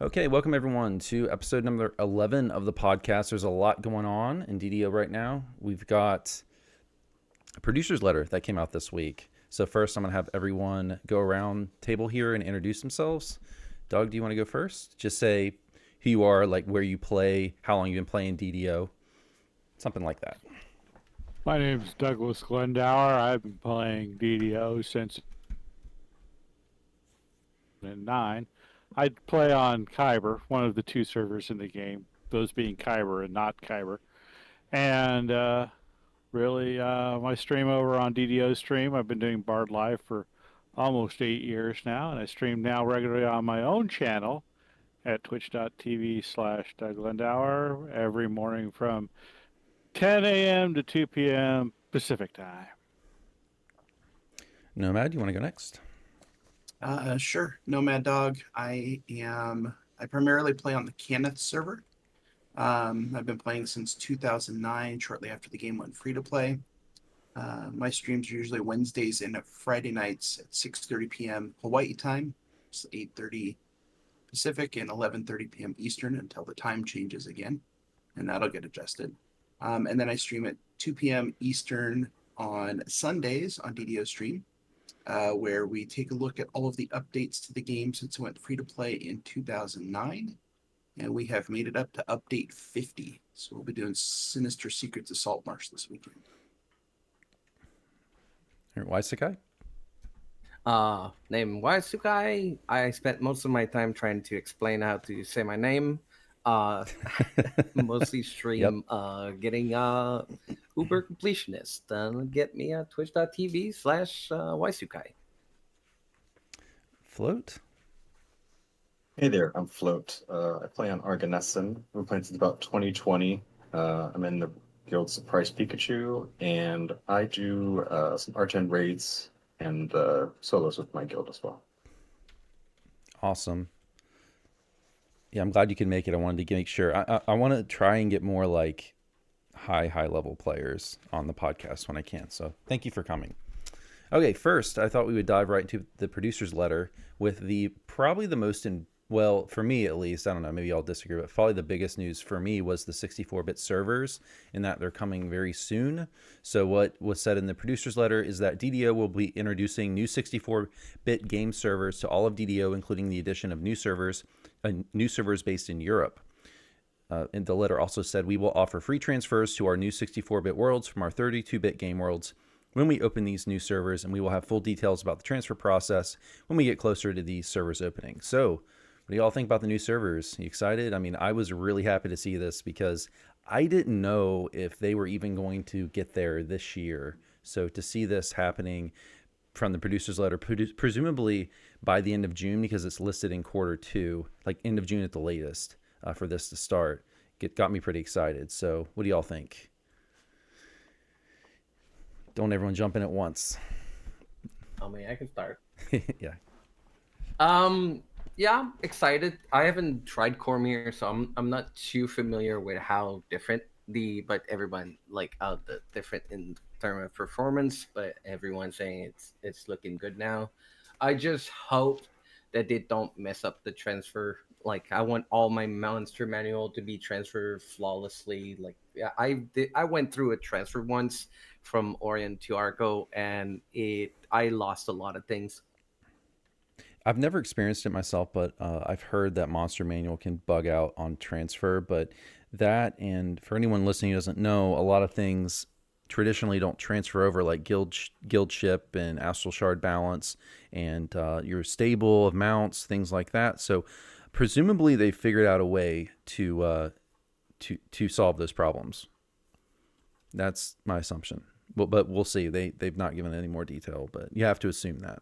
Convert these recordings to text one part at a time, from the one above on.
Okay, welcome everyone to episode number 11 of the podcast. There's a lot going on in DDO right now. We've got a producer's letter that came out this week. So first, I'm going to have everyone go around table here and introduce themselves. Doug, do you want to go first? Just say who you are, like where you play, how long you've been playing DDO, something like that. My name's Douglas Glendower. I've been playing DDO since 2009. I play on Kyber, one of the two servers in the game, those being Kyber and not Kyber. And really, my stream over on DDO Stream, I've been doing Bard Live for almost 8 years now, and I stream now regularly on my own channel at twitch.tv/Doug Glendower every morning from 10 a.m. to 2 p.m. Pacific time. Nomad, you want to go next? Sure. Nomad Dog. I primarily play on the Kenneth server. I've been playing since 2009, shortly after the game went free to play. My streams are usually Wednesdays and Friday nights at 6:30 p.m. Hawaii time. It's 8:30 Pacific and 11:30 p.m. Eastern until the time changes again, and that'll get adjusted. And then I stream at 2 p.m. Eastern on Sundays on DDO Stream, where we take a look at all of the updates to the game since it went free to play in 2009. And we have made it up to update 50. So we'll be doing Sinister Secrets of Saltmarsh this weekend. Why Sakai? Name Waisukai. I spent most of my time trying to explain how to say my name. Mostly stream getting Uber completionist. Get me at twitch.tv/Waisukai. Float? Hey there, I'm Float. I play on Arganesson. I've been playing since about 2020. I'm in the guild Surprise Pikachu, and I do some Archetype raids and solos with my guild as well. Awesome. Yeah, I'm glad you can make it. I wanted to make sure. I want to try and get more like high level players on the podcast when I can. So thank you for coming. Okay, first I thought we would dive right into the producer's letter with the probably the most well, for me at least, I don't know, maybe I'll disagree, but probably the biggest news for me was the 64-bit servers, in that they're coming very soon. So what was said in the producer's letter is that DDO will be introducing new 64-bit game servers to all of DDO, including the addition of new servers based in Europe. And the letter also said, we will offer free transfers to our new 64-bit worlds from our 32-bit game worlds when we open these new servers, and we will have full details about the transfer process when we get closer to these servers opening. So what do y'all think about the new servers? You excited? I mean, I was really happy to see this because I didn't know if they were even going to get there this year. So to see this happening from the producer's letter, presumably by the end of June, because it's listed in Q2, like end of June at the latest, for this to start, got me pretty excited. So what do y'all think? Don't everyone jump in at once. I mean, I can start. Yeah. Yeah, I'm excited. I haven't tried Cormier, so I'm not too familiar with how different but everyone the different in terms of performance, but everyone's saying it's looking good now. I just hope that they don't mess up the transfer. Like, I want all my monster manual to be transferred flawlessly. Like, yeah, I went through a transfer once from Orient to Arco, and I lost a lot of things. I've never experienced it myself, but I've heard that Monster Manual can bug out on transfer. But that, and for anyone listening who doesn't know, a lot of things traditionally don't transfer over, like guild ship and Astral Shard balance and your stable of mounts, things like that. So presumably they figured out a way to solve those problems. That's my assumption. But we'll see. They've not given any more detail, but you have to assume that,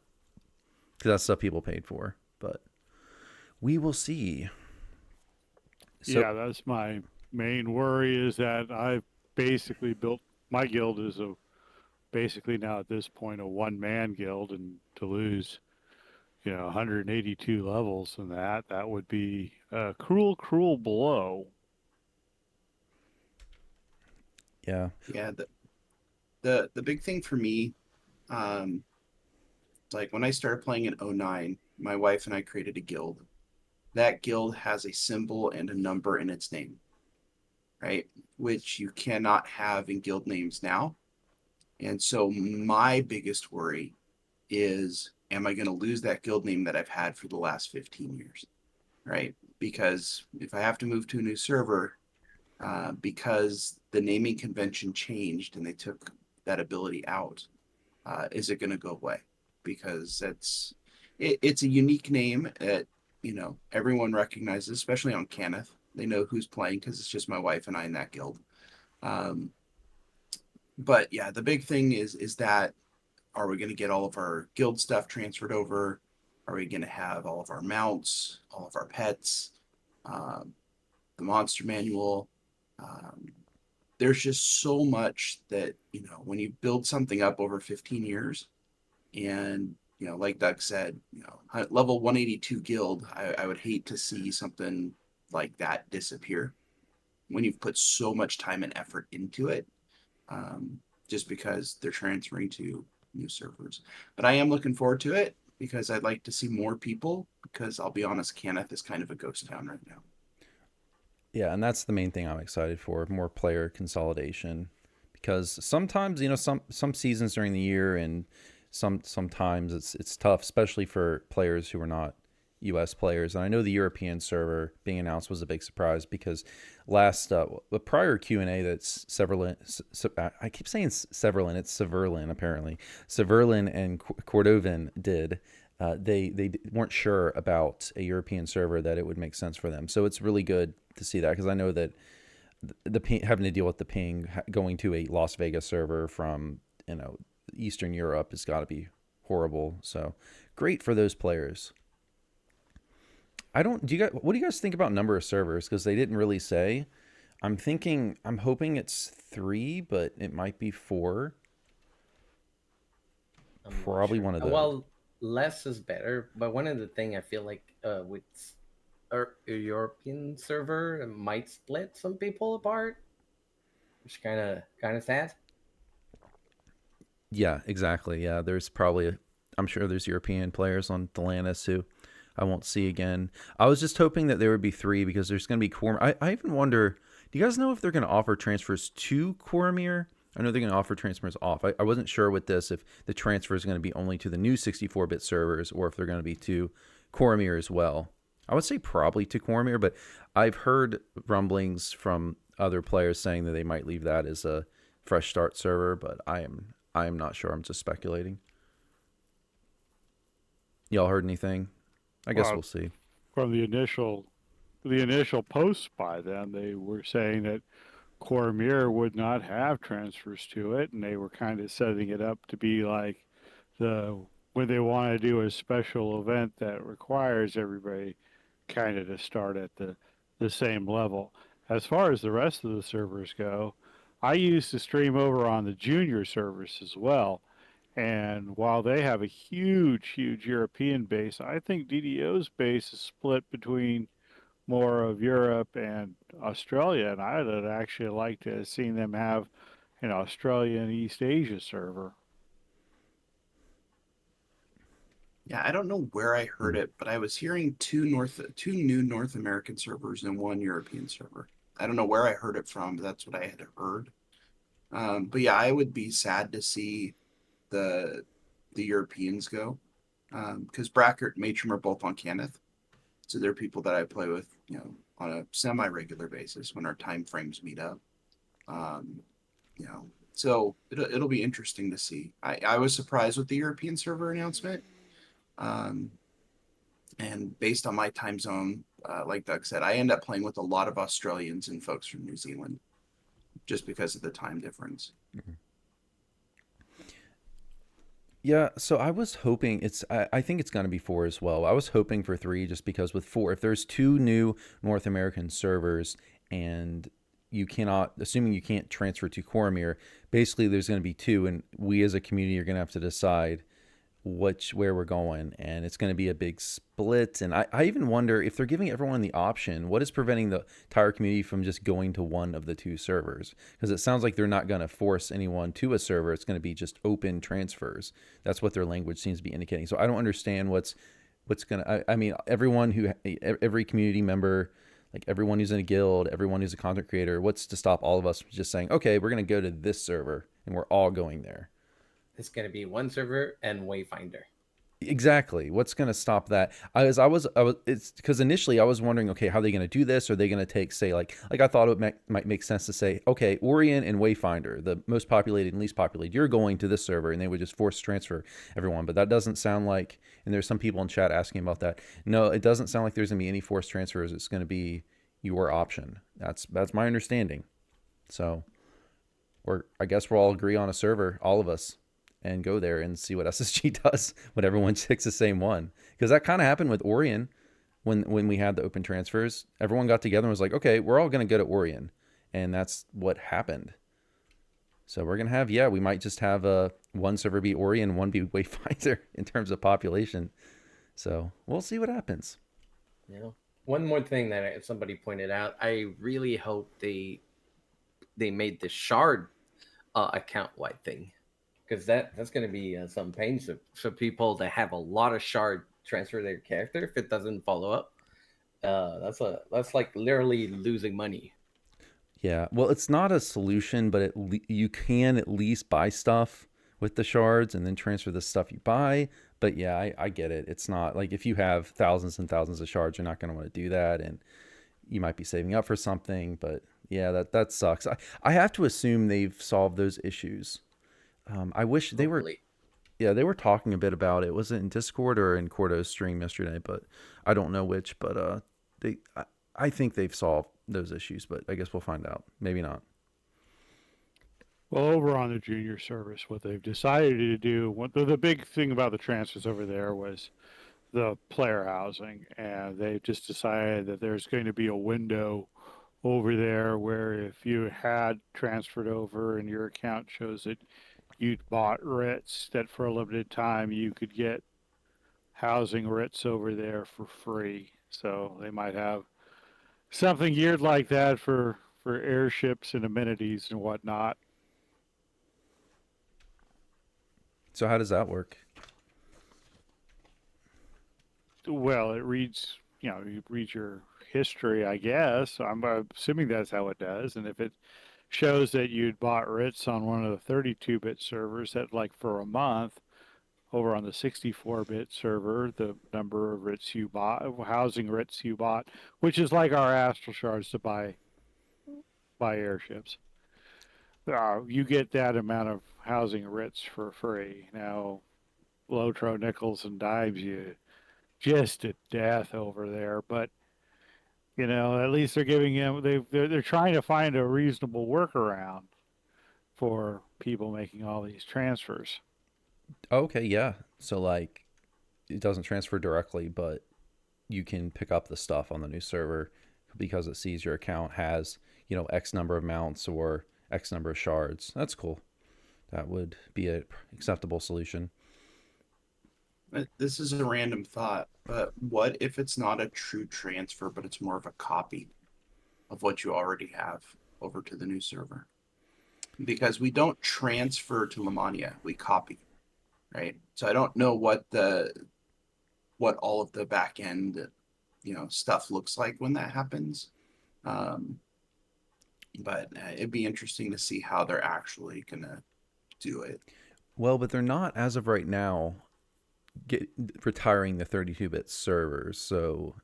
because that's stuff people paid for. But we will see. So, yeah, that's my main worry, is that I've basically built my guild is basically now at this point a one-man guild, and to lose 182 levels in that would be a cruel blow. Yeah. The big thing for me, like when I started playing in 09, my wife and I created a guild, that guild has a symbol and a number in its name, right? Which you cannot have in guild names now. And so my biggest worry is, am I going to lose that guild name that I've had for the last 15 years, right? Because if I have to move to a new server, because the naming convention changed and they took that ability out, is it going to go away? Because it's a unique name that everyone recognizes, especially on Cannith. They know who's playing because it's just my wife and I in that guild. Um, but yeah, the big thing is that, are we going to get all of our guild stuff transferred over? Are we going to have all of our mounts, all of our pets, um, the monster manual? Um, there's just so much that, when you build something up over 15 years and, like Doug said, level 182 guild, I would hate to see something like that disappear when you've put so much time and effort into it, just because they're transferring to new servers. But I am looking forward to it because I'd like to see more people, because I'll be honest, Cannith is kind of a ghost town right now. Yeah, and that's the main thing I'm excited for, more player consolidation. Because sometimes, some seasons during the year and sometimes it's tough, especially for players who are not US players. And I know the European server being announced was a big surprise because the prior Q&A that's Severlin, I keep saying Severlin, it's Severlin apparently. Severlin and Cordovan did. They weren't sure about a European server that it would make sense for them. So it's really good to see that, because I know that the having to deal with the ping going to a Las Vegas server from Eastern Europe has got to be horrible. So great for those players. What do you guys think about number of servers? Because they didn't really say. I'm hoping it's 3, but it might be 4. Probably sure. one of those. Well, less is better, but one of the thing I feel like with a European server might split some people apart, which kind of sad. Yeah, exactly. Yeah, I'm sure there's European players on Atlantis who I won't see again. I was just hoping that there would be 3 because there's going to be Cormir. I even wonder, do you guys know if they're going to offer transfers to Cormir? I know they're going to offer transfers off. I wasn't sure with this if the transfer is going to be only to the new 64-bit servers or if they're going to be to Cormir as well. I would say probably to Cormir, but I've heard rumblings from other players saying that they might leave that as a fresh start server, but I am not sure. I'm just speculating. Y'all heard anything? I guess we'll see. From the initial posts by them, they were saying that Cormir would not have transfers to it, and they were kind of setting it up to be like when they want to do a special event that requires everybody kind of to start at the same level. As far as the rest of the servers go, I used to stream over on the junior servers as well. And while they have a huge European base, I think DDO's base is split between more of Europe and Australia. And I'd actually like to have seen them have an Australian East Asia server. Yeah, I don't know where I heard it, but I was hearing two new North American servers and one European server. I don't know where I heard it from, but that's what I had heard. But yeah, I would be sad to see the Europeans go, because Brackert and Matrim are both on Cannith, so they're people that I play with, on a semi-regular basis when our time frames meet up. So it'll be interesting to see. I was surprised with the European server announcement. And based on my time zone, like Doug said, I end up playing with a lot of Australians and folks from New Zealand just because of the time difference. Mm-hmm. Yeah, so I was hoping I think it's going to be 4 as well. I was hoping for 3 just because with 4, if there's 2 new North American servers and you cannot, assuming you can't transfer to Cormir, basically there's going to be 2, and we as a community are going to have to decide where we're going, and it's going to be a big split. And I even wonder if they're giving everyone the option, what is preventing the entire community from just going to one of the 2 servers? Because it sounds like they're not going to force anyone to a server. It's going to be just open transfers. That's what their language seems to be indicating. So I don't understand what's what's gonna? I mean, every community member, like everyone who's in a guild, everyone who's a content creator. What's to stop all of us from just saying, okay, we're gonna go to this server and we're all going there? It's gonna be one server and Wayfinder. Exactly. What's going to stop that? I was. It's because initially I was wondering, okay, how are they going to do this? Are they going to take, say, like I thought it might make sense to say, okay, Orient and Wayfinder, the most populated and least populated, you're going to this server, and they would just force transfer everyone. But that doesn't sound like. And there's some people in chat asking about that. No, it doesn't sound like there's going to be any forced transfers. It's going to be your option. That's my understanding. So, or I guess we'll all agree on a server, all of us, and go there and see what SSG does when everyone picks the same one. Because that kind of happened with Orion when we had the open transfers. Everyone got together and was like, okay, we're all going to go to Orion. And that's what happened. So we're going to have, we might just have one server be Orion, one be Wayfinder in terms of population. So we'll see what happens. Yeah. One more thing that somebody pointed out, I really hope they made the shard account wide thing. Because that's going to be some pain for people that have a lot of shard transfer their character if it doesn't follow up. That's like literally losing money. Yeah, well, it's not a solution, but you can at least buy stuff with the shards and then transfer the stuff you buy. But yeah, I get it. It's not like if you have thousands and thousands of shards, you're not going to want to do that, and you might be saving up for something. But yeah, that sucks. I have to assume they've solved those issues. I wish they were. Yeah, they were talking a bit about it. Was it in Discord or in Cordo's stream yesterday? But I don't know which. But I think they've solved those issues. But I guess we'll find out. Maybe not. Well, over on the junior service, what they've decided to do, the big thing about the transfers over there was the player housing, and they've just decided that there's going to be a window over there where if you had transferred over and your account shows that you'd bought writs, that for a limited time you could get housing writs over there for free. So they might have something geared like that for airships and amenities and whatnot. So how does that work? Well, it reads, you read your history, I guess. I'm assuming that's how it does. And if it shows that you'd bought writs on one of the 32-bit servers, that like for a month, over on the 64-bit server, the number of writs you bought, housing writs you bought, which is like our astral shards to buy airships. You get that amount of housing writs for free. Now, Lotro, nickels, and dimes you just to death over there, but at least they're giving him. They're trying to find a reasonable workaround for people making all these transfers. Okay, yeah. So like, it doesn't transfer directly, but you can pick up the stuff on the new server because it sees your account has X number of mounts or X number of shards. That's cool. That would be an acceptable solution. This is a random thought, but what if it's not a true transfer, but it's more of a copy of what you already have over to the new server? Because we don't transfer to Lamordia, we copy, right? So I don't know what all of the back end, stuff looks like when that happens. But it'd be interesting to see how they're actually gonna do it. Well, but they're not, as of right now, retiring the 32-bit servers, so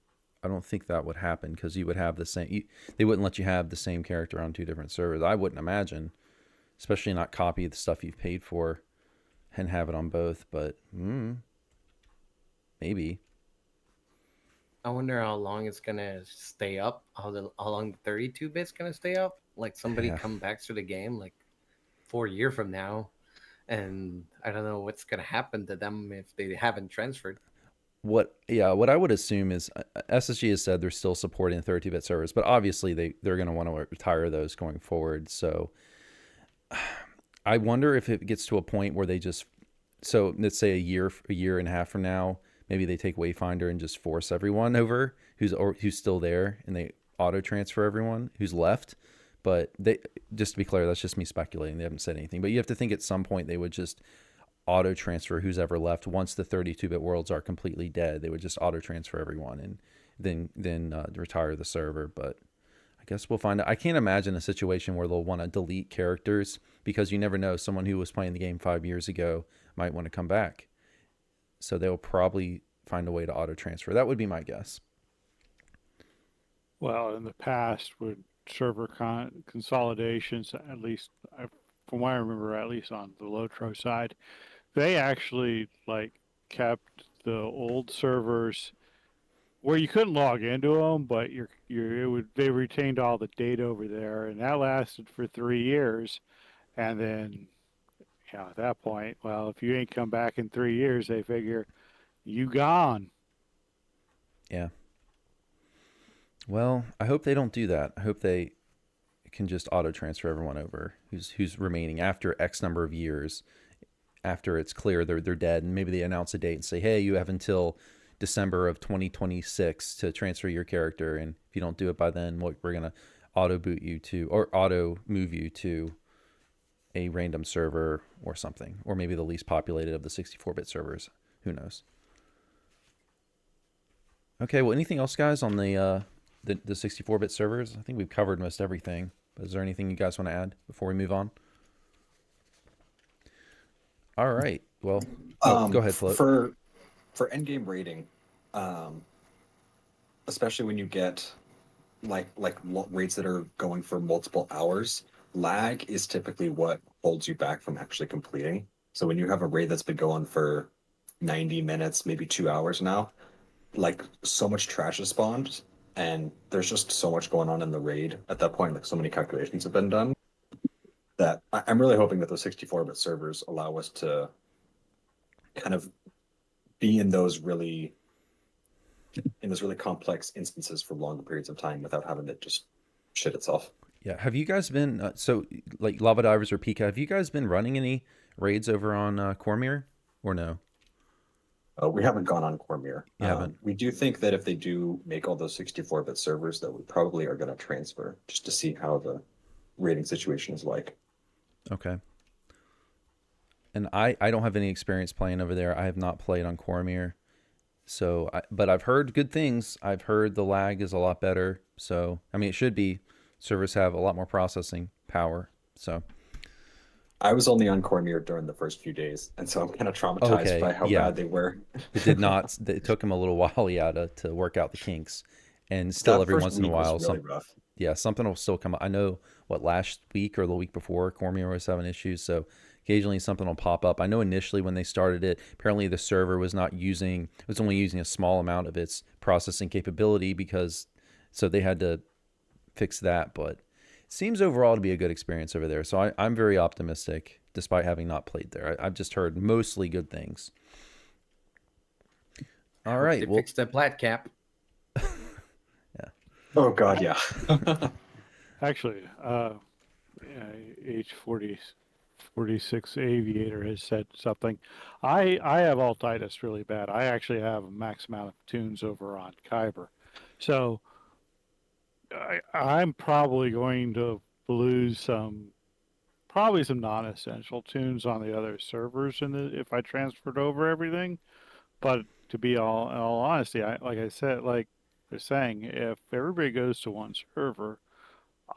I don't think that would happen because you would have the same. They wouldn't let you have the same character on two different servers. I wouldn't imagine, especially not copy the stuff you've paid for and have it on both. But maybe. I wonder how long it's gonna stay up. How long the 32-bit's gonna stay up? Like somebody come back to the game like 4 years from now, and I don't know what's gonna happen to them if they haven't transferred. What I would assume is SSG has said they're still supporting 32-bit servers, but obviously they're going to want to retire those going forward. So I wonder if it gets to a point where they just, so let's say a year and a half from now, maybe they take Wayfinder and just force everyone over who's still there, and they auto transfer everyone who's left. But just to be clear, that's just me speculating. They haven't said anything. But you have to think at some point they would just auto transfer who's ever left once the 32-bit worlds are completely dead. They would just auto transfer everyone and then retire the server. But I guess we'll find out. I can't imagine a situation where they'll want to delete characters, because you never know. Someone who was playing the game 5 years ago might want to come back. So they'll probably find a way to auto transfer. That would be my guess. Well, in the past, with server consolidations, at least from what I remember, at least on the Lotro side, they actually like kept the old servers where you couldn't log into them, but they retained all the data over there, and that lasted for 3 years. And then, at that point, well, if you ain't come back in 3 years, they figure you gone. Yeah. Well, I hope they don't do that. I hope they can just auto transfer everyone over who's remaining after X number of years, after it's clear they're dead, and maybe they announce a date and say, hey, you have until December of 2026 to transfer your character, and if you don't do it by then, we're gonna auto boot you to, or auto move you to a random server or something, or maybe the least populated of the 64-bit servers. Who knows? Okay, well, anything else, guys, on the 64-bit servers? I think we've covered most everything. But is there anything you guys want to add before we move on? All right. Well, go ahead, Float. For endgame rating, especially when you get like raids that are going for multiple hours, lag is typically what holds you back from actually completing. So when you have a raid that's been going for 90 minutes, maybe 2 hours now, like so much trash is spawned, and there's just so much going on in the raid at that point. Like so many calculations have been done that I'm really hoping that those 64-bit servers allow us to kind of be in those really complex instances for longer periods of time without having it just shit itself. Yeah. Have you guys been so like Lava Divers or Pika? Have you guys been running any raids over on Cormier or no? We haven't gone on Cormier. You haven't? We do think that if they do make all those 64-bit servers, that we probably are going to transfer just to see how the rating situation is like. Okay. And I don't have any experience playing over there. I have not played on Cormier. So, but I've heard good things. I've heard the lag is a lot better. So, I mean, it should be. Servers have a lot more processing power. So, I was only on Cormier during the first few days, and so I'm kind of traumatized by how bad they were. It did not. It took them a little while, to work out the kinks, and still That every first once in a week was while, really rough. something will still come up. I know last week or the week before, Cormier was having issues, so occasionally something will pop up. I know initially when they started it, apparently the server was only using a small amount of its processing capability so they had to fix that, but it seems overall to be a good experience over there. So I'm very optimistic, despite having not played there. I've just heard mostly good things. All right, they fixed the plat cap. Yeah. Oh God, yeah. Actually, H46 Aviator has said something. I have altitis really bad. I actually have a max amount of tunes over on Kyber. So I'm probably going to lose probably some non-essential tunes on the other servers if I transferred over everything. But to be all in all honesty, like they're saying, if everybody goes to one server,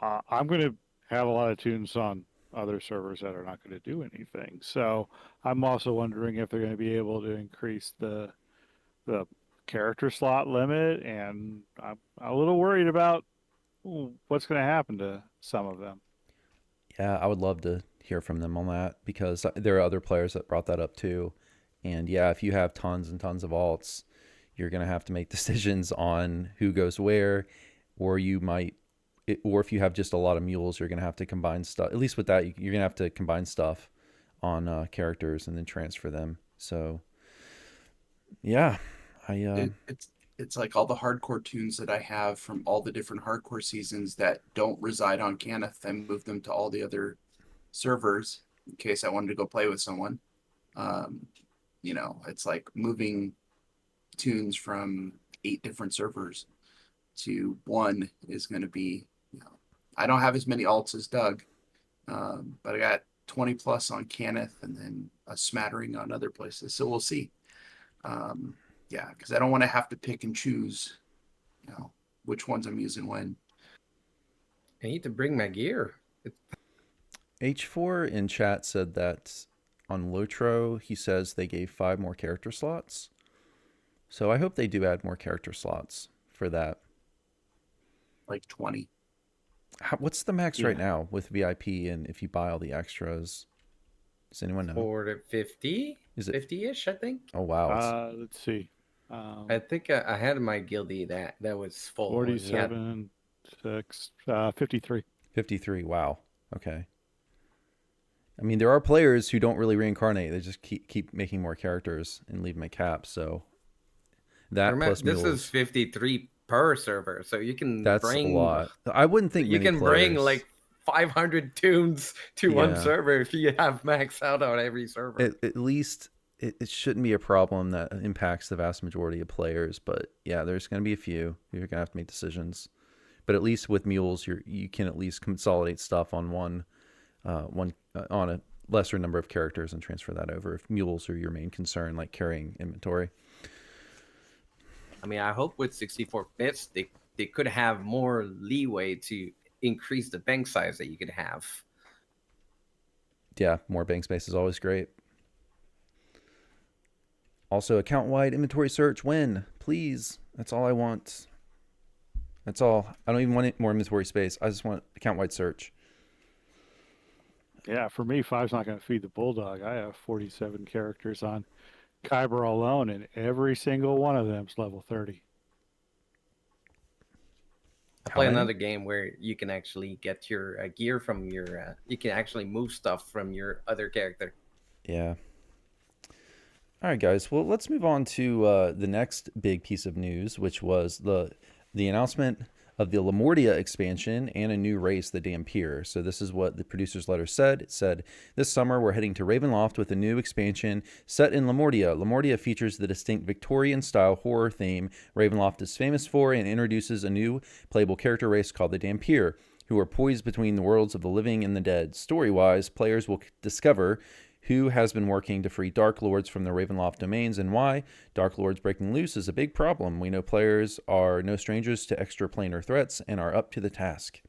I'm going to have a lot of tunes on other servers that are not going to do anything. So I'm also wondering if they're going to be able to increase the character slot limit, and I'm a little worried about what's going to happen to some of them. Yeah, I would love to hear from them on that, because there are other players that brought that up too. And yeah, if you have tons and tons of alts, you're going to have to make decisions on who goes where, or if you have just a lot of mules, you're going to have to combine stuff. At least with that, you're going to have to combine stuff on characters and then transfer them. So yeah, it's like all the hardcore tunes that I have from all the different hardcore seasons that don't reside on Cannith. I moved them to all the other servers in case I wanted to go play with someone. It's like moving tunes from 8 different servers to one is going to be, I don't have as many alts as Doug, but I got 20 plus on Cannith, and then a smattering on other places. So we'll see. Yeah, because I don't want to have to pick and choose, which ones I'm using when. I need to bring my gear. H4 in chat said that on Lotro, he says they gave 5 more character slots. So I hope they do add more character slots for that. Like 20. What's the max right now with VIP and if you buy all the extras? Does anyone know? For 50? Is it 50-ish, I think? Oh, wow. Let's see. I think I had my guildie that was full. 47, 53. 53, wow. Okay. I mean, there are players who don't really reincarnate. They just keep making more characters and leave them at cap. So that plus this mules. is 53 per server, so you can That's bring a lot. I wouldn't think you many can players. bring like 500 tunes to one server if you have max out on every server. At least it shouldn't be a problem that impacts the vast majority of players. But yeah, there's going to be a few who are going to have to make decisions. But at least with mules, you can at least consolidate stuff on one on a lesser number of characters and transfer that over if mules are your main concern, like carrying inventory. I mean, I hope with 64 bits they could have more leeway to increase the bank size that you could have. Yeah, more bank space is always great. Also, account-wide inventory search when, please. That's all I want. That's all. I don't even want more inventory space. I just want account-wide search. Yeah, for me, 5's not going to feed the bulldog. I have 47 characters on Kyber alone, and every single one of them's level 30. I play another game where you can actually get your gear from your... you can actually move stuff from your other character. Yeah. All right, guys. Well, let's move on to the next big piece of news, which was the announcement of the Lamordia expansion and a new race, the Dhampir. So this is what the producer's letter said. It said, this summer we're heading to Ravenloft with a new expansion set in Lamordia. Lamordia features the distinct Victorian-style horror theme Ravenloft is famous for and introduces a new playable character race called the Dhampir, who are poised between the worlds of the living and the dead. Story-wise, players will discover who has been working to free Dark Lords from the Ravenloft domains and why. Dark Lords breaking loose is a big problem. We know players are no strangers to extraplanar threats and are up to the task.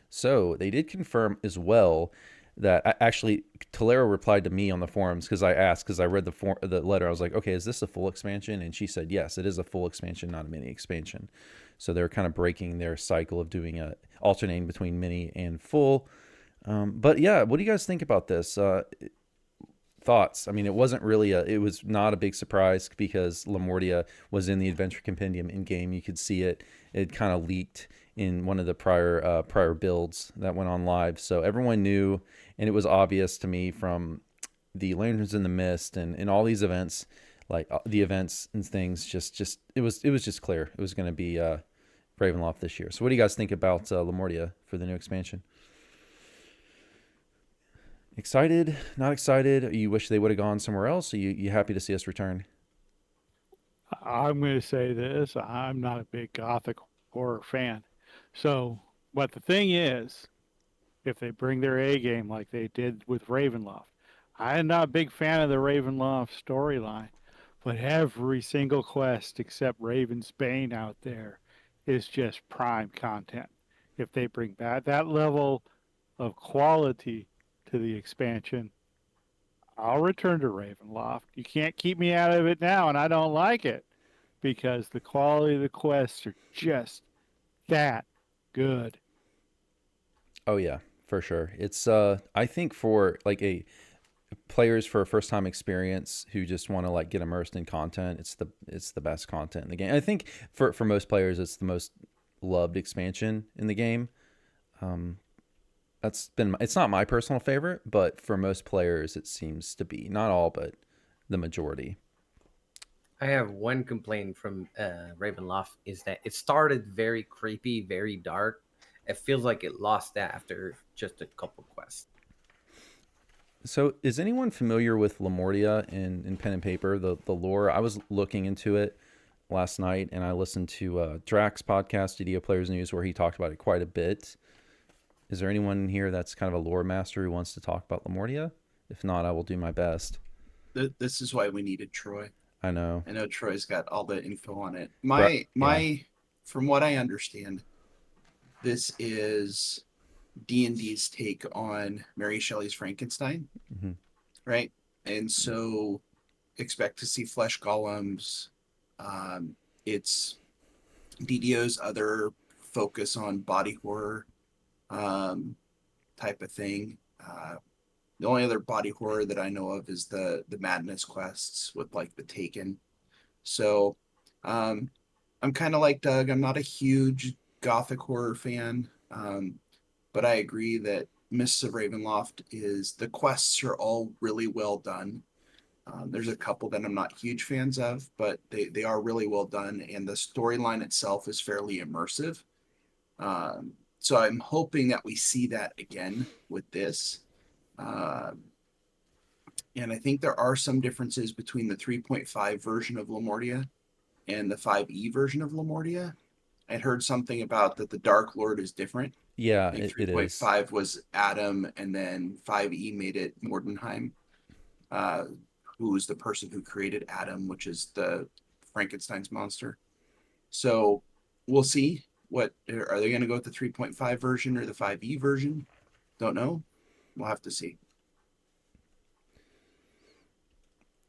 So they did confirm as well that actually Talera replied to me on the forums because I asked, because I read the letter. I was like, okay, is this a full expansion? And she said, yes, it is a full expansion, not a mini expansion. So they're kind of breaking their cycle of doing alternating between mini and full. But yeah, what do you guys think about this? Thoughts? I mean, it was not a big surprise because Lamordia was in the Adventure Compendium in game. You could see it. It kind of leaked in one of the prior builds that went on live. So everyone knew, and it was obvious to me from the Lanterns in the Mist and all these events, like the events and things. It was just clear it was going to be Ravenloft this year. So what do you guys think about Lamordia for the new expansion? Excited? Not excited? You wish they would have gone somewhere else? Are you happy to see us return? I'm going to say this. I'm not a big Gothic horror fan. So, but the thing is, if they bring their A game like they did with Ravenloft, I'm not a big fan of the Ravenloft storyline, but every single quest except Raven's Bane out there is just prime content. If they bring that level of quality to the expansion, I'll return to Ravenloft. You can't keep me out of it now, and I don't like it because the quality of the quests are just that good. Oh yeah, for sure. It's I think for like players for a first time experience who just want to like get immersed in content, it's the best content in the game. I think for most players it's the most loved expansion in the game. It's not my personal favorite, but for most players it seems to be. Not all, but the majority. I have one complaint from Ravenloft is that it started very creepy, very dark. It feels like it lost that after just a couple quests. So is anyone familiar with Lamordia in pen and paper, the lore? I was looking into it last night, and I listened to Drax podcast, Video Players News, where he talked about it quite a bit. Is there anyone here that's kind of a lore master who wants to talk about Lamordia? If not, I will do my best. This is why we needed Troy. I know. I know Troy's got all the info on it. Yeah. From what I understand, this is D&D's take on Mary Shelley's Frankenstein, Mm-hmm. right? And so expect to see flesh golems. It's DDO's other focus on body horror type of thing. The only other body horror that I know of is the Madness quests with like the Taken. So I'm kind of like Doug. I'm not a huge gothic horror fan, but I agree that Mists of Ravenloft is the quests are all really well done. There's a couple that I'm not huge fans of, but they are really well done, and the storyline itself is fairly immersive. So I'm hoping that we see that again with this. And I think there are some differences between the 3.5 version of Lamordia and the 5e version of Lamordia. I'd heard something about that the Dark Lord is different. Yeah, I think it is. 3.5 was Adam, and then 5e made it Mordenheim, who's the person who created Adam, which is the Frankenstein's monster. So we'll see. What are they going to go with the 3.5 version or the 5e version? Don't know. We'll have to see.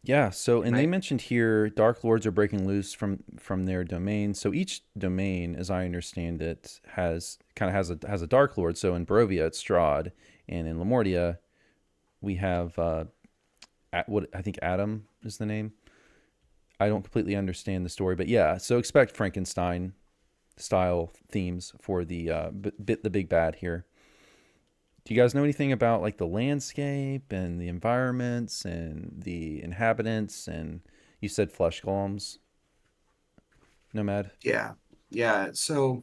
Yeah, so and they Right. mentioned here Dark Lords are breaking loose from their domain. So each domain, as I understand it, has a Dark Lord. So in Barovia it's Strahd, and in Lamordia we have what I think Adam is the name. I don't completely understand the story, but yeah, so expect Frankenstein style themes for the the big bad here. Do you guys know anything about like the landscape and the environments and the inhabitants? And you said flesh golems, Nomad. Yeah. Yeah. So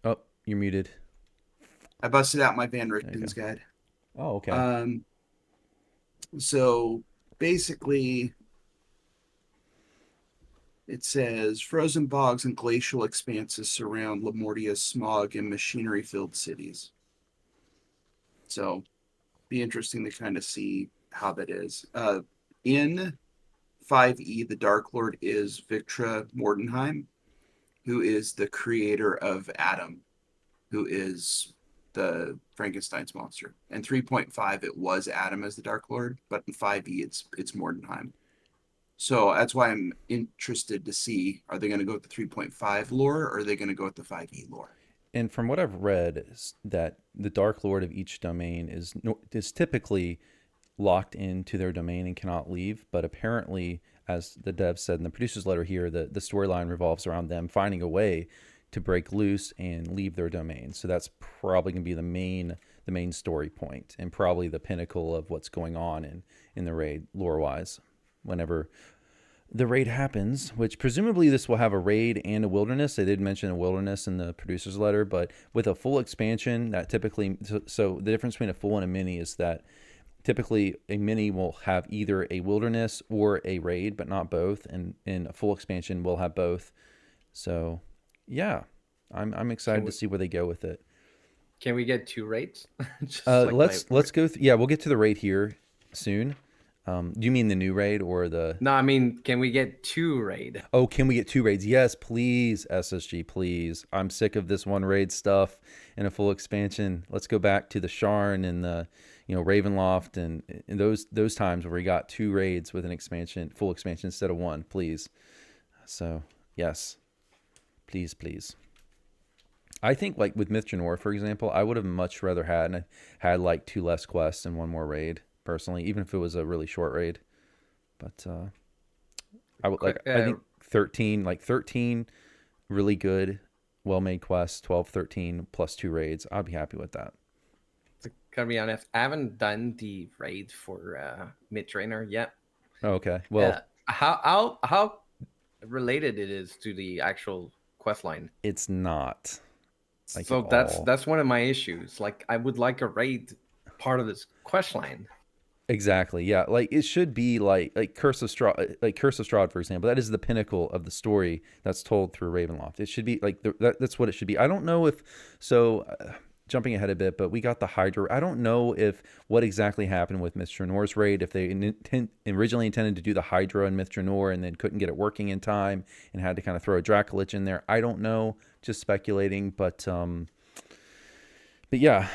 Oh, you're muted. I busted out my Van There you Richten's guide. Oh, okay. So basically, it says frozen bogs and glacial expanses surround Lamordia's smog and machinery-filled cities. So, be interesting to kind of see how that is. In 5e, the Dark Lord is Victra Mordenheim, who is the creator of Adam, who is the Frankenstein's monster. And 3.5, it was Adam as the Dark Lord, but in 5e, it's Mordenheim. So that's why I'm interested to see, are they going to go with the 3.5 lore or are they going to go with the 5e lore? And from what I've read, is that the Dark Lord of each domain is typically locked into their domain and cannot leave. But apparently, as the dev said in the producer's letter here, the storyline revolves around them finding a way to break loose and leave their domain. So that's probably going to be the main story point and probably the pinnacle of what's going on in the raid lore wise. Whenever the raid happens, which presumably this will have a raid and a wilderness. They did mention a wilderness in the producer's letter, but with a full expansion, that typically, so the difference between a full and a mini is that typically a mini will have either a wilderness or a raid, but not both. And in a full expansion, we'll have both. So yeah, I'm excited to see where they go with it. Can we get 2 raids? Let's go. Yeah, we'll get to the raid here soon. Do you mean the new raid or the? No, I mean, can we get 2 raid? Oh, can we get 2 raids? Yes, please, SSG, please. I'm sick of this one raid stuff and a full expansion. Let's go back to the Sharn and the, Ravenloft and those times where we got 2 raids with an expansion, full expansion instead of 1, please. So yes, please. I think like with Mythjanor, for example, I would have much rather had like 2 less quests and 1 more raid. Personally, even if it was a really short raid, but I would I think 13 really good, well-made quests, 12, 13 plus 2 raids. I'd be happy with that. To be honest, I haven't done the raid for Mid-Trainer yet. Oh, okay. Well, how related it is to the actual quest line? It's not. Like so that's one of my issues. Like I would like a raid part of this quest line. Exactly. Yeah. Like it should be like Curse of Strahd, for example. That is the pinnacle of the story that's told through Ravenloft. It should be like that's what it should be. I don't know if so. Jumping ahead a bit, but we got the Hydra. I don't know if what exactly happened with Mr. Nor's raid. If they originally intended to do the Hydra and Mr. Nor and then couldn't get it working in time and had to kind of throw a Dracolich in there. I don't know. Just speculating, but yeah,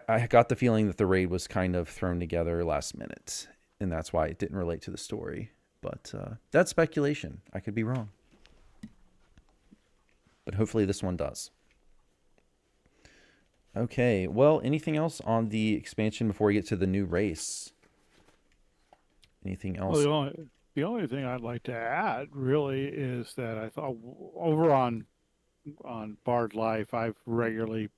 I got the feeling that the raid was kind of thrown together last minute, and that's why it didn't relate to the story. But that's speculation. I could be wrong. But hopefully this one does. Okay, well, anything else on the expansion before we get to the new race? Anything else? Well, the only thing I'd like to add really is that I thought over on Bard Life, I've regularly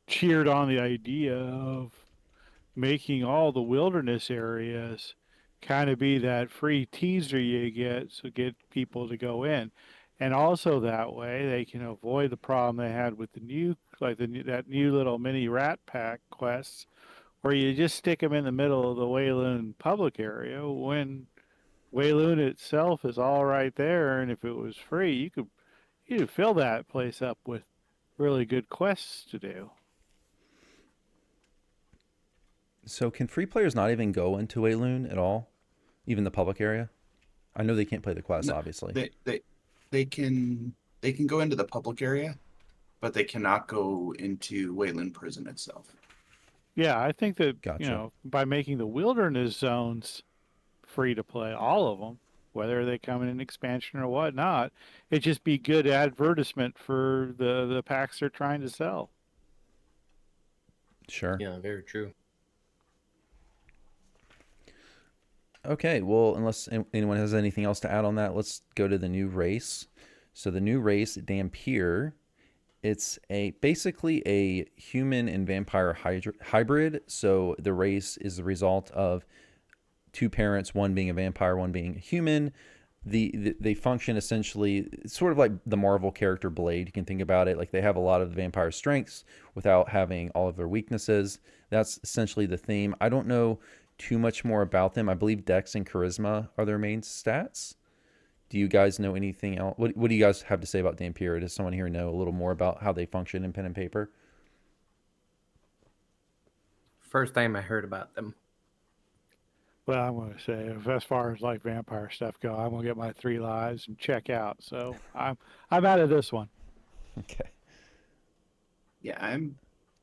cheered on the idea of making all the wilderness areas kind of be that free teaser you get, so get people to go in. And also that way they can avoid the problem they had with the new, like that new little mini rat pack quests, where you just stick them in the middle of the Wayloon public area when Wayloon itself is all right there. And if it was free, you could fill that place up with really good quests to do. So can free players not even go into Wayloon at all? Even the public area? I know they can't play the quest, No, obviously. they can go into the public area, but they cannot go into Wayland Prison itself. Yeah, I think that, Gotcha. by making the wilderness zones free to play, all of them, whether they come in an expansion or whatnot, it'd just be good advertisement for the packs they're trying to sell. Sure. Yeah, very true. Okay, well, unless anyone has anything else to add on that, let's go to the new race. So the new race, Dhampir, it's basically a human and vampire hybrid. So the race is the result of two parents, one being a vampire, one being a human. They function essentially sort of like the Marvel character Blade. You can think about it like they have a lot of the vampire strengths without having all of their weaknesses. That's essentially the theme. I don't know too much more about them. I believe Dex and Charisma are their main stats. Do you guys know anything else? What do you guys have to say about Dhampir? Does someone here know a little more about how they function in pen and paper? First time I heard about them. Well, I'm going to say, as far as like vampire stuff go, I'm going to get my 3 lives and check out. So I'm out of this one. Okay. Yeah,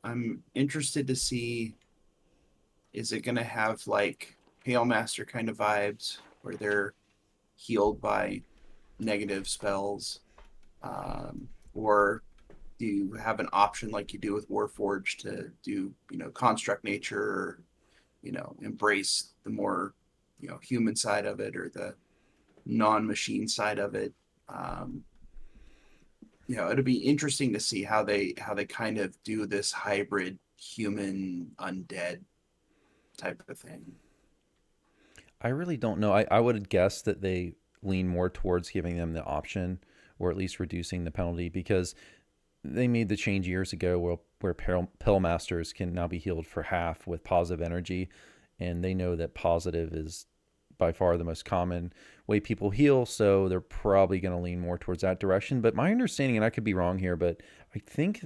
I'm interested to see, is it going to have like Pale Master kind of vibes where they're healed by negative spells, or do you have an option like you do with Warforged to do construct nature, or embrace the more human side of it or the non-machine side of it? It'll be interesting to see how they kind of do this hybrid human undead type of thing. I really don't know. I would guess that they lean more towards giving them the option or at least reducing the penalty, because they made the change years ago where pill masters can now be healed for half with positive energy, and they know that positive is by far the most common way people heal, so they're probably going to lean more towards that direction. But my understanding, and I could be wrong here, but I think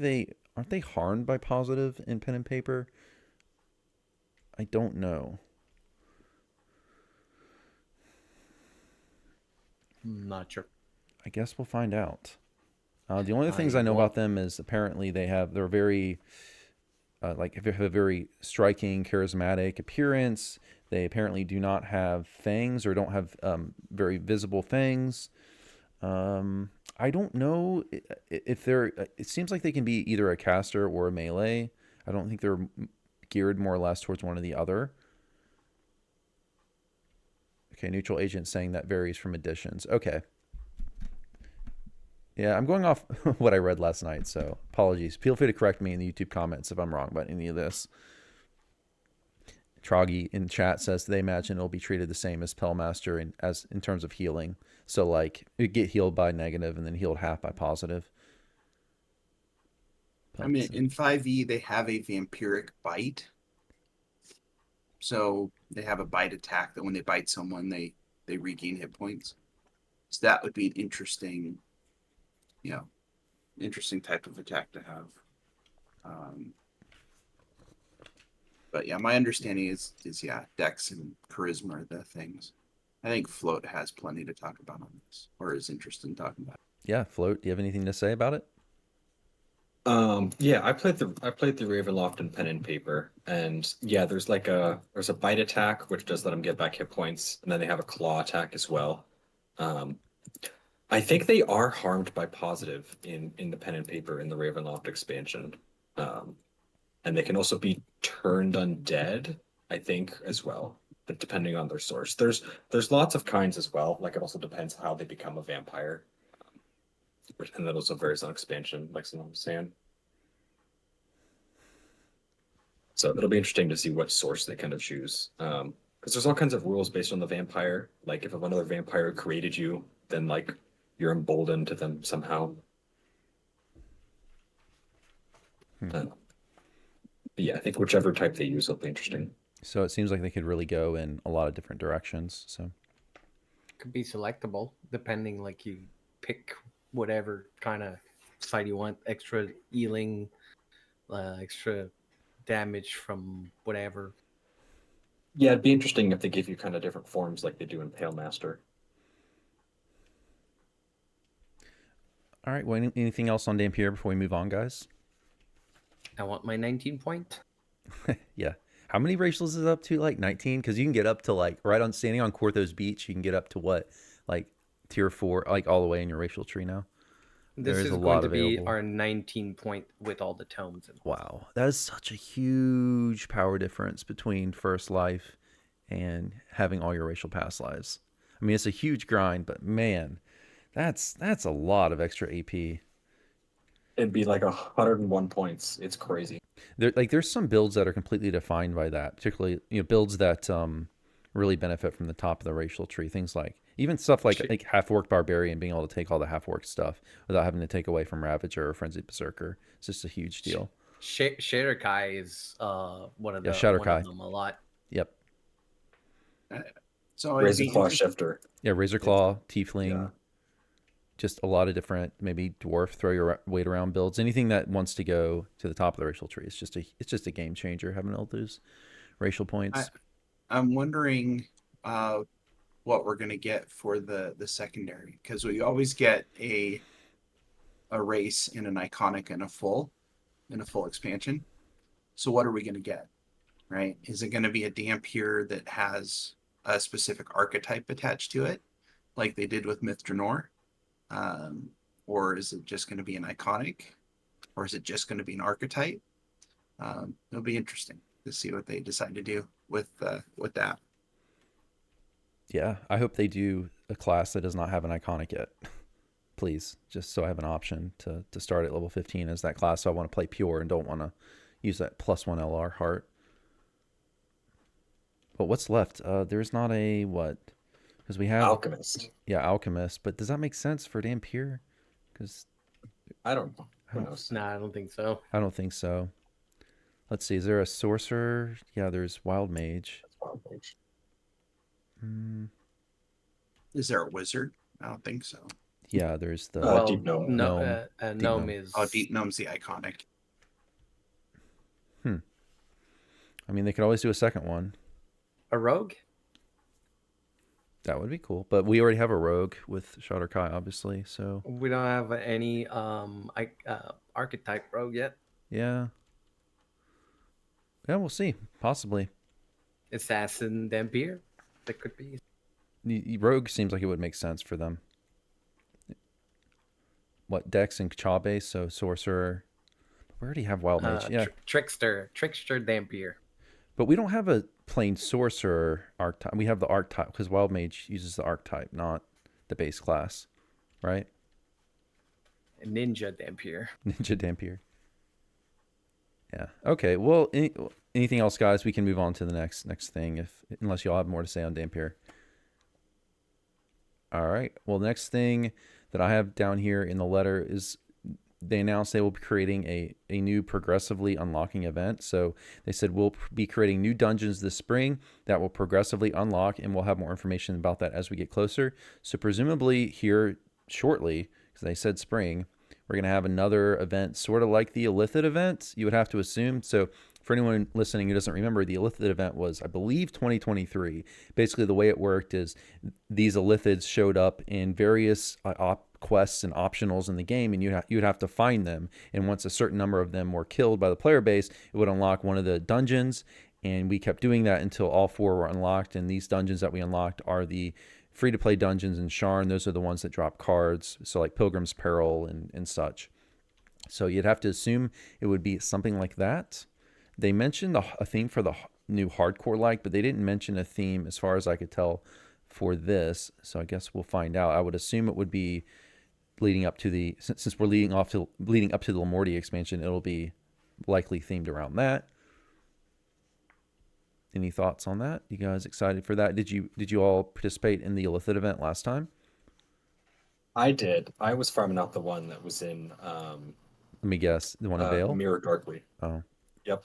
aren't they harmed by positive in pen and paper? I don't know. Not sure. I guess we'll find out. The only things I know about them is apparently they're very have a very striking, charismatic appearance. They apparently do not have fangs or don't have very visible fangs. I don't know if they're. It seems like they can be either a caster or a melee. I don't think they're geared more or less towards one or the other. Okay, neutral agent saying that varies from editions. Okay. Yeah, I'm going off what I read last night, so apologies. Feel free to correct me in the YouTube comments if I'm wrong about any of this. Troggy in chat says they imagine it'll be treated the same as Pellmaster in terms of healing. So like it get healed by negative and then healed half by positive. But, I mean, in 5e they have a vampiric bite. So they have a bite attack that when they bite someone, they regain hit points. So that would be an interesting, you know, interesting type of attack to have. But yeah, my understanding is yeah, Dex and Charisma are the things. I think Float has plenty to talk about on this, or is interested in talking about. Yeah, Float, do you have anything to say about it? Yeah, I played the Ravenloft and Pen and Paper, and yeah, there's a bite attack which does let them get back hit points, and then they have a claw attack as well. Um, I think they are harmed by positive in the Pen and Paper in the Ravenloft expansion, um, and they can also be turned undead, I think, as well, but depending on their source. There's lots of kinds as well. Like it also depends how they become a vampire, and that also varies on expansion, like someone was saying. So it'll be interesting to see what source they kind of choose. Because there's all kinds of rules based on the vampire. Like if another vampire created you, then like you're emboldened to them somehow. But yeah, I think whichever type they use will be interesting. So it seems like they could really go in a lot of different directions. So Could be selectable depending, like you pick whatever kind of side you want. Extra healing, extra damage from whatever. Yeah, it'd be interesting if they give you kind of different forms like they do in Pale Master. all right, well, anything else on Dhampir before we move on, guys? I want my 19 point. Yeah. How many racials is it up to? Like 19? Because you can get up to like right on standing on Quarthos Beach. You can get up to what, like tier 4, like all the way in your racial tree now. This There is a going lot to be available. our 19 point with all the tomes. Wow, that is such a huge power difference between first life and having all your racial past lives. I mean, it's a huge grind, but man, that's a lot of extra AP. It'd be like 101 points. It's crazy. There's some builds that are completely defined by that, particularly builds that really benefit from the top of the racial tree. Things like even stuff like half orc barbarian being able to take all the half orc stuff without having to take away from Ravager or frenzied berserker. It's just a huge deal. Shatterkai is one of Shatterkai. them a lot. Yep. So it'd Razor be Claw interesting. Shifter. Yeah, Razor Claw, Tiefling, Yeah. just a lot of different, maybe dwarf, throw your weight around builds. Anything that wants to go to the top of the racial tree. It's just a game changer having all those racial points. I'm wondering what we're gonna get for the secondary, because we always get a race in an iconic and a full expansion. So what are we gonna get? Right? Is it gonna be a Dhampir that has a specific archetype attached to it, like they did with Myth Draenor? Or is it just gonna be an iconic? Or is it just gonna be an archetype? It'll be interesting to see what they decide to do with that. Yeah, I hope they do a class that does not have an iconic yet. Please, just so I have an option to start at level 15 as that class. So I want to play pure and don't want to use that +1 LR heart. But what's left? There's not a what? Because we have Alchemist. Yeah, Alchemist. But does that make sense for Dhampir? Because I don't know. Who knows? Nah, I don't think so. I don't think so. Let's see. Is there a sorcerer? Yeah, there's Wild Mage. That's Wild Mage. Is there a wizard? I don't think so. Yeah, there's the Deep Gnome. Gnome Gnome. is. Oh, Deep Gnome's the iconic. I mean, they could always do a second one. a rogue. That would be cool. But we already have a rogue with Shatterkai, obviously. So We don't have any archetype rogue yet. yeah, we'll see. Possibly. Assassin Dhampir. That could be. Rogue seems like it would make sense for them. What, Dex and Chabe, so Sorcerer. We already have Wild Mage, yeah. Trickster Dhampir. But we don't have a plain Sorcerer archetype. We have the archetype, because Wild Mage uses the archetype, not the base class, right? Ninja Dhampir. Ninja Dhampir. Yeah. Okay, well, anything else, guys? We can move on to the next thing, unless y'all have more to say on Dhampir. All right. Well, the next thing that I have down here in the letter is they announced they will be creating a new progressively unlocking event. So they said we'll be creating new dungeons this spring that will progressively unlock, and we'll have more information about that as we get closer. So presumably here shortly, because they said spring, we're going to have another event sort of like the Illithid event, you would have to assume. So for anyone listening who doesn't remember, the Illithid event was, I believe, 2023. Basically, the way it worked is these Illithids showed up in various quests and optionals in the game, and you'd have to find them. And once a certain number of them were killed by the player base, it would unlock one of the dungeons. And we kept doing that until all 4 were unlocked. And these dungeons that we unlocked are the free-to-play dungeons in Sharn. Those are the ones that drop cards, so like Pilgrim's Peril and such. So you'd have to assume it would be something like that. They mentioned a theme for the new hardcore but they didn't mention a theme as far as I could tell for this. So I guess we'll find out. I would assume it would be leading up to the, since we're leading up to the Lamordia expansion, it'll be likely themed around that. Any thoughts on that? You guys excited for that? Did you all participate in the Illithid event last time? I did. I was farming out the one that was in Let me guess, the one in Vale? Mirror Darkly. Oh. Yep.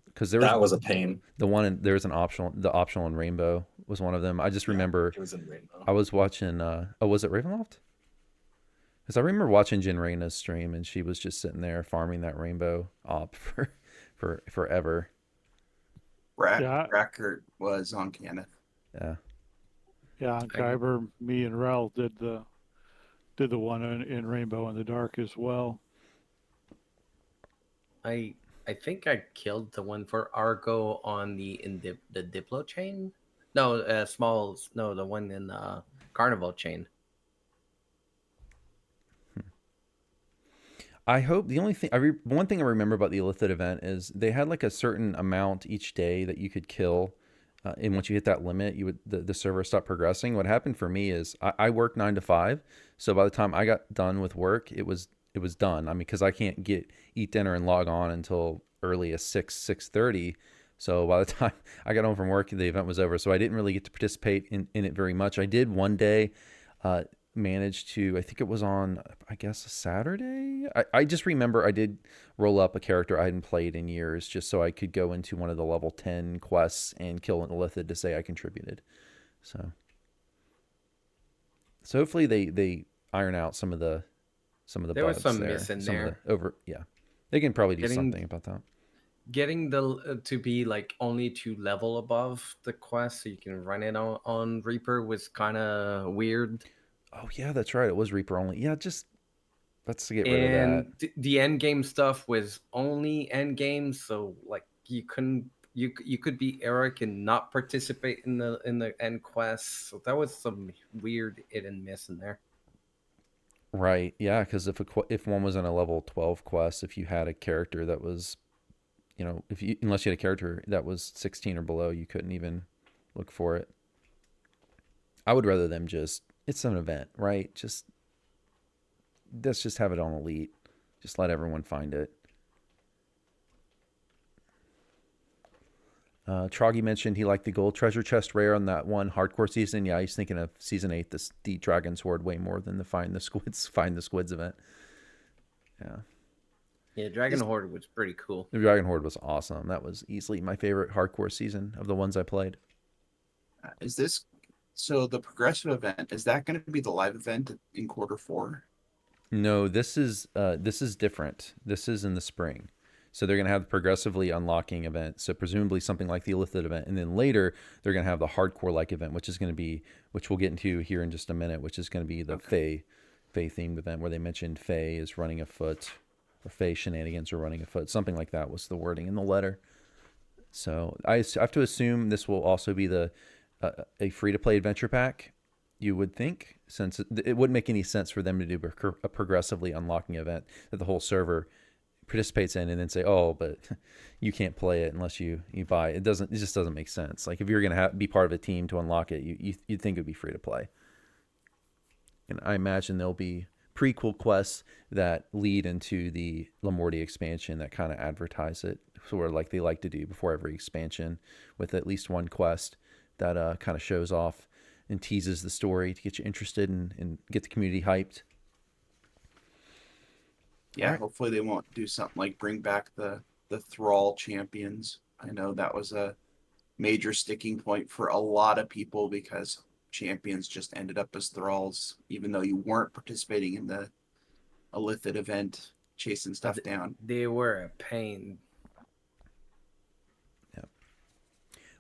Because that was a pain. The one there's an optional, the optional in Rainbow was one of them. I just remember it was in Rainbow. I was watching was it Ravenloft? Because I remember watching Jen Reyna's stream, and she was just sitting there farming that Rainbow op for forever. Rackert was on Kenneth. Yeah. Yeah, on Kyber, me and Rel did the one in Rainbow in the Dark as well. I think I killed the one for Argo on the Diplo chain. No, the one in Carnival chain. I hope the only thing one thing I remember about the Illithid event is they had like a certain amount each day that you could kill, and once you hit that limit, you would the server stopped progressing. What happened for me is I work 9 to 5, so by the time I got done with work, it was done. I mean, because I can't eat dinner and log on until early as 6:30. So by the time I got home from work, the event was over. So I didn't really get to participate in it very much. I did one day manage to, I think it was on, I guess, a Saturday. I just remember I did roll up a character I hadn't played in years just so I could go into one of the level 10 quests and kill an Illithid to say I contributed. So hopefully they iron out some of the there bugs was some there. miss in there. They can probably do something about that. Getting to be like only 2 level above the quest so you can run it on Reaper was kind of weird. Oh yeah, that's right. It was Reaper only. Yeah, just let's get rid of that. And the end game stuff was only end game, so like you could be Eric and not participate in the end quest. So that was some weird hit and miss in there. Right. Yeah, because if one was on a level 12 quest, if you had a character that was, unless you had a character that was 16 or below, you couldn't even look for it. I would rather them it's an event, right? Let's just have it on Elite. Just let everyone find it. Troggy mentioned he liked the gold treasure chest rare on that one hardcore season. Yeah, he's thinking of season 8, the Dragon's Horde, way more than the find the squids event. Yeah, Dragon Horde was pretty cool. The Dragon Horde was awesome. That was easily my favorite hardcore season of the ones I played. So the progressive event, is that going to be the live event in Q4? No, this is different. This is in the spring. So they're going to have the progressively unlocking event. So presumably something like the Illithid event. And then later they're going to have the hardcore-like event, which we'll get into here in just a minute, which is going to be the Fae themed event where they mentioned Fae is running afoot, or Fae shenanigans are running afoot. Something like that was the wording in the letter. So I have to assume this will also be a free-to-play adventure pack, you would think, since it wouldn't make any sense for them to do a progressively unlocking event that the whole server participates in and then say, oh, but you can't play it unless you buy it. It just doesn't make sense. Like if you're going to be part of a team to unlock it, you'd think it would be free to play. And I imagine there'll be prequel quests that lead into the Lamordia expansion that kind of advertise it, sort of like they like to do before every expansion, with at least one quest that kind of shows off and teases the story to get you interested and get the community hyped. Yeah, Alright. hopefully they won't do something like bring back the thrall champions. I know that was a major sticking point for a lot of people because champions just ended up as thralls, even though you weren't participating in the Illithid event, chasing stuff down. They were a pain.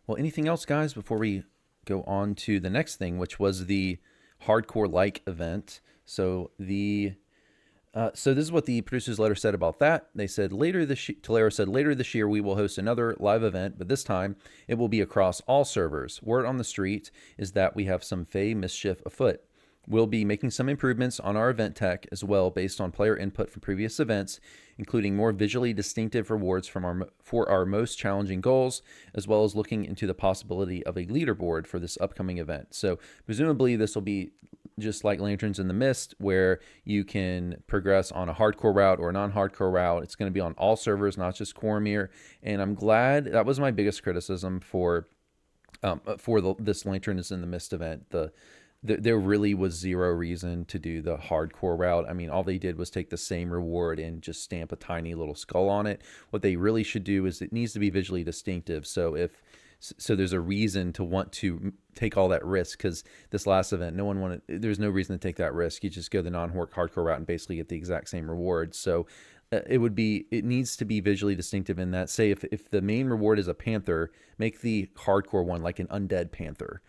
Well, anything else, guys, before we go on to the next thing, which was the hardcore like event. So so this is what the producer's letter said about that. They said Tolero said later this year we will host another live event, but this time it will be across all servers. Word on the street is that we have some Fey mischief afoot. We'll be making some improvements on our event tech as well based on player input from previous events, including more visually distinctive rewards for our most challenging goals, as well as looking into the possibility of a leaderboard for this upcoming event. So presumably this will be just like Lanterns in the Mist, where you can progress on a hardcore route or a non-hardcore route. It's going to be on all servers, not just Coromir. And I'm glad, that was my biggest criticism for this Lanterns in the Mist event. There really was zero reason to do the hardcore route. I mean, all they did was take the same reward and just stamp a tiny little skull on it. What they really should do is it needs to be visually distinctive. So there's a reason to want to take all that risk, because this last event, there's no reason to take that risk. You just go the non-hardcore route and basically get the exact same reward. So it needs to be visually distinctive in that, say if the main reward is a panther, make the hardcore one like an undead panther.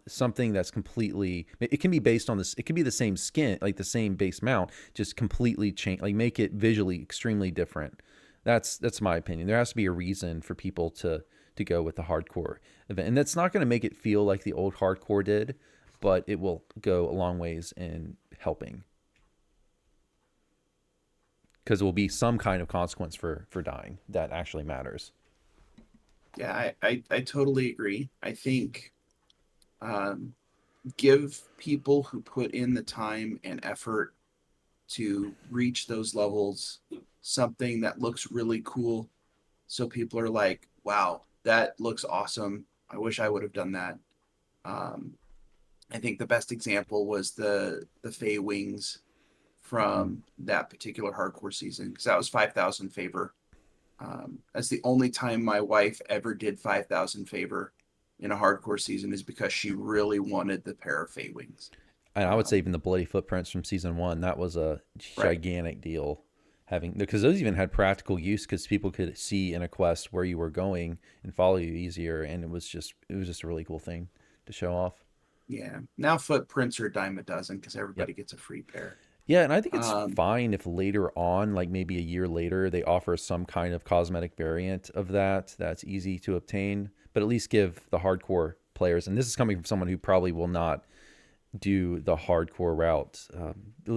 Something that's completely, it can be based on this, it can be the same skin, like the same base mount, just completely change, like make it visually extremely different. That's my opinion. There has to be a reason for people to go with the hardcore event, and that's not going to make it feel like the old hardcore did, but it will go a long ways in helping, because there will be some kind of consequence for dying that actually matters. Yeah, I totally agree. I think give people who put in the time and effort to reach those levels something that looks really cool, so people are like, wow, that looks awesome, I wish I would have done that. I think the best example was the Fey Wings from that particular hardcore season, because that was 5,000 favor. That's the only time my wife ever did 5,000 favor in a hardcore season, is because she really wanted the pair of Fey Wings. And I would say even the Bloody Footprints from season 1, that was a gigantic deal, because those even had practical use, because people could see in a quest where you were going and follow you easier, and it was just a really cool thing to show off. Yeah. Now footprints are a dime a dozen because everybody gets a free pair. Yeah, and I think it's fine if later on, like maybe a year later, they offer some kind of cosmetic variant of that's easy to obtain, but at least give the hardcore players, and this is coming from someone who probably will not do the hardcore route,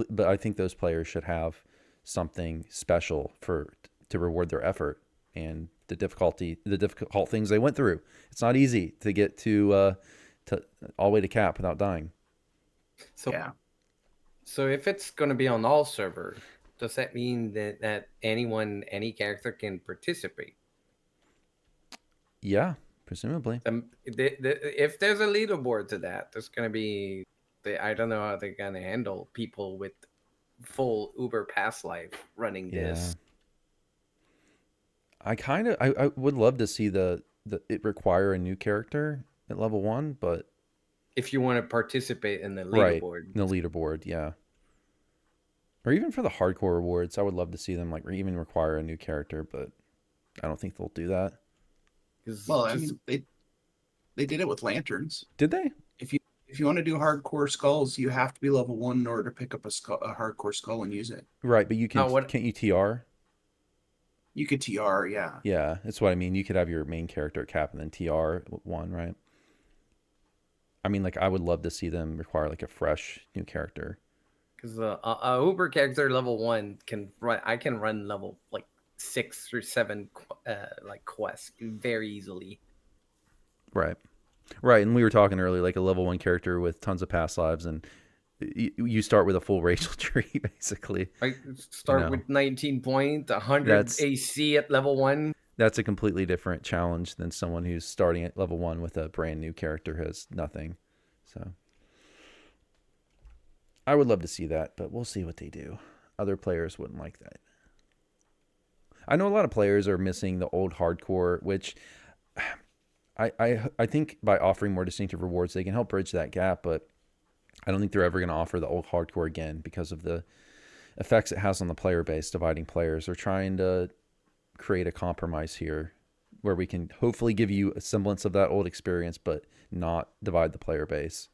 but I think those players should have something special to reward their effort and the difficult things they went through. It's not easy to get to all the way to cap without dying. So yeah. So if it's going to be on all servers, does that mean that any character can participate? Yeah, presumably. If there's a leaderboard to that, there's going to be, I don't know how they're going to handle people with full Uber pass life running this. I would love to see it require a new character at level 1, but if you want to participate in the leaderboard. Right, in the leaderboard, yeah. Or even for the hardcore rewards, I would love to see them even require a new character, but I don't think they'll do that. Well, I mean, they did it with lanterns. Did they? If you want to do hardcore skulls, you have to be level 1 in order to pick up a hardcore skull and use it. Right, but you can can't you TR? You could TR, yeah. Yeah, that's what I mean. You could have your main character at cap and then TR 1, right? I mean, I would love to see them require a fresh new character. Because a Uber character level 1 can run. I can run level 6 or 7 quests very easily. Right, and we were talking earlier, a level 1 character with tons of past lives, and you start with a full racial tree basically. I start with 19 points, 100 AC at level 1. That's a completely different challenge than someone who's starting at level 1 with a brand new character who has nothing. So I would love to see that, but we'll see what they do. other players wouldn't like that. I know a lot of players are missing the old hardcore, which I think by offering more distinctive rewards, they can help bridge that gap, but I don't think they're ever going to offer the old hardcore again because of the effects it has on the player base, dividing players. They're trying to create a compromise here where we can hopefully give you a semblance of that old experience, but not divide the player base.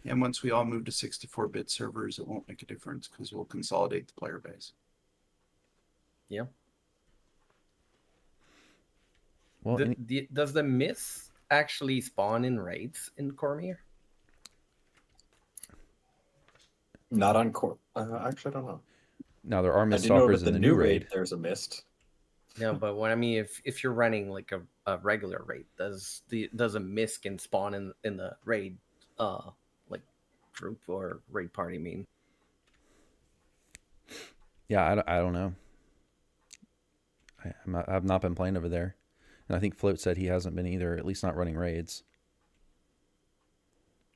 And once we all move to 64-bit servers, it won't make a difference because we'll consolidate the player base. Yeah. Well, Does the myths actually spawn in raids in Cormier? Not on core. Actually, I don't know. now there are I mist do know stalkers that in the the new new raid raid. there's a mist. No, but what I mean, if you're running like a regular raid, does a mist can spawn in the raid, like group or raid party mean? Yeah, I don't know. I've not been playing over there. And I think Float said he hasn't been either, at least not running raids.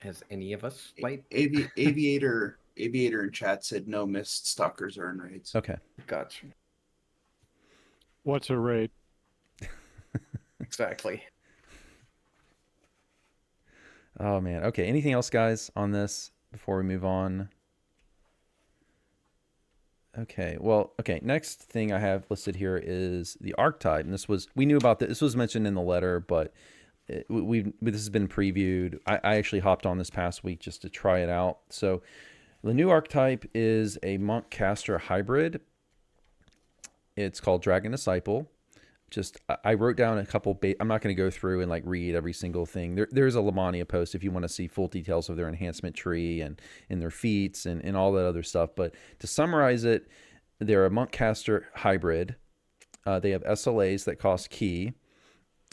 Has any of us played? Aviator in chat said no mist stalkers are in raids. Okay. Gotcha. What's a raid? Exactly. Oh, man. Okay. Anything else, guys, on this before we move on? Okay. Well, okay. Next thing I have listed here is the Archetype. And we knew about this. This was mentioned in the letter, but this has been previewed. I actually hopped on this past week just to try it out. So the new Archetype is a Monk Caster hybrid. It's called Dragon Disciple. I wrote down a couple. I'm not going to go through and like read every single thing. There's a Lamordia post if you want to see full details of their enhancement tree and their feats and all that other stuff. But to summarize it, they're a Monk Caster hybrid. They have SLAs that cost key.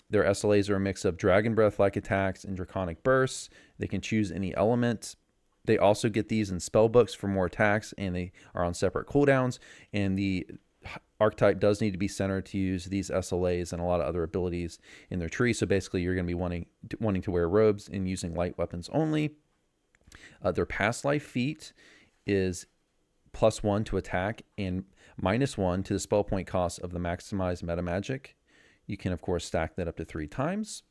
Their SLAs are a mix of Dragon Breath-like attacks and Draconic Bursts. They can choose any element. They also get these in spell books for more attacks, and they are on separate cooldowns. And the Archetype does need to be centered to use these SLAs and a lot of other abilities in their tree. So basically, you're going to be wanting to wear robes and using light weapons only. Their past life feat is +1 to attack and -1 to the spell point cost of the maximized meta magic. You can, of course, stack that up to 3 times.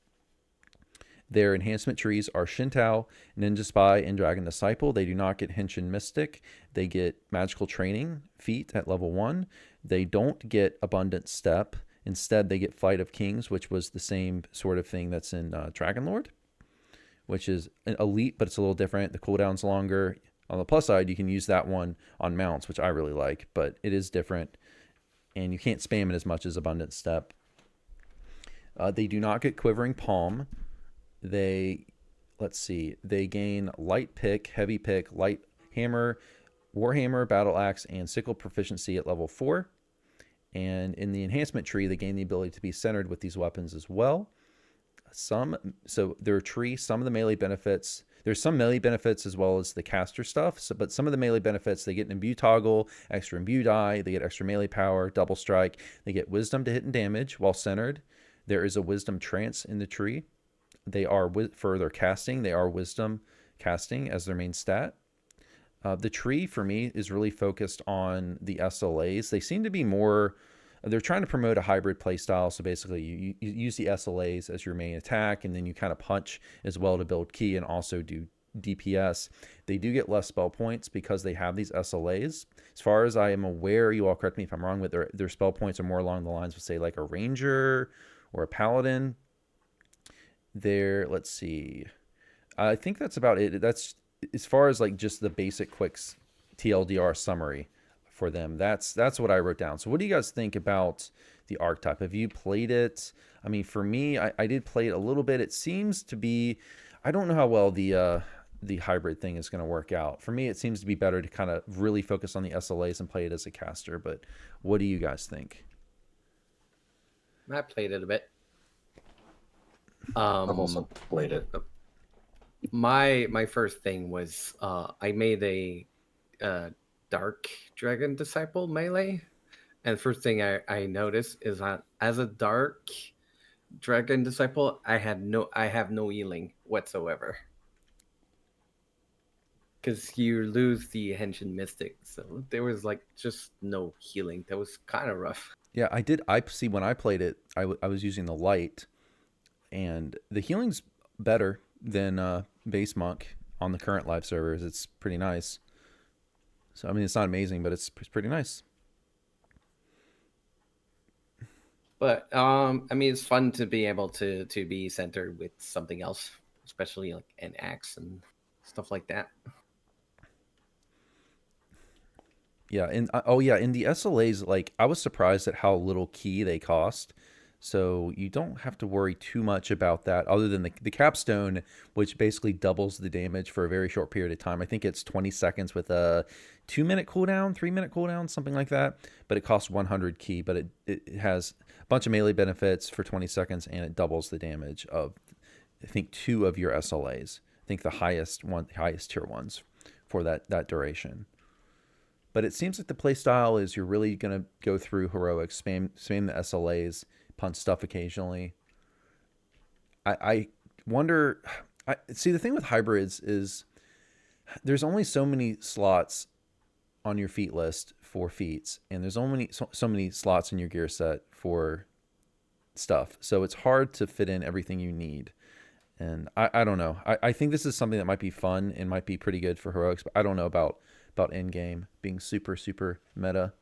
Their enhancement trees are Shintao, Ninja Spy, and Dragon Disciple. They do not get Henshin Mystic. They get Magical Training feat at level 1. They don't get Abundant Step. Instead, they get Flight of Kings, which was the same sort of thing that's in Dragon Lord, which is an elite, but it's a little different. The cooldown's longer. On the plus side, you can use that one on mounts, which I really like, but it is different, and you can't spam it as much as Abundant Step. They do not get Quivering Palm. They gain Light Pick, Heavy Pick, Light Hammer, Warhammer, Battle Axe, and Sickle proficiency at level 4. And in the enhancement tree, they gain the ability to be centered with these weapons as well. Their tree, some of the melee benefits, there's some melee benefits as well as the caster stuff. But some of the melee benefits, they get an imbue toggle, extra imbue die, they get extra melee power, double strike, they get wisdom to hit and damage while centered. There is a wisdom trance in the tree. They are for their casting, they are wisdom casting as their main stat. The tree for me is really focused on the SLAs. They seem to be they're trying to promote a hybrid play style. So basically you use the SLAs as your main attack, and then you kind of punch as well to build key and also do DPS. They do get less spell points because they have these SLAs. As far as I am aware, you all correct me if I'm wrong, but their spell points are more along the lines of, say, like a ranger or a paladin. Let's see. I think that's about it. That's as far as like just the basic quick TLDR summary for them. That's what I wrote down. So what do you guys think about the Archetype? Have you played it? I mean, for me, I did play it a little bit. It seems to be, I don't know how well the hybrid thing is going to work out. For me, it seems to be better to kind of really focus on the SLAs and play it as a caster. But what do you guys think? I played it a bit. I've also played it. My first thing was I made a dark Dragon Disciple melee, and the first thing I noticed is that as a dark Dragon Disciple, I have no healing whatsoever. because you lose the Henshin Mystic, so there was like just no healing. That was kind of rough. Yeah, I see when I played it, I was using the light, and the healing's better than base monk on the current live servers. It's pretty nice. So I mean, it's not amazing, but it's pretty nice. But I mean, it's fun to be able to be centered with something else, especially like an axe and stuff like that. Yeah, and oh yeah, in the SLAs, like I was surprised at how little key they cost. So you don't have to worry too much about that, other than the capstone, which basically doubles the damage for a very short period of time. I think it's 20 seconds with a 2-minute cooldown, 3-minute cooldown, something like that. But it costs 100 key, but it has a bunch of melee benefits for 20 seconds, and it doubles the damage of, I think, 2 of your SLAs. I think the highest tier ones for that duration. But it seems like the play style is you're really going to go through heroics, spam the SLAs, punch stuff occasionally. I wonder. See, the thing with hybrids is there's only so many slots on your feat list for feats, and there's only so many slots in your gear set for stuff. So it's hard to fit in everything you need. And I don't know. I think this is something that might be fun and might be pretty good for heroics, but I don't know about end game being super meta.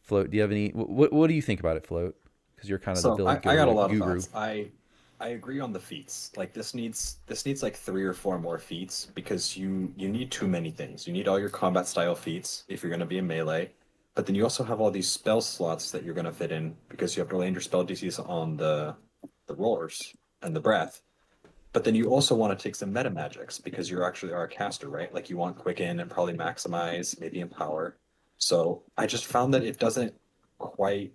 Float, do you have any? What do you think about it, Float? Because you're kind of the So build I got a lot of guru. thoughts. I agree on the feats. Like this needs like 3 or 4 more feats because you need too many things. You need all your combat style feats if you're going to be in melee, but then you also have all these spell slots that you're going to fit in because you have to land your spell DCs on the roars and the breath. But then you also want to take some meta magics because you actually are a caster, right? Like you want quicken and probably maximize, maybe empower. So I just found that it doesn't quite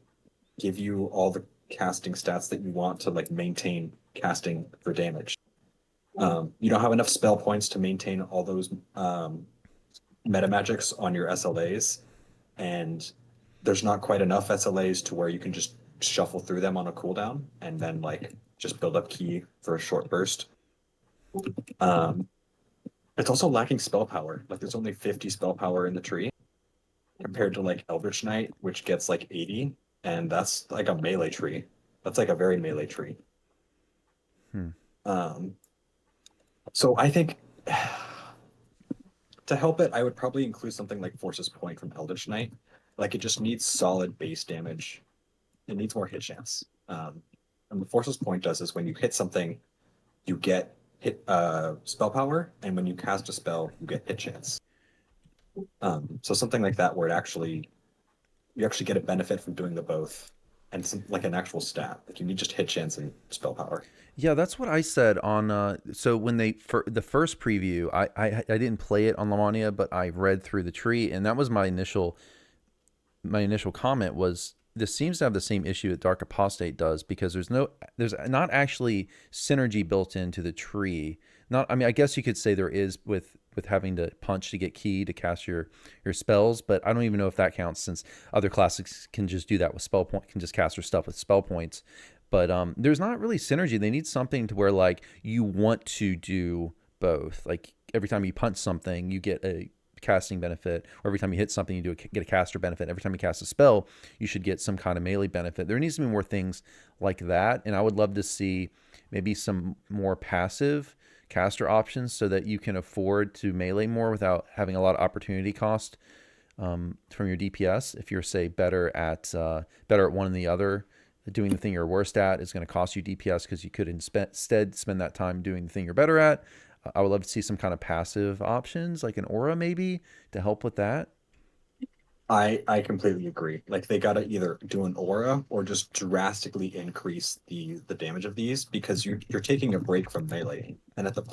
give you all the casting stats that you want to like maintain casting for damage. You don't have enough spell points to maintain all those meta magics on your SLAs, and there's not quite enough SLAs to where you can just shuffle through them on a cooldown and then like just build up key for a short burst. It's also lacking spell power. Like there's only 50 spell power in the tree compared to like Eldritch Knight, which gets like 80, and that's like a melee tree. That's like a very melee tree. Um, so I think to help it, I would probably include something like Force's Point from Eldritch Knight. Like it just needs solid base damage. It needs more hit chance. And what Force's Point does is when you hit something, you get hit spell power, and when you cast a spell, you get hit chance. So something like that where you actually get a benefit from doing the both, and some, like an actual stat. Like you need just hit chance and spell power. Yeah, that's what I said on. So when for the first preview, I didn't play it on Lamordia, but I read through the tree, and that was my initial comment was this seems to have the same issue that Dark Apostate does because there's not actually synergy built into the tree. I mean, I guess you could say there is with having to punch to get key to cast your spells, but I don't even know if that counts since other classes can just do that with spell point, can just cast their stuff with spell points. But there's not really synergy. They need something to where like you want to do both. Like every time you punch something, you get a casting benefit, or every time you hit something, you get a caster benefit. Every time you cast a spell, you should get some kind of melee benefit. There needs to be more things like that, and I would love to see maybe some more passive caster options so that you can afford to melee more without having a lot of opportunity cost from your DPS. If you're say better at one than the other, doing the thing you're worst at is going to cost you DPS because you could instead spend that time doing the thing you're better at. I would love to see some kind of passive options, like an aura maybe, to help with that. I completely agree. Like they gotta either do an aura or just drastically increase the damage of these because you're taking a break from melee. And at this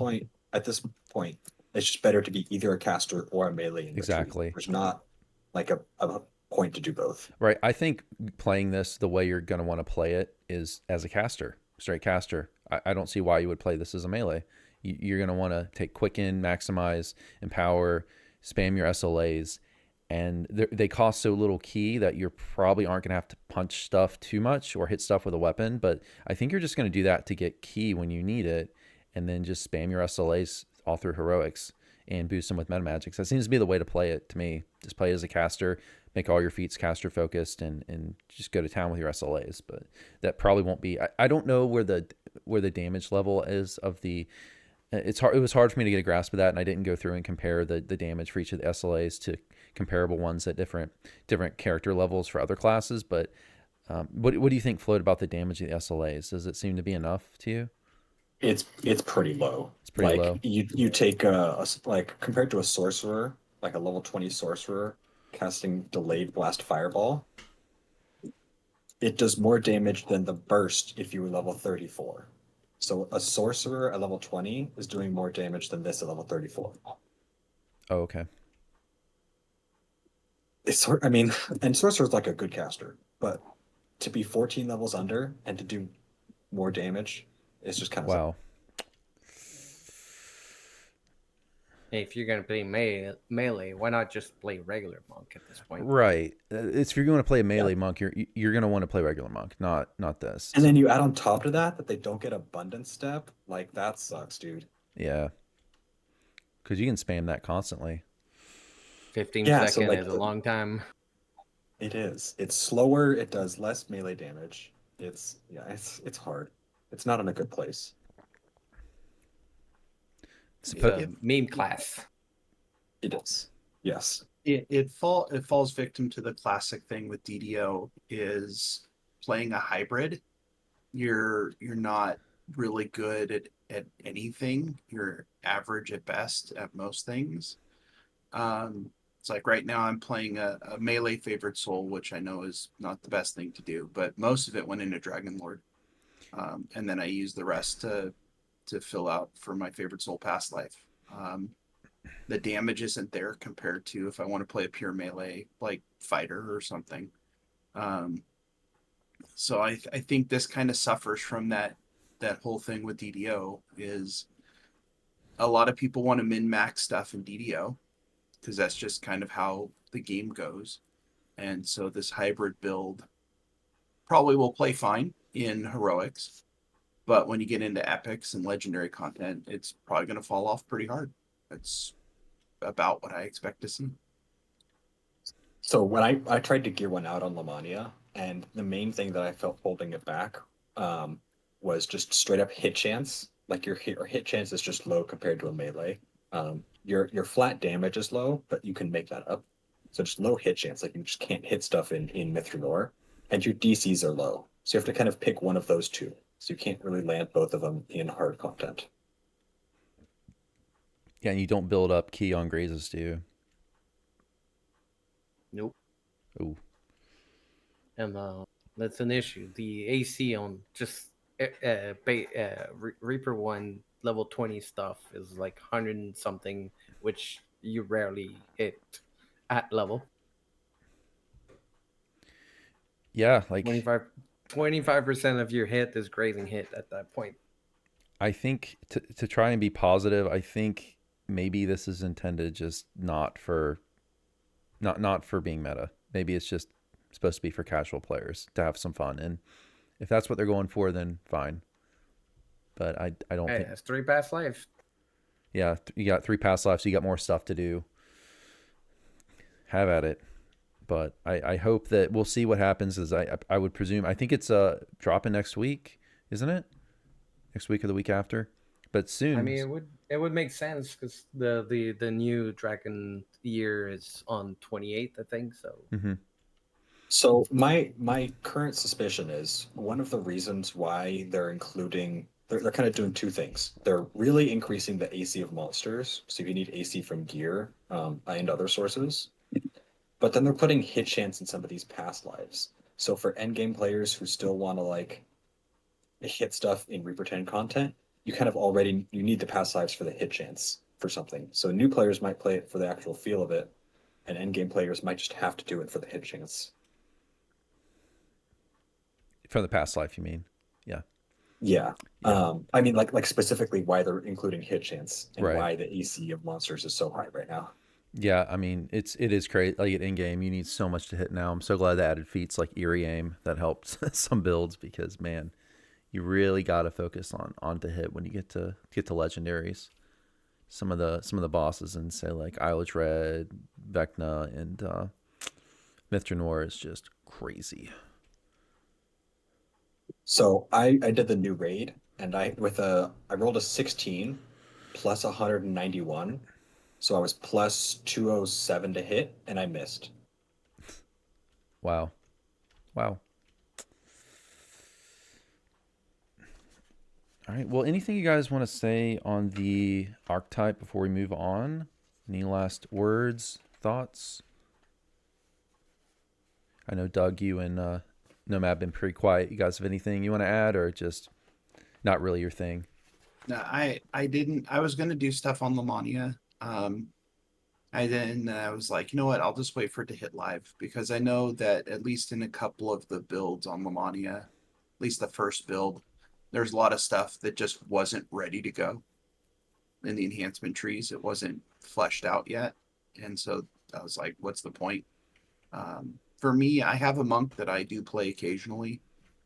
point, it's just better to be either a caster or a melee in the tree. Exactly. There's not like a point to do both. Right. I think playing this the way you're going to want to play it is as a caster, straight caster. I don't see why you would play this as a melee. You're going to want to take quicken, maximize, empower, spam your SLAs, and they cost so little key that you probably aren't going to have to punch stuff too much or hit stuff with a weapon. But I think you're just going to do that to get key when you need it, and then just spam your SLAs all through heroics. and boost them with meta magics. That seems to be the way to play it to me. Just play as a caster, make all your feats caster focused, and just go to town with your SLAs. But that probably won't be. I don't know where the damage level is of the. It's hard. It was hard for me to get a grasp of that, and I didn't go through and compare the damage for each of the SLAs to comparable ones at different character levels for other classes. But what do you think, Float, about the damage of the SLAs? Does it seem to be enough to you? It's pretty low. It's pretty Like low. you take like compared to a sorcerer, like a level 20 sorcerer casting delayed blast fireball, it does more damage than the burst if you were level 34. So a sorcerer at level 20 is doing more damage than this at level 34. Oh, okay. I mean, and sorcerer's like a good caster, but to be 14 levels under and to do more damage is just kind of Wow. Hey, if you're gonna play melee, why not just play regular monk at this point? Right. It's if you're going to play a melee monk, you're going to want to play regular monk, not this. And then you add on top to that they don't get abundance step. Like that sucks, dude. Yeah. Because you can spam that constantly. 15 Yeah, so, seconds like, is a long time. It is. It's slower. It does less melee damage. It's hard. It's not in a good place. It's a meme class. It is. Yes. It falls victim to the classic thing with DDO is playing a hybrid. You're not really good at anything. You're average at best at most things. It's like right now I'm playing a melee favorite soul, which I know is not the best thing to do, but most of it went into Dragon Lord. And then I use the rest to fill out for my favorite soul past life. The damage isn't there compared to if I want to play a pure melee like fighter or something. So I think this kind of suffers from that whole thing with DDO is a lot of people want to min-max stuff in DDO because that's just kind of how the game goes. And so this hybrid build probably will play fine in heroics, but when you get into epics and legendary content, it's probably going to fall off pretty hard. That's about what I expect to see. So when I tried to gear one out on Lamordia, and the main thing that I felt holding it back was just straight up hit chance. Like your hit chance is just low compared to a melee. Your flat damage is low, but you can make that up. So just low hit chance, like you just can't hit stuff in Mithril, and your DCs are low. So you have to kind of pick one of those two. So you can't really land both of them in hard content. Yeah, and you don't build up key on grazes, do you? Nope. Ooh. And that's an issue. The AC on just Reaper 1 level 20 stuff is like 100 and something, which you rarely hit at level. Yeah, like 25% of your hit is grazing hit at that point. I think to try and be positive, I think maybe this is intended just not for being meta. Maybe it's just supposed to be for casual players to have some fun, and if that's what they're going for, then fine. But I don't think it's 3 past lives. Yeah, you got 3 past lives, so you got more stuff to do. Have at it. But I hope that we'll see what happens. As I would presume, I think it's dropping next week, isn't it? Next week or the week after, but soon. I mean, it would make sense because the new Dragon year is on 28th, I think. So. Mm-hmm. So my current suspicion is one of the reasons why they're including they're kind of doing two things. They're really increasing the AC of monsters, so you need AC from gear and other sources. But then they're putting hit chance in some of these past lives. So for endgame players who still want to like hit stuff in Reaper 10 content, you kind of already you need the past lives for the hit chance for something. So new players might play it for the actual feel of it, and endgame players might just have to do it for the hit chance. From the past life, you mean? Yeah. Yeah. I mean, like specifically why they're including hit chance and Right. why the AC of monsters is so high right now. Yeah, I mean, it is crazy. Like at in game, you need so much to hit now. I'm so glad they added feats like Eerie Aim that helps some builds because man, you really got to focus on to hit when you get to legendaries. some of the bosses and say like Eilish Red, Vecna, and Mithra Noir is just crazy. So I did the new raid, and I rolled a 16 plus 191, so I was plus 207 to hit, and I missed. Wow. Wow. All right. Well, anything you guys want to say on the archetype before we move on? Any last words, thoughts? I know Doug, you and Nomad have been pretty quiet. You guys have anything you want to add, or just not really your thing? No, I didn't. I was gonna do stuff on Lamania. I was like, you know what? I'll just wait for it to hit live because I know that at least in a couple of the builds on Lamania, at least the first build, there's a lot of stuff that just wasn't ready to go in the enhancement trees. It wasn't fleshed out yet, and so I was like, what's the point? For me, I have a monk that I do play occasionally.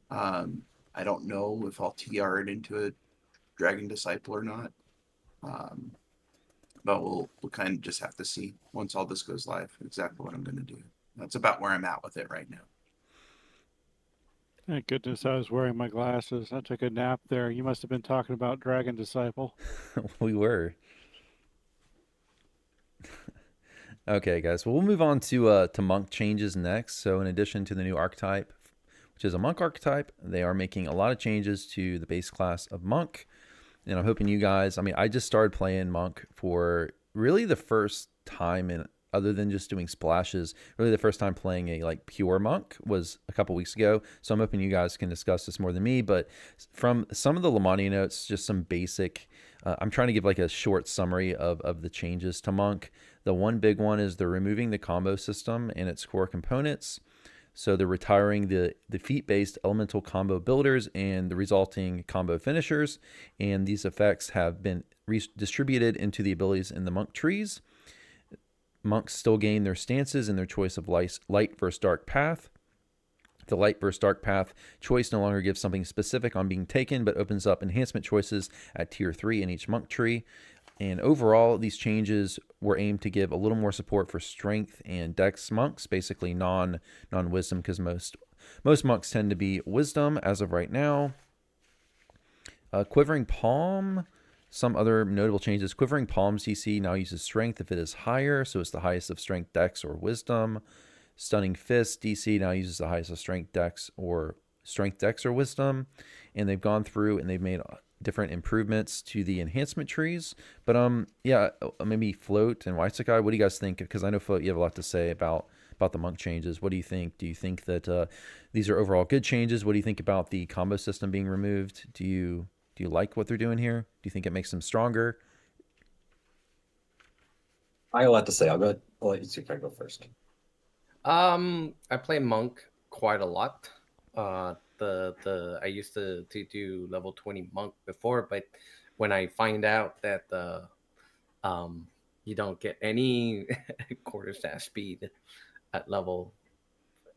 I don't know if I'll TR it into a Dragon Disciple or not. But we'll kind of just have to see once all this goes live exactly what I'm going to do. That's about where I'm at with it right now. Thank goodness I was wearing my glasses. I took a nap there. You must have been talking about Dragon Disciple. We were. Okay, guys. Well, we'll move on to monk changes next. So, in addition to the new archetype, which is a monk archetype, they are making a lot of changes to the base class of monk. And I'm hoping you guys, I mean, I just started playing monk for really the first time, and other than just doing splashes, really the first time playing a like pure monk was a couple weeks ago. So I'm hoping you guys can discuss this more than me. But from some of the Lamani notes, just some basic, I'm trying to give like a short summary of the changes to monk. The one big one is they're removing the combo system and its core components. So they're retiring the feat-based elemental combo builders and the resulting combo finishers, and these effects have been redistributed into the abilities in the monk trees. Monks still gain their stances and their choice of light versus dark path. The light versus dark path choice no longer gives something specific on being taken, but opens up enhancement choices at tier 3 in each monk tree. And overall, these changes were aimed to give a little more support for strength and dex monks, basically non-wisdom, because most monks tend to be wisdom as of right now. Quivering Palm, some other notable changes. Quivering Palm's DC now uses strength if it is higher, so it's the highest of strength, dex, or wisdom. Stunning Fist DC now uses the highest of strength, dex, or wisdom. And they've gone through and they've made different improvements to the enhancement trees. But yeah, maybe Float and Waisakai, what do you guys think? Because I know Float, you have a lot to say about the monk changes. What do you think? Do you think that these are overall good changes? What do you think about the combo system being removed? Do you like what they're doing here? Do you think it makes them stronger? I got a lot to say. I'll let you two kind of go first. I play monk quite a lot. I used to do level 20 monk before, but when I find out that you don't get any quarter staff speed at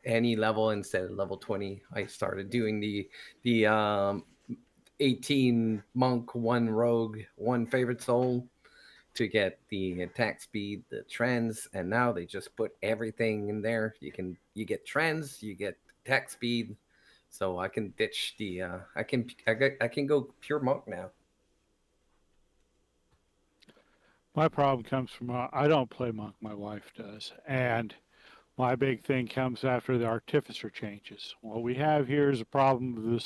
any level instead of level 20, I started doing the 18 monk, 1 rogue, 1 favorite soul to get the attack speed, the trends, and now they just put everything in there. You get trends, you get attack speed, so I can ditch the I can go pure monk now. My problem comes from I don't play monk, my wife does. And my big thing comes after the artificer changes. What we have here is a problem with the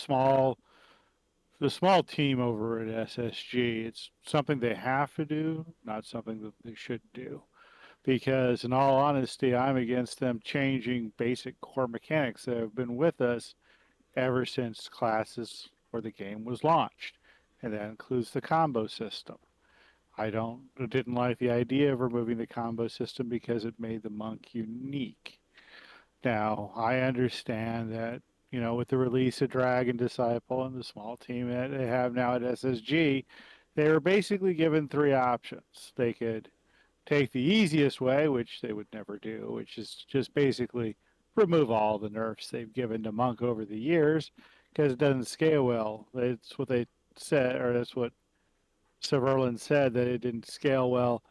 small team over at SSG. It's something they have to do, not something that they should do. Because in all honesty, I'm against them changing basic core mechanics that have been with us ever since classes or the game was launched. And that includes the combo system. I didn't like the idea of removing the combo system because it made the monk unique. Now, I understand that, with the release of Dragon Disciple and the small team that they have now at SSG, they were basically given 3 options. They could take the easiest way, which they would never do, which is just basically remove all the nerfs they've given to Monk over the years because it doesn't scale well. It's what they said, or that's what Verlin said that it didn't scale well.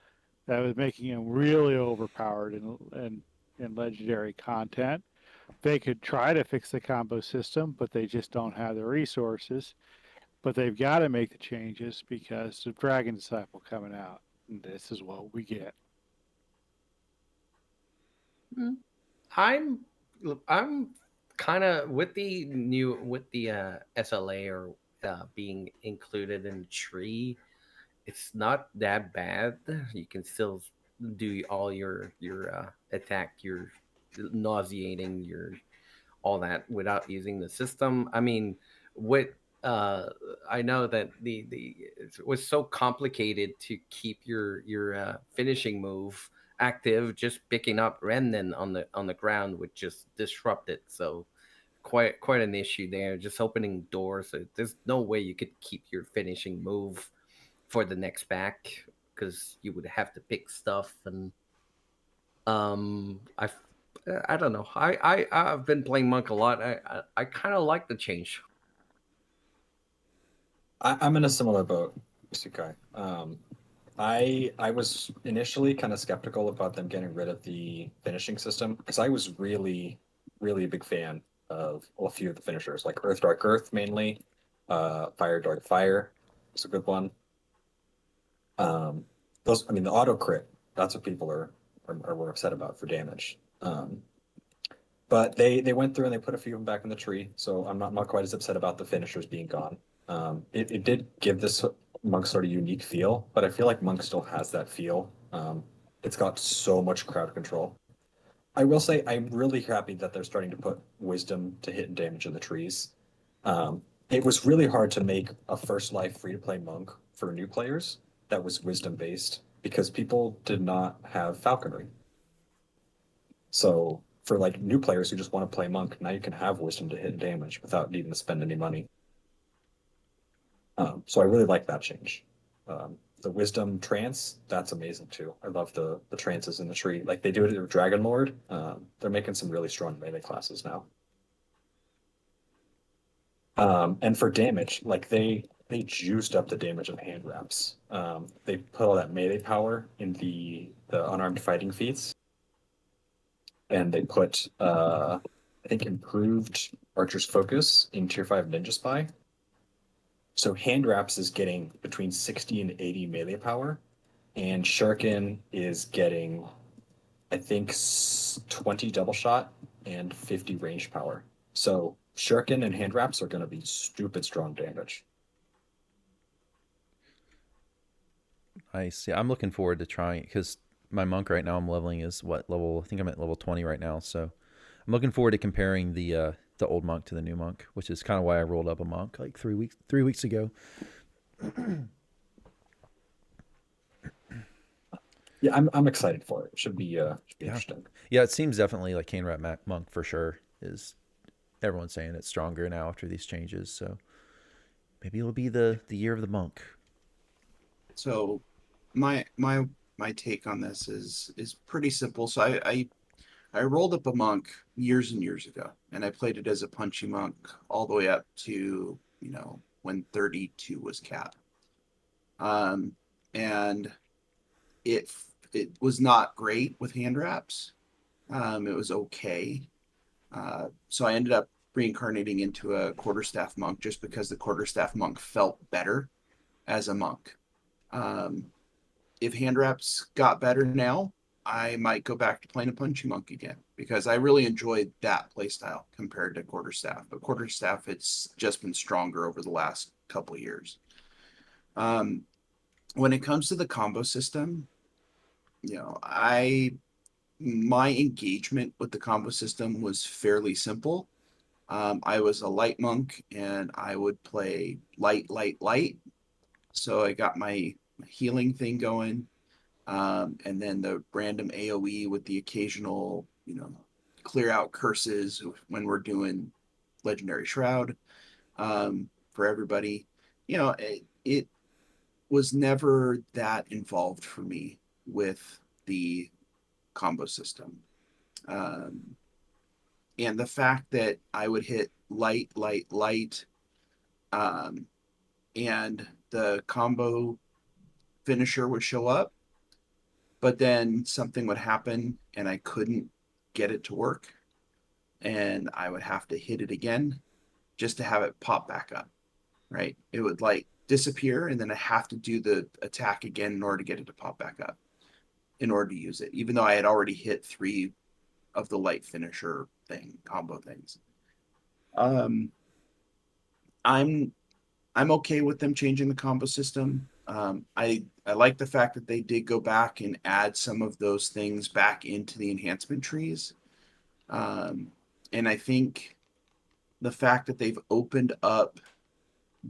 That was making him really overpowered in legendary content. They could try to fix the combo system, but they just don't have the resources. But they've got to make the changes because of Dragon Disciple coming out. And this is what we get. I'm I'm kind of with the SLA or being included in the tree. It's not that bad. You can still do all your attack, your nauseating, your all that without using the system. I mean, what uh, I know that the it was so complicated to keep your finishing move active. Just picking up Renin on the ground would just disrupt it. So quite an issue there. Just opening doors. So there's no way you could keep your finishing move for the next back because you would have to pick stuff and I I don't know. I've been playing Monk a lot. I kind of like the change. I'm in a similar boat, Sukai. I was initially kind of skeptical about them getting rid of the finishing system because I was really a big fan of a few of the finishers, like Earth Dark Earth mainly, Fire Dark Fire is a good one. Um, those, I mean, the auto crit, that's what people were upset about for damage. But they went through and they put a few of them back in the tree, so I'm not quite as upset about the finishers being gone. It did give this monk sort of unique feel, but I feel like monk still has that feel. It's got so much crowd control. I will say I'm really happy that they're starting to put wisdom to hit and damage in the trees. It was really hard to make a first life free to play monk for new players that was wisdom based because people did not have falconry. So for like new players who just want to play monk, now you can have wisdom to hit and damage without needing to spend any money. So I really like that change. The wisdom trance, that's amazing too. I love the trances in the tree. Like they do it with Dragon Lord. They're making some really strong melee classes now. And for damage, like they juiced up the damage of hand wraps. They put all that melee power in the unarmed fighting feats, and they put I think improved Archer's focus in Tier 5 Ninja Spy. So hand wraps is getting between 60 and 80 melee power, and Shuriken is getting I think 20 double shot and 50 range power. So Shuriken and hand wraps are going to be stupid strong damage. Nice. Yeah, I'm looking forward to trying because my monk right now I'm leveling is what level? I think I'm at level 20 right now. So I'm looking forward to comparing the old monk to the new monk, which is kind of why I rolled up a monk like 3 weeks ago. Yeah, I'm excited for it. It should be Yeah, interesting. yeah. It seems definitely like Cane Rat Monk for sure is everyone's saying it's stronger now after these changes. So maybe it'll be the year of the monk. So my take on this is pretty simple. So I rolled up a monk years and years ago, and I played it as a punchy monk all the way up to, when 32 was cap. And it it was not great with hand wraps. It was okay. So I ended up reincarnating into a quarterstaff monk just because the quarterstaff monk felt better as a monk. Um, if hand wraps got better now, I might go back to playing a punchy monk again because I really enjoyed that playstyle compared to quarterstaff. But quarterstaff, it's just been stronger over the last couple of years. Um, when it comes to the combo system, I my engagement with the combo system was fairly simple. I was a light monk and I would play light, light, light. So I got my healing thing going. And then the random AoE with the occasional, clear out curses when we're doing Legendary Shroud for everybody. It was never that involved for me with the combo system. Um, and the fact that I would hit light, light, light, um, and the combo finisher would show up, but then something would happen and I couldn't get it to work, and I would have to hit it again just to have it pop back up. Right? It would like disappear, and then I have to do the attack again in order to get it to pop back up in order to use it, even though I had already hit 3 of the light finisher combo things. I'm okay with them changing the combo system. I like the fact that they did go back and add some of those things back into the enhancement trees. And I think the fact that they've opened up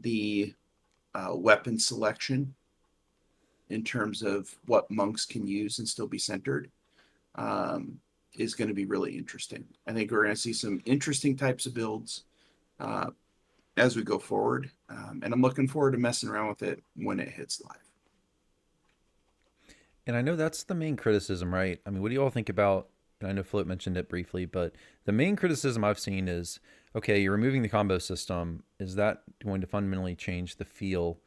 the weapon selection in terms of what monks can use and still be centered is going to be really interesting. I think we're going to see some interesting types of builds as we go forward. And I'm looking forward to messing around with it when it hits live. And I know that's the main criticism, right? I mean, what do you all think about, and I know Float mentioned it briefly, but the main criticism I've seen is, okay, you're removing the combo system. Is that going to fundamentally change the feel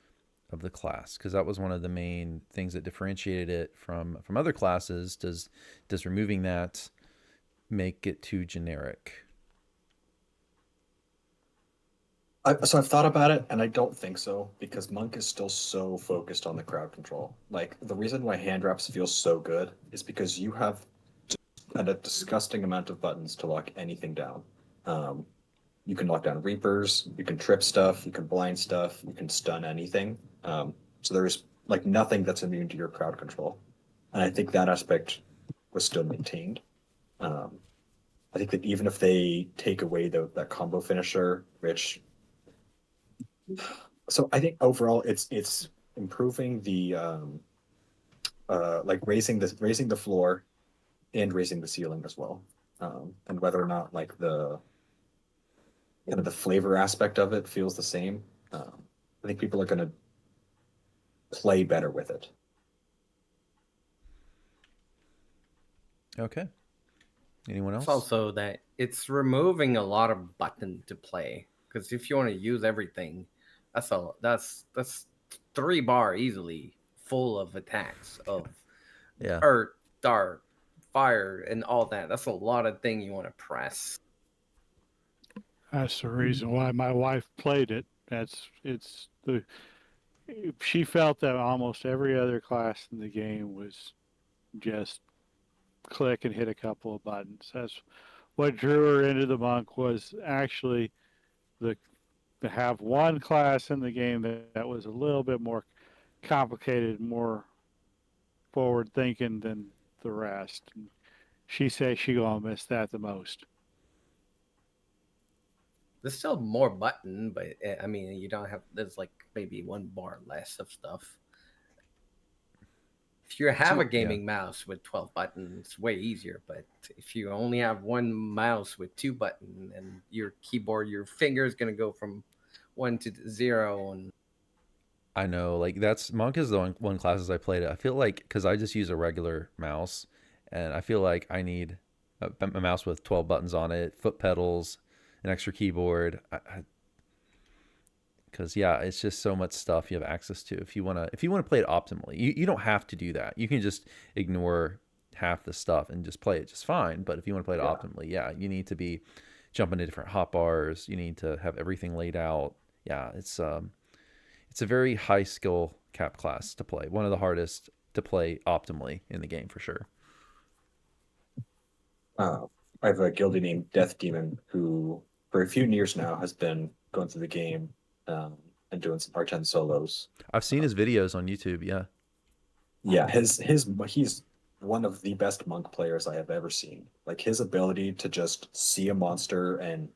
of the class? Because that was one of the main things that differentiated it from other classes. Does removing that make it too generic? So I've thought about it, and I don't think so, because Monk is still so focused on the crowd control. Like, the reason why hand wraps feel so good is because you have a disgusting amount of buttons to lock anything down. You can lock down Reapers, you can trip stuff, you can blind stuff, you can stun anything. So there's like nothing that's immune to your crowd control. And I think that aspect was still maintained. I think that even if they take away that combo finisher, which so I think overall it's improving the like raising the floor and raising the ceiling as well. And whether or not like the kind of the flavor aspect of it feels the same. I think people are going to play better with it. Okay. Anyone else? It's also that it's removing a lot of button to play, because if you want to use everything, that's 3 bar easily full of attacks of Yeah. earth, dark, fire, and all that. That's a lot of thing you want to press. That's the reason why my wife played it. She felt that almost every other class in the game was just click and hit a couple of buttons. That's what drew her into the monk, was actually the to have one class in the game that was a little bit more complicated, more forward thinking than the rest. And she says she gonna miss that the most. There's still more button, but I mean, you don't have. There's like maybe 1 bar less of stuff. If you have a gaming mouse with 12 buttons, it's way easier. But if you only have 1 mouse with 2 buttons, and your keyboard, your finger is gonna go from 1 to 0. And I know, like that's Monk is the one classes I played it. I feel like because I just use a regular mouse, and I feel like I need a mouse with 12 buttons on it, foot pedals, an extra keyboard. Because yeah, it's just so much stuff you have access to if you wanna play it optimally. You don't have to do that. You can just ignore half the stuff and just play it just fine. But if you want to play it optimally, yeah, you need to be jumping to different hotbars. You need to have everything laid out. Yeah, it's a very high skill cap class to play. One of the hardest to play optimally in the game for sure. I have a guildie named Death Demon who, for a few years now, has been going through the game and doing some R10 solos. I've seen his videos on YouTube. Yeah. Yeah, he's one of the best monk players I have ever seen. Like his ability to just see a monster and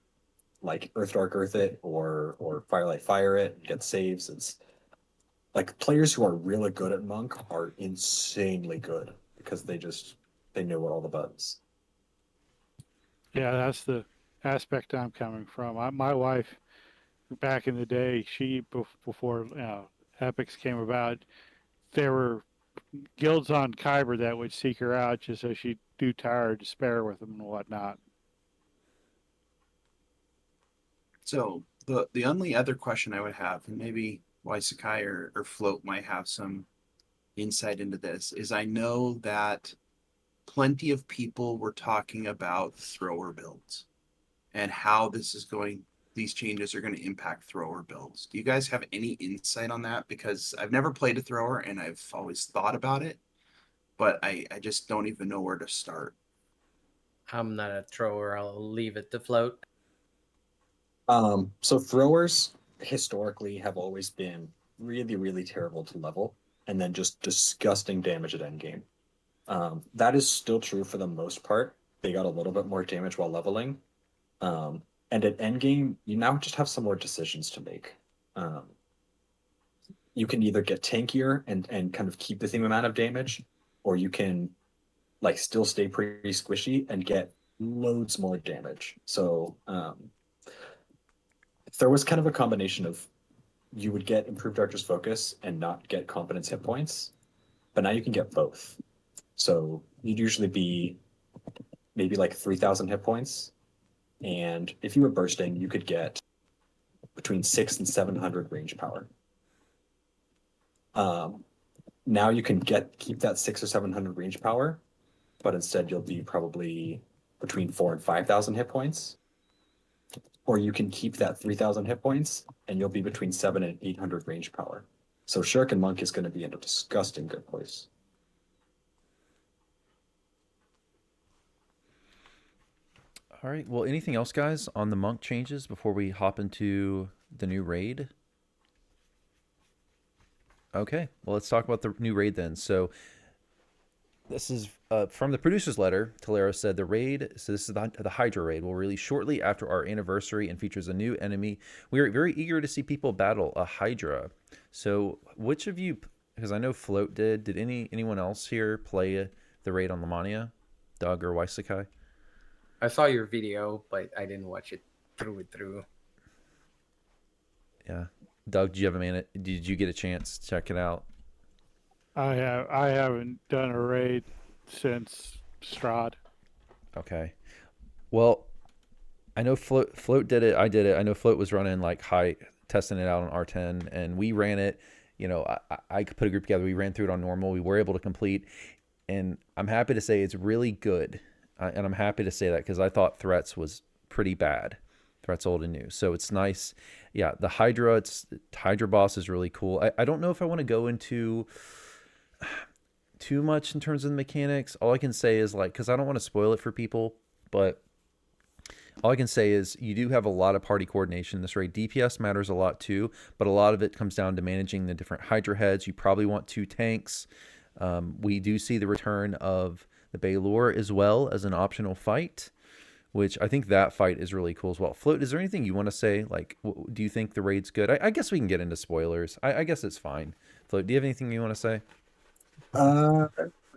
like Earth Dark Earth it or Firelight Fire it and get saves. It's like players who are really good at monk are insanely good because they know all the buttons. Yeah, that's the aspect I'm coming from. My wife, back in the day, before epics came about, there were guilds on Kyber that would seek her out just so she'd do tire to spare with them and whatnot. So the only other question I would have, and maybe why Sakai or Float might have some insight into this is I know that plenty of people were talking about thrower builds and how these changes are going to impact thrower builds. Do you guys have any insight on that? Because I've never played a thrower and I've always thought about it, but I just don't even know where to start. I'm not a thrower. I'll leave it to float. So throwers historically have always been really, really terrible to level, and then just disgusting damage at endgame. That is still true for the most part. They got a little bit more damage while leveling. And at endgame, you now just have some more decisions to make. Um, you can either get tankier and kind of keep the same amount of damage, or you can like still stay pretty squishy and get loads more damage. So there was kind of a combination of you would get improved Archer's focus and not get competence hit points, but now you can get both. So you'd usually be maybe like 3,000 hit points, and if you were bursting, you could get between 6 and 700 range power. Now you can keep that 6 or 700 range power, but instead you'll be probably between 4 and 5,000 hit points. Or you can keep that 3,000 hit points and you'll be between 7 and 800 range power. So Shirk and Monk is going to be in a disgusting good place. All right. Well, anything else, guys, on the monk changes before we hop into the new raid? Okay. Well, let's talk about the new raid then. So this is from the producer's letter. Talero said the raid, so this is the Hydra Raid, will release shortly after our anniversary and features a new enemy. We are very eager to see people battle a Hydra. So which of you, because I know Float did anyone else here play the raid on Lamordia? Doug or Waisakai? I saw your video, but I didn't watch it through. Yeah. Doug, did you get a chance to check it out? I haven't done a raid since Strahd. Okay. Well, I know Float did it. I did it. I know Float was running like testing it out on R10, and we ran it. You know, I put a group together. We ran through it on normal. We were able to complete, and I'm happy to say it's really good. And I'm happy to say that because I thought Threats was pretty bad. Threats old and new. So it's nice. Yeah, the Hydra boss is really cool. I don't know if I want to go into too much in terms of the mechanics. All I can say is like, because I don't want to spoil it for people, but all I can say is you do have a lot of party coordination in this raid. DPS matters a lot too, but a lot of it comes down to managing the different Hydra heads. You probably want 2 tanks. We do see the return of the Baylor as well as an optional fight, which I think that fight is really cool as well. Float, is there anything you want to say? Like, do you think the raid's good? I guess we can get into spoilers. I guess it's fine. Float, do you have anything you want to say?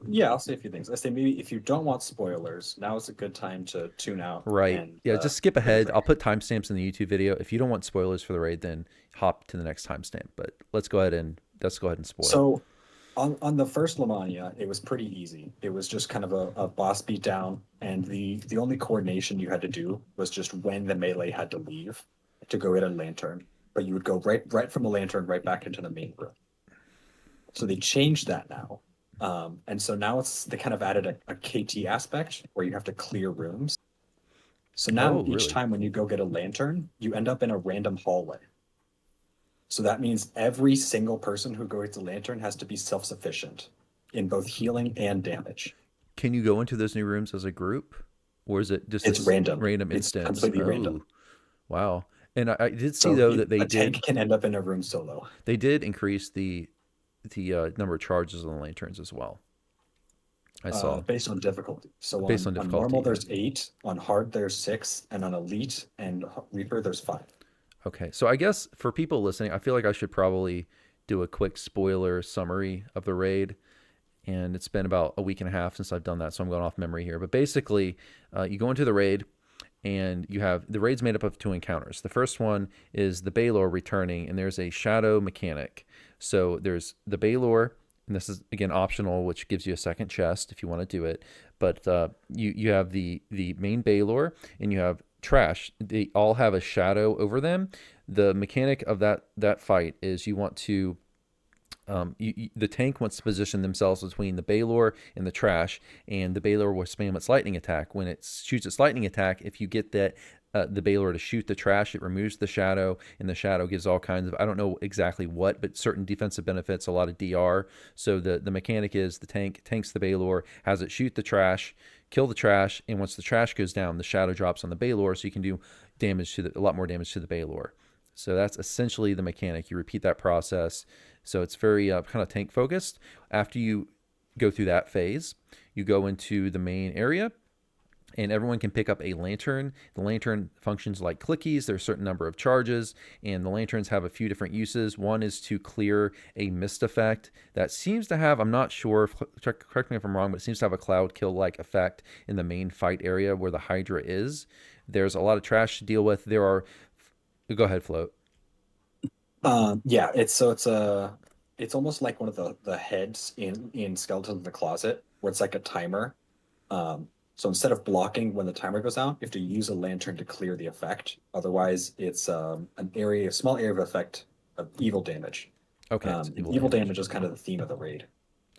Yeah, I'll say a few things. I say maybe if you don't want spoilers, now is a good time to tune out. Right. And, yeah, just skip ahead. I'll put timestamps in the YouTube video. If you don't want spoilers for the raid, then hop to the next timestamp. But let's go ahead and spoil. So on the first Lamordia, it was pretty easy. It was just kind of a boss beatdown, and the only coordination you had to do was just when the melee had to leave to go get a lantern. But you would go right from the lantern right back into the main room. So they changed that now. And so now they kind of added a KT aspect where you have to clear rooms. So now each time when you go get a lantern, you end up in a random hallway. So that means every single person who goes to lantern has to be self-sufficient in both healing and damage. Can you go into those new rooms as a group, or is it just it's random? Random it's instance? Completely random. Wow. And I did see though that a tank can end up in a room solo. They did increase the number of charges on the lanterns as well. I saw based on difficulty. So based on difficulty, normal there's 8, on hard there's 6, and on elite and Reaper there's 5. Okay, so I guess for people listening, I feel like I should probably do a quick spoiler summary of the raid. And it's been about a week and a half since I've done that, so I'm going off memory here. But basically, you go into the raid, and you have the raid's made up of 2 encounters. The first one is the Baylor returning, and there's a shadow mechanic. So there's the Baylor, and this is again optional, which gives you a second chest if you want to do it. But you have the main Baylor, and you have trash. They all have a shadow over them. The mechanic of that fight is you want to the tank wants to position themselves between the Balor and the trash, and the Balor will spam its lightning attack. When it shoots its lightning attack, if you get that the Balor to shoot the trash, it removes the shadow, and the shadow gives all kinds of, I don't know exactly what, but certain defensive benefits, a lot of DR. So the mechanic is the tank tanks the Balor, has it shoot the trash, kill the trash, and once the trash goes down, the shadow drops on the Balor, so you can do a lot more damage to the Balor. So that's essentially the mechanic. You repeat that process. So it's very kind of tank focused. After you go through that phase, you go into the main area, and everyone can pick up a lantern. The lantern functions like clickies. There's a certain number of charges, and the lanterns have a few different uses. One is to clear a mist effect that seems to have, I'm not sure, correct me if I'm wrong, but it seems to have a cloud kill-like effect in the main fight area where the Hydra is. There's a lot of trash to deal with. Go ahead, Float. Yeah, it's almost like one of the heads in Skeleton in the Closet, where it's like a timer. So instead of blocking when the timer goes out, you have to use a lantern to clear the effect. Otherwise, it's a small area of effect of evil damage. Okay, evil damage is kind of the theme of the raid.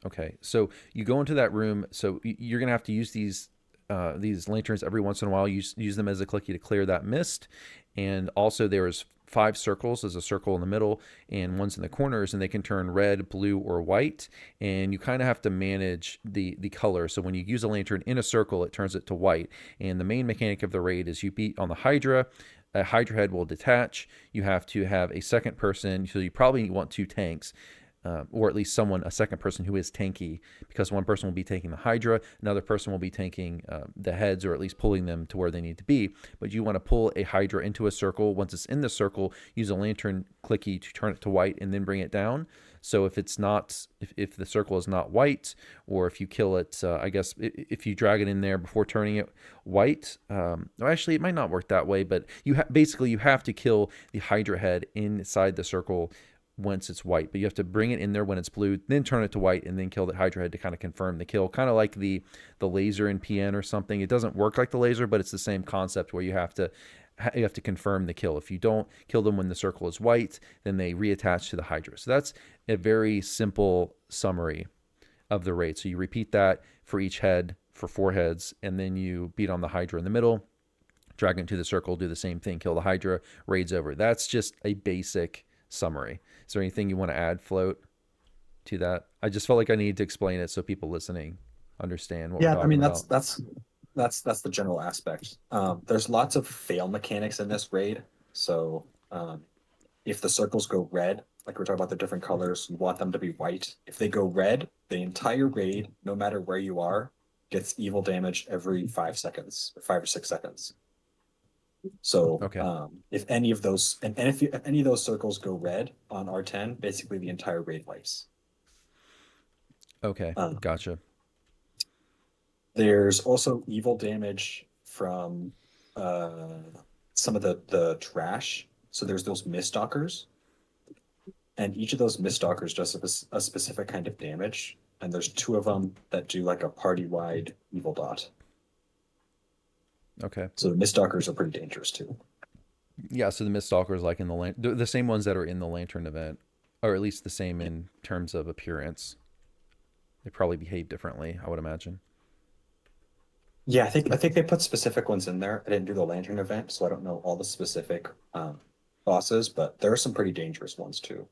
Okay, so you go into that room. So you're gonna have to use these lanterns every once in a while. Use them as a clicky to clear that mist, and also there's 5 circles. There's a circle in the middle and ones in the corners, and they can turn red, blue, or white. And you kind of have to manage the color. So when you use a lantern in a circle, it turns it to white. And the main mechanic of the raid is you beat on the Hydra. A Hydra head will detach. You have to have a second person, so you probably want 2 tanks. Or at least a second person who is tanky, because one person will be taking the Hydra, another person will be taking the heads, or at least pulling them to where they need to be. But you want to pull a Hydra into a circle. Once it's in the circle, use a lantern clicky to turn it to white and then bring it down. So if the circle is not white, or if you kill it, I guess if you drag it in there before turning it white, actually it might not work that way, but basically you have to kill the Hydra head inside the circle once it's white, but you have to bring it in there when it's blue, then turn it to white, and then kill the Hydra head to kind of confirm the kill. Kind of like the laser in PN or something. It doesn't work like the laser, but it's the same concept where you have to confirm the kill. If you don't kill them when the circle is white, then they reattach to the Hydra. So that's a very simple summary of the raid. So you repeat that for each head, for 4 heads, and then you beat on the Hydra in the middle, drag it into the circle, do the same thing, kill the Hydra, raid's over. That's just a basic summary. Is there anything you want to add, Float, to that? I just felt like I needed to explain it so people listening understand what we're talking about. That's the general aspect. There's lots of fail mechanics in this raid. So if the circles go red, like we're talking about the different colors, you want them to be white. If they go red, the entire raid, no matter where you are, gets evil damage every 5 seconds, or 5 or 6 seconds. So Okay. if any of those if any of those circles go red on R10, basically the entire raid wipes. Okay, gotcha. There's also evil damage from some of the trash. So there's those miststalkers, and each of those miststalkers does a specific kind of damage, and there's 2 of them that do like a party-wide evil dot. Okay. So the miststalkers are pretty dangerous too. Yeah, so the Miststalkers, like in the same ones that are in the Lantern event, or at least the same in terms of appearance. They probably behave differently, I would imagine. Yeah, I think they put specific ones in there. I didn't do the Lantern event, so I don't know all the specific bosses, but there are some pretty dangerous ones too.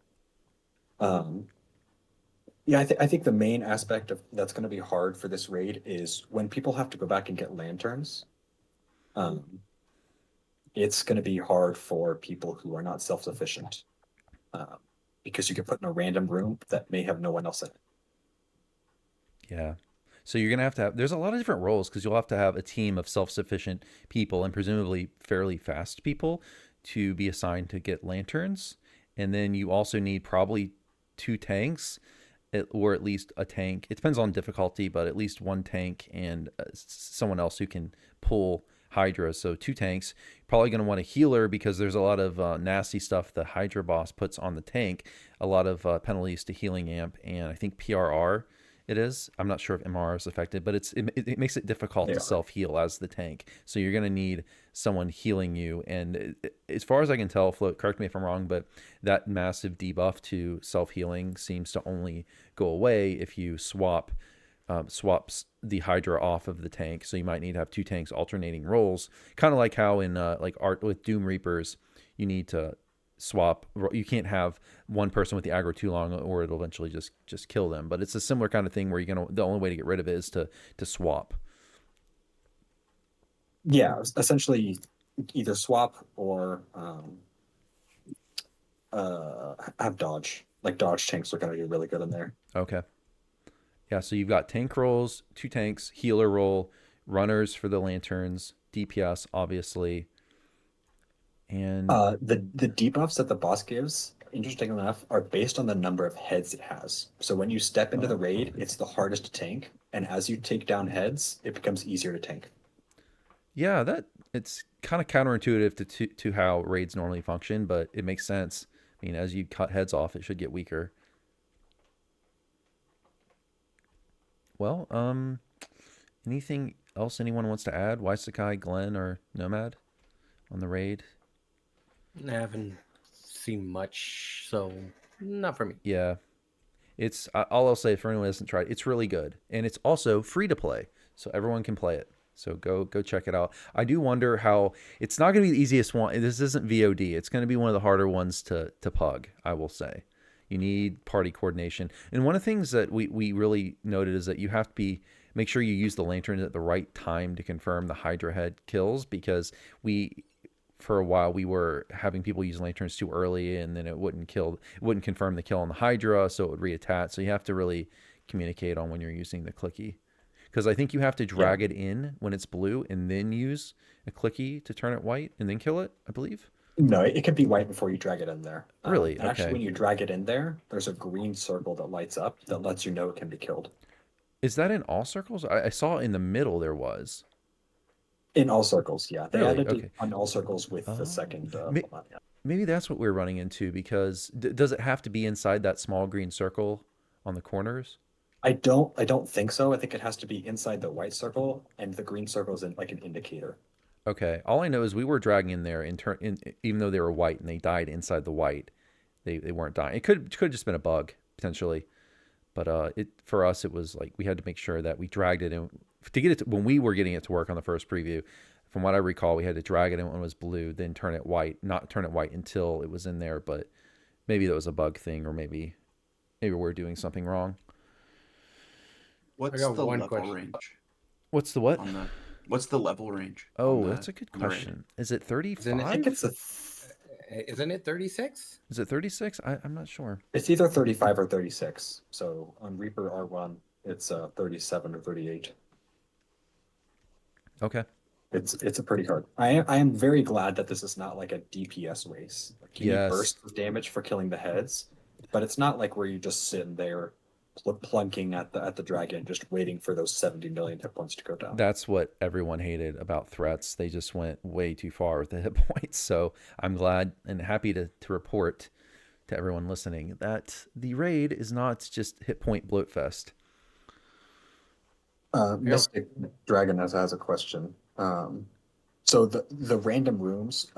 Yeah, I think the main aspect of that's going to be hard for this raid is when people have to go back and get lanterns. It's going to be hard for people who are not self-sufficient, because you get put in a random room that may have no one else in it. Yeah. So you're going to have, there's a lot of different roles, because you'll have to have a team of self-sufficient people and presumably fairly fast people to be assigned to get lanterns. And then you also need probably 2 tanks, or at least a tank. It depends on difficulty, but at least 1 tank and someone else who can pull Hydra. So 2 tanks. You're probably going to want a healer, because there's a lot of nasty stuff the Hydra boss puts on the tank. A lot of penalties to healing amp, and I think PRR it is. I'm not sure if MRR is affected, but it makes it difficult to self-heal as the tank. So you're going to need someone healing you. And as far as I can tell, Float, correct me if I'm wrong, but that massive debuff to self-healing seems to only go away if you swaps the Hydra off of the tank. So you might need to have two tanks alternating roles, kind of like how in like art with Doom Reapers, you need to swap. You can't have one person with the aggro too long, or it'll eventually just kill them. But it's a similar kind of thing where the only way to get rid of it is to swap. Yeah, essentially either swap or have dodge. Like dodge tanks are going to do really good in there. Okay. Yeah, so you've got tank rolls, two tanks, healer roll, runners for the lanterns, DPS obviously, and the debuffs that the boss gives, interesting enough, are based on the number of heads it has. So when you step into the raid, it's the hardest to tank, and as you take down heads, it becomes easier to tank. yeah, that it's kind of counterintuitive to how raids normally function, but it makes sense. I mean, as you cut heads off, it should get weaker. Well, anything else anyone wants to add? Waisakai, Glenn, or Nomad on the raid? I haven't seen much, so not for me. Yeah, it's all I'll say for anyone who hasn't tried. It's really good, and it's also free to play, so everyone can play it. So go check it out. I do wonder how it's not going to be the easiest one. This isn't VOD. It's going to be one of the harder ones to pug, I will say. You need party coordination. And one of the things that we really noted is that you have to make sure you use the lanterns at the right time to confirm the Hydra head kills, because for a while we were having people use lanterns too early, and then it wouldn't confirm the kill on the Hydra, so it would reattach. So you have to really communicate on when you're using the clicky. Because I think you have to drag it in when it's blue and then use a clicky to turn it white and then kill it, I believe. No, it can be white before you drag it in there. Really? Okay. Actually, when you drag it in there, there's a green circle that lights up that lets you know it can be killed. Is that in all circles? I saw in the middle there was. In all circles, yeah. They Really? added Okay. it on all circles with the second Ma- one, yeah. Maybe that's what we're running into, because does it have to be inside that small green circle on the corners? I don't think so. I think it has to be inside the white circle, and the green circle is in like an indicator. Okay. All I know is we were dragging in there even though they were white and they died inside the white. They weren't dying. It could have just been a bug potentially, but for us it was like we had to make sure that we dragged it in to get it to, when we were getting it to work on the first preview. From what I recall, we had to drag it in when it was blue, then turn it white, not turn it white until it was in there. But maybe that was a bug thing, or maybe we're doing something wrong. What's got the one level question. range What's the what? on the? What's the level range? Oh, that's a good question. Is it 35? I think Isn't it 36? Is it 36? I'm not sure. it's either 35 or 36. So on Reaper R1, it's 37 or 38. Okay. It's a pretty hard. I am very glad that this is not like a DPS race. Like you need bursts of damage for killing the heads, but it's not like where you just sitting there plunking at the dragon, just waiting for those 70 million hit points to go down. That's what everyone hated about threats. They just went way too far with the hit points. So I'm glad and happy to report to everyone listening that the raid is not just hit point bloat fest. Mystic Dragon has a question. So the random rooms.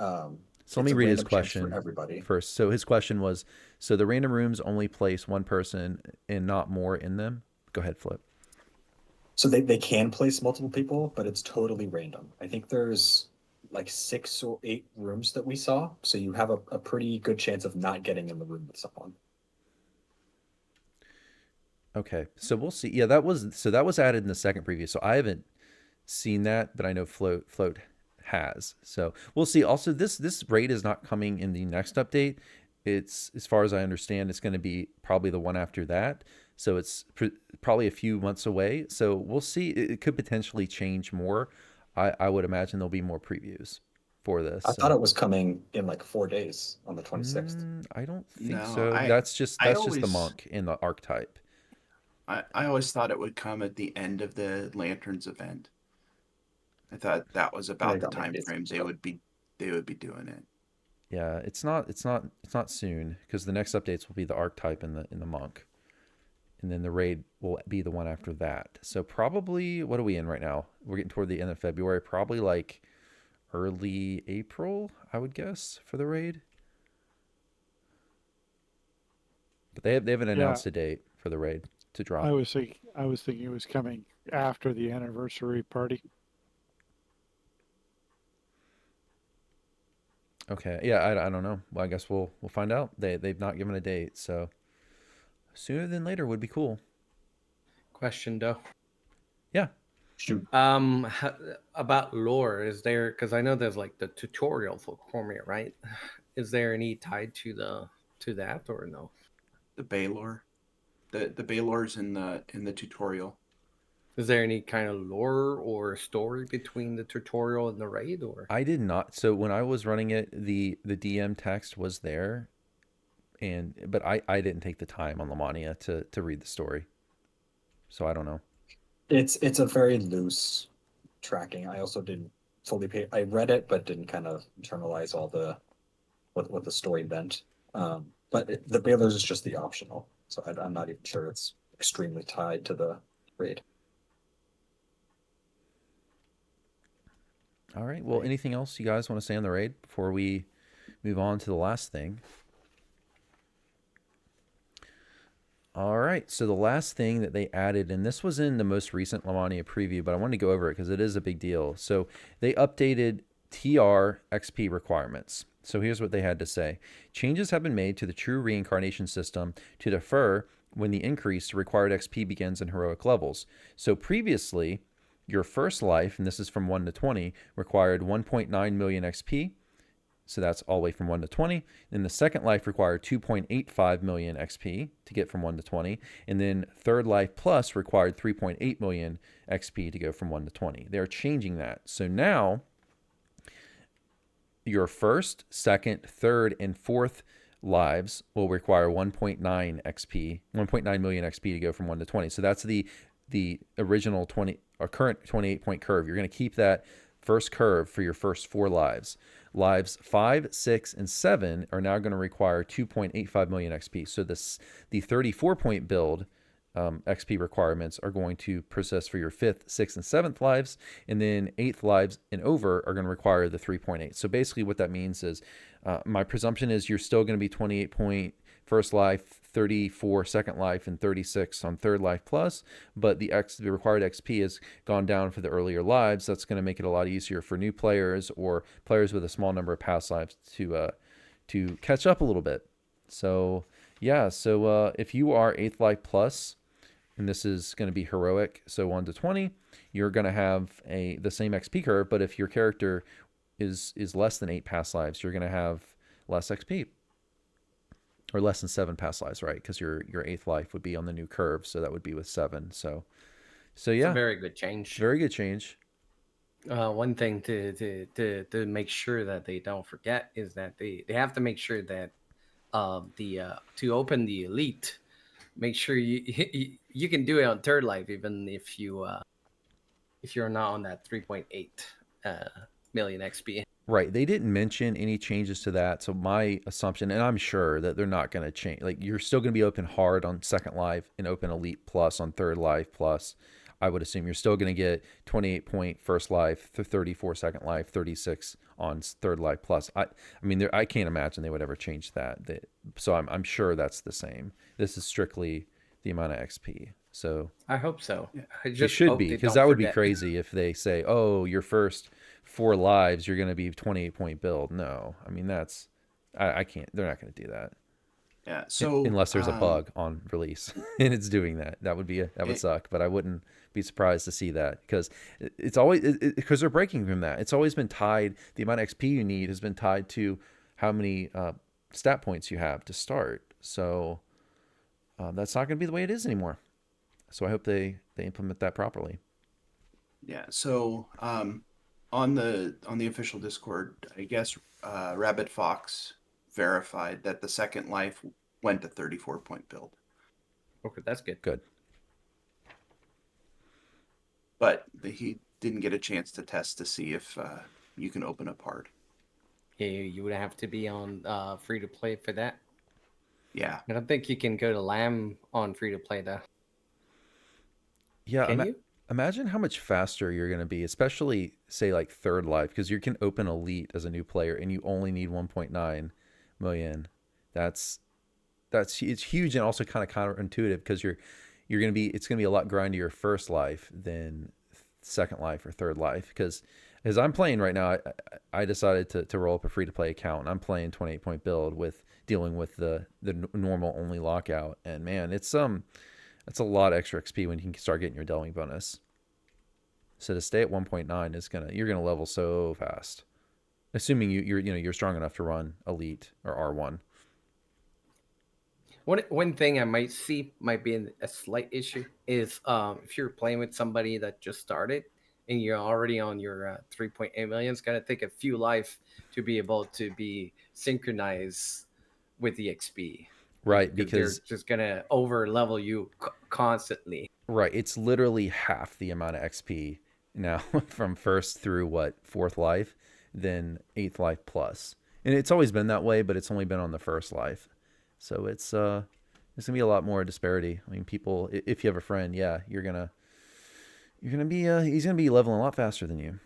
So let me read his question for everybody first. So his question was, so the random rooms only place one person and not more in them? Go ahead, Flip. So they can place multiple people, but it's totally random. I think there's like 6 or 8 rooms that we saw. So you have a pretty good chance of not getting in the room with someone. Okay, so we'll see. Yeah, that was added in the second preview. So I haven't seen that, but I know Float has. So we'll see. Also, this raid is not coming in the next update. It's, as far as I understand, it's going to be probably the one after that. So it's probably a few months away. So we'll see. It could potentially change more. I would imagine there'll be more previews for this. I thought it was coming in like 4 days on the 26th. I don't think No, so. That's just the monk in the archetype. I always thought it would come at the end of the Lanterns event. I thought that was about the time frame they would be doing it. Yeah, it's not soon, because the next updates will be the archetype and the monk, and then the raid will be the one after that. So probably, what are we in right now? We're getting toward the end of February. Probably like early April, I would guess, for the raid. But they haven't announced a date for the raid to drop. I was thinking it was coming after the anniversary party. Okay, yeah, I don't know. Well, I guess we'll find out. They've not given a date, so sooner than later would be cool. Question though. Yeah. Shoot. About lore, is there? Because I know there's like the tutorial for Cormier, right? Is there any tied to that or no? The Baylor, the Baylor's in the tutorial. Is there any kind of lore or story between the tutorial and the raid, or? I did not. So when I was running it, the DM text was there, but I didn't take the time on Lamordia to read the story. So I don't know. It's a very loose tracking. I also didn't fully pay. I read it, but didn't kind of internalize all the what the story meant. But the Baylor's is just the optional, so I'm not even sure it's extremely tied to the raid. All right. Well, Right. anything else you guys want to say on the raid before we move on to the last thing? All right. So the last thing that they added, and this was in the most recent Lamordia preview, but I wanted to go over it because it is a big deal. So they updated TR XP requirements. So here's what they had to say. Changes have been made to the true reincarnation system to defer when the increase to required XP begins in heroic levels. So previously, your first life, and this is from 1 to 20, required 1.9 million XP. So that's all the way from 1 to 20. Then the second life required 2.85 million XP to get from 1 to 20. And then third life plus required 3.8 million XP to go from 1 to 20. They're changing that. So now your first, second, third, and fourth lives will require 1.9 XP, 1.9 million XP to go from 1 to 20. So that's the original 20 or current 28 point curve. You're going to keep that first curve for your first 4 lives. Lives 5, 6, and 7 are now going to require 2.85 million XP. So the 34 point build XP requirements are going to persist for your 5th, 6th, and 7th lives, and then 8th lives and over are going to require the 3.8. So basically what that means is my presumption is you're still going to be 28 point first life, 34 second life, and 36 on third life plus, but the required XP has gone down for the earlier lives. That's going to make it a lot easier for new players or players with a small number of past lives to catch up a little bit. So yeah, so if you are 8th life plus, and this is going to be heroic, so 1 to 20, you're going to have the same XP curve, but if your character is less than 8 past lives, you're going to have less XP. Or less than 7 past lives, right? Because your 8th life would be on the new curve, so that would be with 7. So yeah, It's a very good change. Very good change. One thing to make sure that they don't forget is that they have to make sure that to open the elite, make sure you can do it on third life even if you're not on that 3.8 million XP. Right. They didn't mention any changes to that. So my assumption, and I'm sure that they're not going to change, like you're still going to be open hard on second life and open elite plus on third life plus. I would assume you're still going to get 28 point first life, 34 second life, 36 on third life plus. I mean, I can't imagine they would ever change that. So I'm sure that's the same. This is strictly the amount of XP. So I hope so. Yeah. I it just should hope be, they because don't that would be forget. crazy if they say, oh, your first 4 lives, you're going to be 28 point build. No, I mean, I can't, they're not going to do that. Yeah. So Unless there's a bug on release and it's doing that. That would suck, but I wouldn't be surprised to see that, because it's always, because they're breaking from that. It's always been tied, the amount of XP you need has been tied to how many stat points you have to start. So that's not going to be the way it is anymore. So I hope they implement that properly. Yeah. So on the official Discord, I guess Rabbit Fox verified that the second life went to 34 point build, Okay, that's good. Good. but he didn't get a chance to test to see if you can open up hard. Yeah, you would have to be on free to play for that. Yeah. I don't think you can go to Lamb on free to play though. Yeah, Can you? Imagine how much faster you're going to be, especially say like third life, because you can open elite as a new player and you only need 1.9 million. That's it's huge and also kind of counterintuitive because you're going to be it's going to be a lot grindier first life than second life or third life because as I'm playing right now, I decided to roll up a free to play account and I'm playing 28 point build with dealing with the normal only lockout and man, it's a lot of extra XP when you can start getting your delving bonus. So to stay at 1.9 is you're gonna level so fast, assuming you're strong enough to run elite or R1. One thing I might see might be a slight issue is if you're playing with somebody that just started and you're already on your 3.8 million, it's gonna take a few life to be able to be synchronized with the XP. Right, Because they're because just gonna over level you constantly. right, it's literally half the amount of XP now from first through fourth life than eighth life plus. And it's always been that way, but it's only been on the first life. So it's gonna be a lot more disparity. I mean, people, if you have a friend, yeah, you're gonna be he's gonna be leveling a lot faster than you.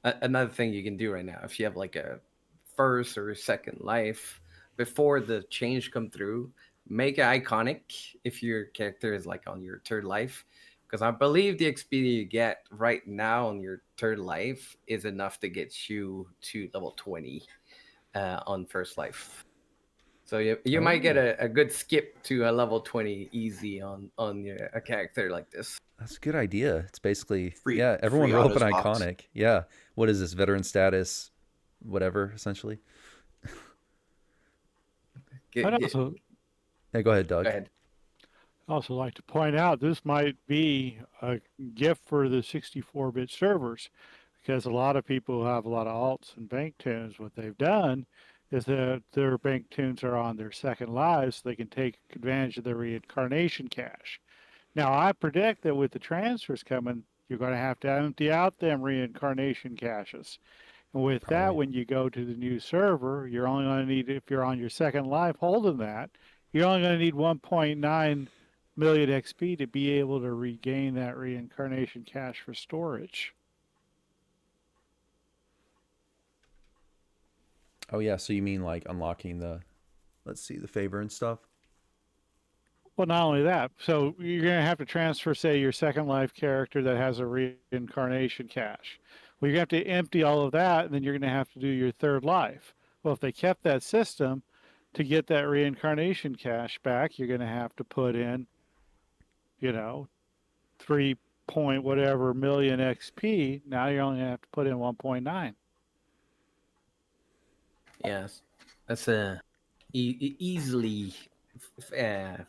Another thing you can do right now, if you have like a first or second life, before the change come through, make it iconic if your character is like on your third life. Because I believe the XP you get right now on your third life is enough to get you to level 20 on first life. So you might get a good skip to a level 20 easy on a character like this. That's a good idea. It's basically Free everyone free roll up auto an swaps. iconic. Yeah. What is this? Veteran status, whatever, essentially. I'd Get, also Hey, go ahead, go Doug. ahead. also like to point out this might be a gift for the 64-bit servers because a lot of people who have a lot of alts and bank tunes, what they've done is that their bank tunes are on their second lives so they can take advantage of the reincarnation cache. Now, I predict that with the transfers coming, you're going to empty out them reincarnation caches. And with that, Probably. when you go to the new server, you're only going to need, if you're on your second life holding that, you're only going to need 1.9 million XP to be able to regain that reincarnation cache for storage. Oh yeah, so you mean like unlocking let's see, the favor and stuff? Well, not only that, so you're going to have to transfer, say, your second life character that has a reincarnation cache. Well, you're going to have to empty all of that, and then you're going to have to do your third life. Well, if they kept that system, to get that reincarnation cache back, you're going to have to put in, 3 point whatever million XP. Now you only have to put in 1.9. Yes, that's easily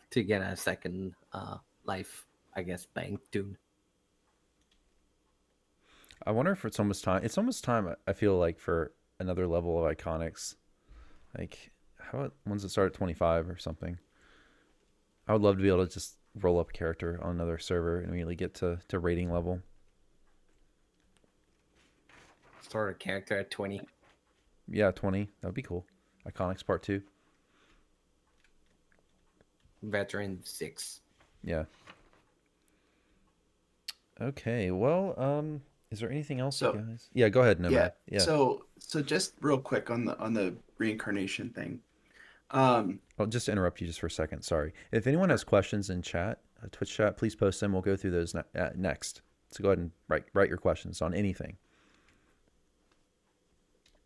to get a second life, I guess, bank tune. I wonder if it's almost time. It's almost time. I feel like for another level of iconics, like how about ones that start at 25 or something. I would love to be able to just roll up a character on another server and immediately get to rating level. Start a character at 20. Yeah, 20. That would be cool. Iconics Part 2. Veteran 6. Yeah. Okay. Well, is there anything else, So you guys? Yeah, go ahead, yeah. Nomad. Yeah. So just real quick on the reincarnation thing. I'll just interrupt you just for a second. Sorry. If anyone has questions in chat, Twitch chat, please post them. We'll go through those next. So go ahead and write your questions on anything.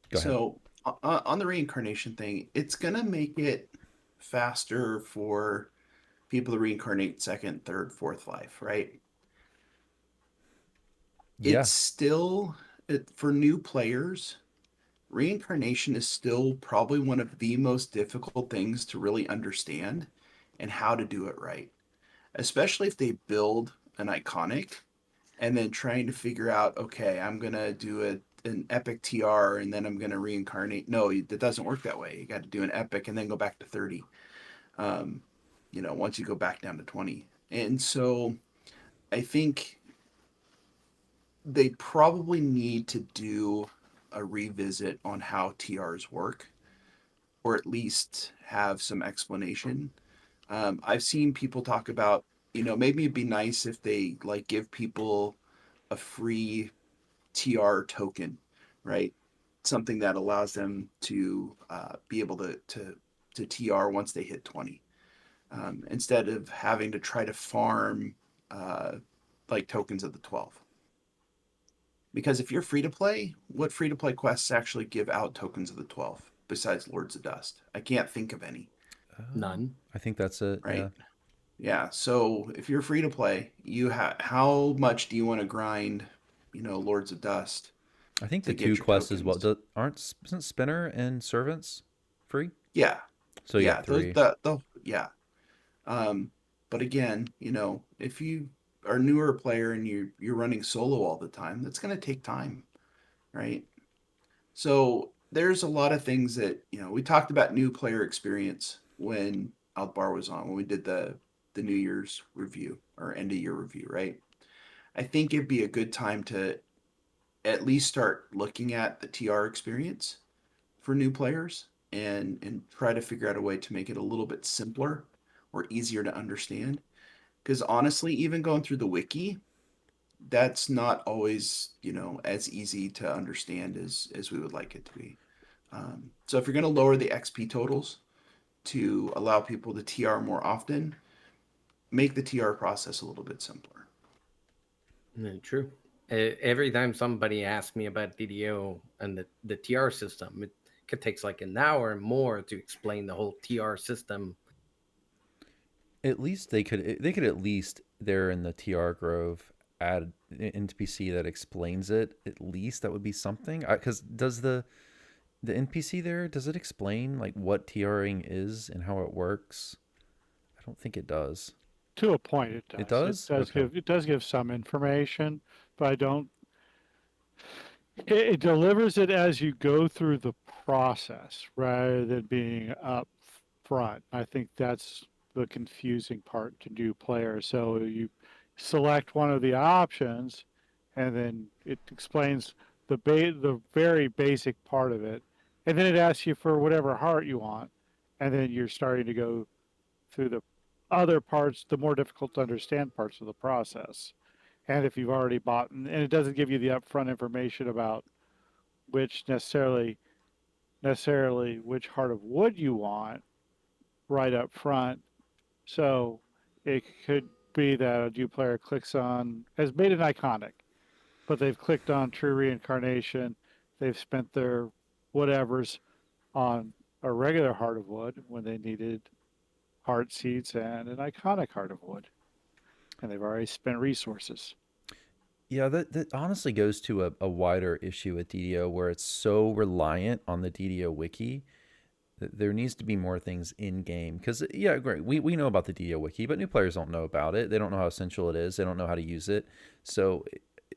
Go ahead. So on the reincarnation thing, it's gonna make it faster for people to reincarnate second, third, fourth life, right? Yeah. It's still for new players, reincarnation is still probably one of the most difficult things to really understand and how to do it right. Especially if they build an iconic and then trying to figure out, okay, I'm gonna do an epic TR and then I'm gonna reincarnate. No, it doesn't work that way. You got to do an epic and then go back to 30. Um, once you go back down to 20. And so I think they probably need to do a revisit on how TRs work, or at least have some explanation. I've seen people talk about maybe it'd be nice if they like give people a free TR token, right? Something that allows them to be able to TR once they hit 20, instead of having to try to farm uh, like tokens of the 12. Because if you're free to play, what free to play quests actually give out tokens of the 12 besides Lords of Dust? I can't think of any, None. I think that's it. right? Yeah. Yeah. So if you're free to play, how much do you want to grind, Lords of Dust I think the to get two your quests as well. tokens? Isn't Spinner and Servants free? Yeah. So yeah, Yeah. Those three. the yeah. Um, but again, if you are a newer player and you're running solo all the time, that's going to take time, right? So there's a lot of things that, we talked about new player experience when Albar was on, when we did the New Year's review or end of year review, right? I think it'd be a good time to at least start looking at the TR experience for new players and try to figure out a way to make it a little bit simpler or easier to understand. Because honestly, even going through the wiki, that's not always, as easy to understand as we would like it to be. So if you're going to lower the XP totals to allow people to TR more often, make the TR process a little bit simpler. True. Every time somebody asks me about DDO and the TR system, it could take like an hour and more to explain the whole TR system. At least they could at least there in the TR Grove add an NPC that explains it. At least that would be something. Because does the NPC there, does it explain like what TRing is and how it works? I don't think it does. To a point, it It does. does? Okay. It does give some information, but I don't. It delivers it as you go through the process rather than being up front. I think that's the confusing part to new players. So you select one of the options, and then it explains the very basic part of it, and then it asks you for whatever heart you want, and then you're starting to go through the other parts, the more difficult to understand parts of the process. And if you've already bought, and it doesn't give you the upfront information about which necessarily which heart of wood you want right up front. So it could be that a new player clicks on, has made it iconic, but they've clicked on True Reincarnation. They've spent their whatevers on a regular heart of wood when they needed heart seats and an iconic heart of wood. And they've already spent resources. Yeah, that honestly goes to a wider issue with DDO where it's so reliant on the DDO wiki. There needs to be more things in game because yeah, great. We know about the DDO wiki, but new players don't know about it. They don't know how essential it is. They don't know how to use it. So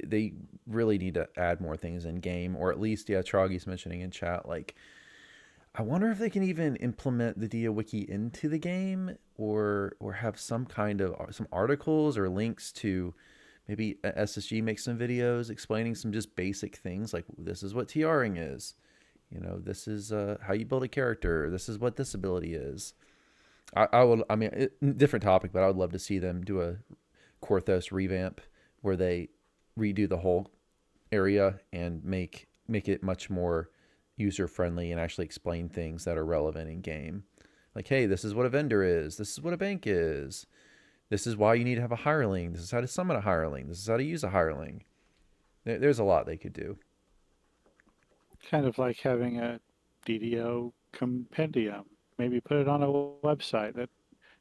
they really need to add more things in game, or at least yeah, Troggy's mentioning in chat like I wonder if they can even implement the DDO wiki into the game or have some kind of some articles or links to maybe SSG make some videos explaining some just basic things like this is what TRing is. This is how you build a character. This is what this ability is. I would, I mean, different topic, but I would love to see them do a Korthos revamp where they redo the whole area and make it much more user friendly and actually explain things that are relevant in game. Like, hey, this is what a vendor is. This is what a bank is. This is why you need to have a hireling. This is how to summon a hireling. This is how to use a hireling. There's a lot they could do. Kind of like having a DDO compendium. Maybe put it on a website that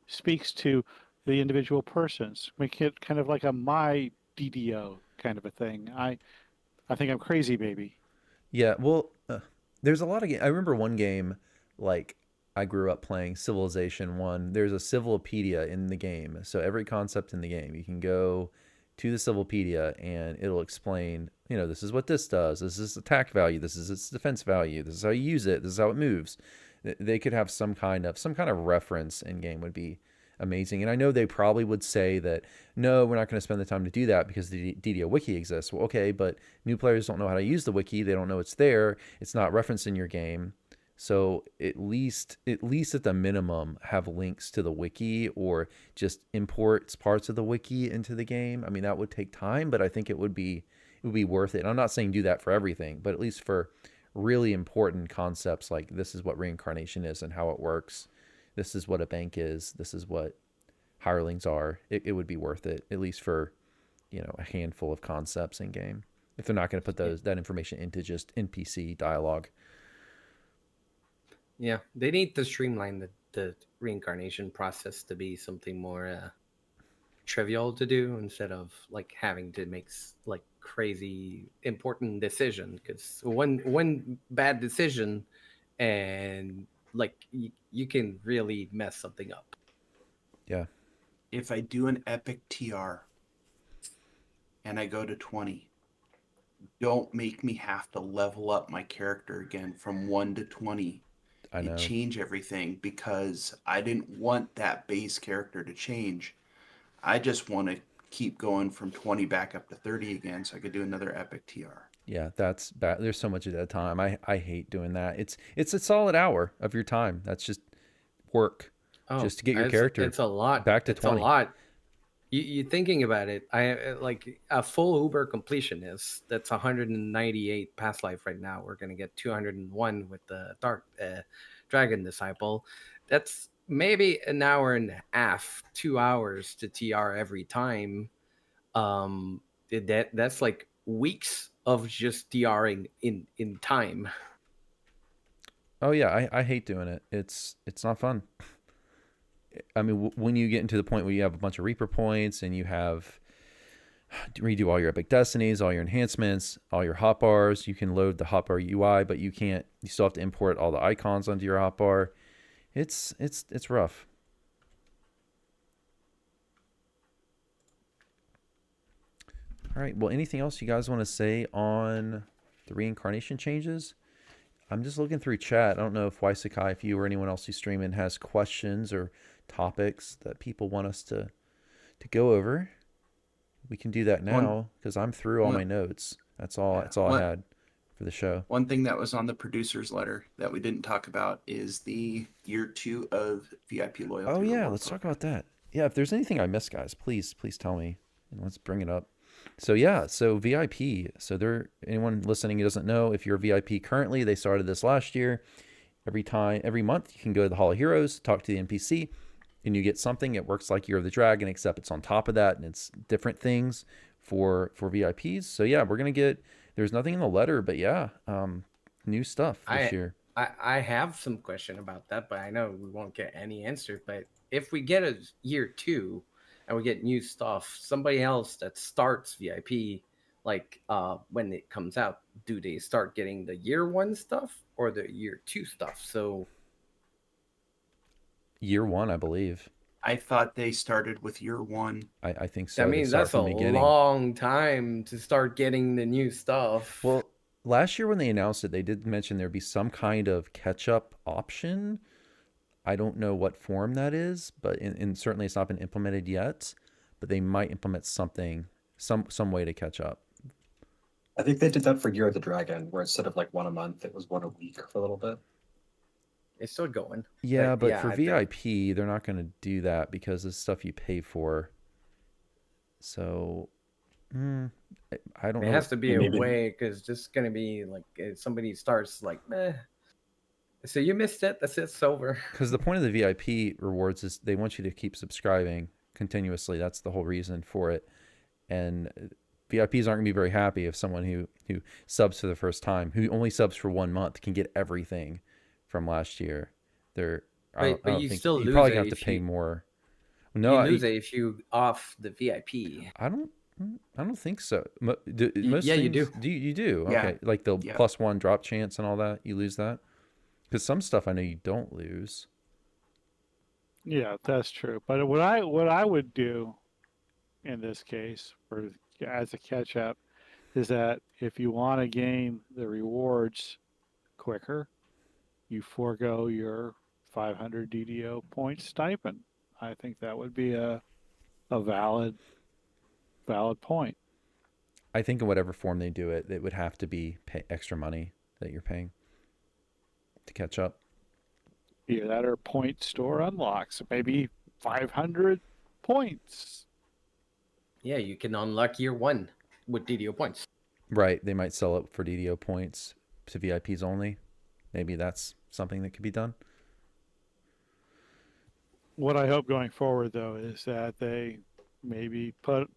speaks to the individual persons. Make it kind of like a my DDO kind of a thing. I think I'm crazy, maybe. Yeah, well, there's a lot of I remember one game like I grew up playing Civilization 1. There's a Civilopedia in the game. So every concept in the game, you can go to the Civilopedia and it'll explain, this is what this does. This is attack value. This is its defense value. This is how you use it. This is how it moves. They could have some kind of reference in game would be amazing. And I know they probably would say that, no, we're not going to spend the time to do that because the DDO wiki exists. Well, okay, but new players don't know how to use the wiki. They don't know it's there. It's not referenced in your game. So at least at the minimum, have links to the wiki or just imports parts of the wiki into the game. I mean, that would take time, but I think it would be worth it. And I'm not saying do that for everything, but at least for really important concepts like this is what reincarnation is and how it works. This is what a bank is. This is what hirelings are. It would be worth it, at least for, a handful of concepts in game. If they're not going to put that information into just NPC dialogue. Yeah, they need to streamline the reincarnation process to be something more trivial to do instead of like having to make like crazy important decision. Because one bad decision, and like you can really mess something up. Yeah. If I do an epic TR and I go to 20, don't make me have to level up my character again from 1 to 20 I know. and change everything, because I didn't want that base character to change. I just want to keep going from 20 back up to 30 again so I could do another epic TR. Yeah, that's bad. There's so much at that time. I hate doing that. It's a solid hour of your time. That's just work, Oh, just to get your character it's a lot. back to It's 20. a lot. You thinking about it? I like a full Uber completionist. That's 198 past life right now. We're gonna get 201 with the Dark Dragon Disciple. That's maybe an hour and a half, 2 hours to TR every time. That's like weeks of just TRing in time. Oh yeah, I hate doing it. It's not fun. I mean, when you get into the point where you have a bunch of Reaper points and you have redo all your epic destinies, all your enhancements, all your hotbars, you can load the hotbar UI, but you can't. You still have to import all the icons onto your hotbar. It's rough. All right. Well, anything else you guys want to say on the reincarnation changes? I'm just looking through chat. I don't know if Waisakai, if you or anyone else who's streaming has questions or topics that people want us to go over. We can do that now because I'm through all my notes. That's all. That's all I had for the show. One thing that was on the producer's letter that we didn't talk about is the year 2 of VIP loyalty. Oh yeah, let's talk about that. Yeah, if there's anything I missed, guys, please tell me and let's bring it up. So yeah, so VIP. So anyone listening who doesn't know, if you're a VIP currently, they started this last year. Every month, you can go to the Hall of Heroes, talk to the NPC, and you get something. It works like Year of the Dragon, except it's on top of that, and it's different things for VIPs. So yeah, we're gonna get. There's nothing in the letter, but yeah, new stuff this year. I have some question about that, but I know we won't get any answer. But if we get a year 2 and we get new stuff, somebody else that starts VIP, like when it comes out, do they start getting the year 1 stuff or the year 2 stuff? So year 1, I believe. I thought they started with year 1. I think so. That means that's a long time to start getting the new stuff. Well, last year when they announced it, they did mention there'd be some kind of catch-up option. I don't know what form that is, but and certainly it's not been implemented yet. But they might implement something, some way to catch up. I think they did that for Year of the Dragon, where instead of like one a month, it was one a week for a little bit. It's still going. Yeah, but for VIP, they're not going to do that because it's stuff you pay for. So, I don't know. It has to be a way, because this is going to be like if somebody starts like, so you missed it. That's it. It's over. Because the point of the VIP rewards is they want you to keep subscribing continuously. That's the whole reason for it. And VIPs aren't going to be very happy if someone who subs for the first time, who only subs for 1 month, can get everything from last year. But you still lose. You probably have to pay more. No, you lose it if you off the VIP. I don't think so. Most yeah, things, you do. You do. Yeah. Okay, like the +1 drop chance and all that. You lose that because some stuff I know you don't lose. Yeah, that's true. But what I would do in this case, as a catch up, is that if you want to gain the rewards quicker, you forego your 500 DDO point stipend. I think that would be a valid point. I think in whatever form they do it, it would have to be extra money that you're paying. to catch up. Either that or point store unlocks, maybe 500 points. Yeah, you can unlock year 1 with DDO points. Right. They might sell it for DDO points to VIPs only. Maybe that's something that could be done. What I hope going forward, though, is that they maybe put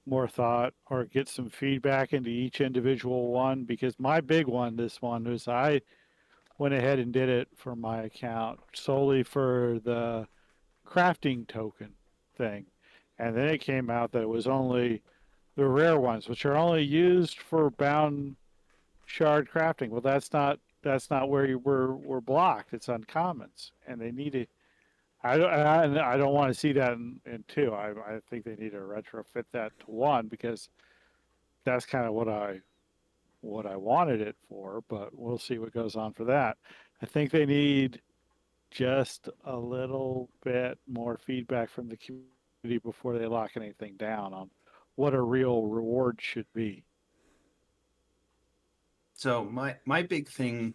more thought or get some feedback into each individual one, because my big one, this one, was I went ahead and did it for my account solely for the crafting token thing. And then it came out that it was only the rare ones, which are only used for bound shard crafting. Well, that's not where we're blocked. It's uncommons, and they need to. I don't want to see that in two. I think they need to retrofit that to one, because that's kind of what I wanted it for. But we'll see what goes on for that. I think they need just a little bit more feedback from the community before they lock anything down on what a real reward should be. So my big thing,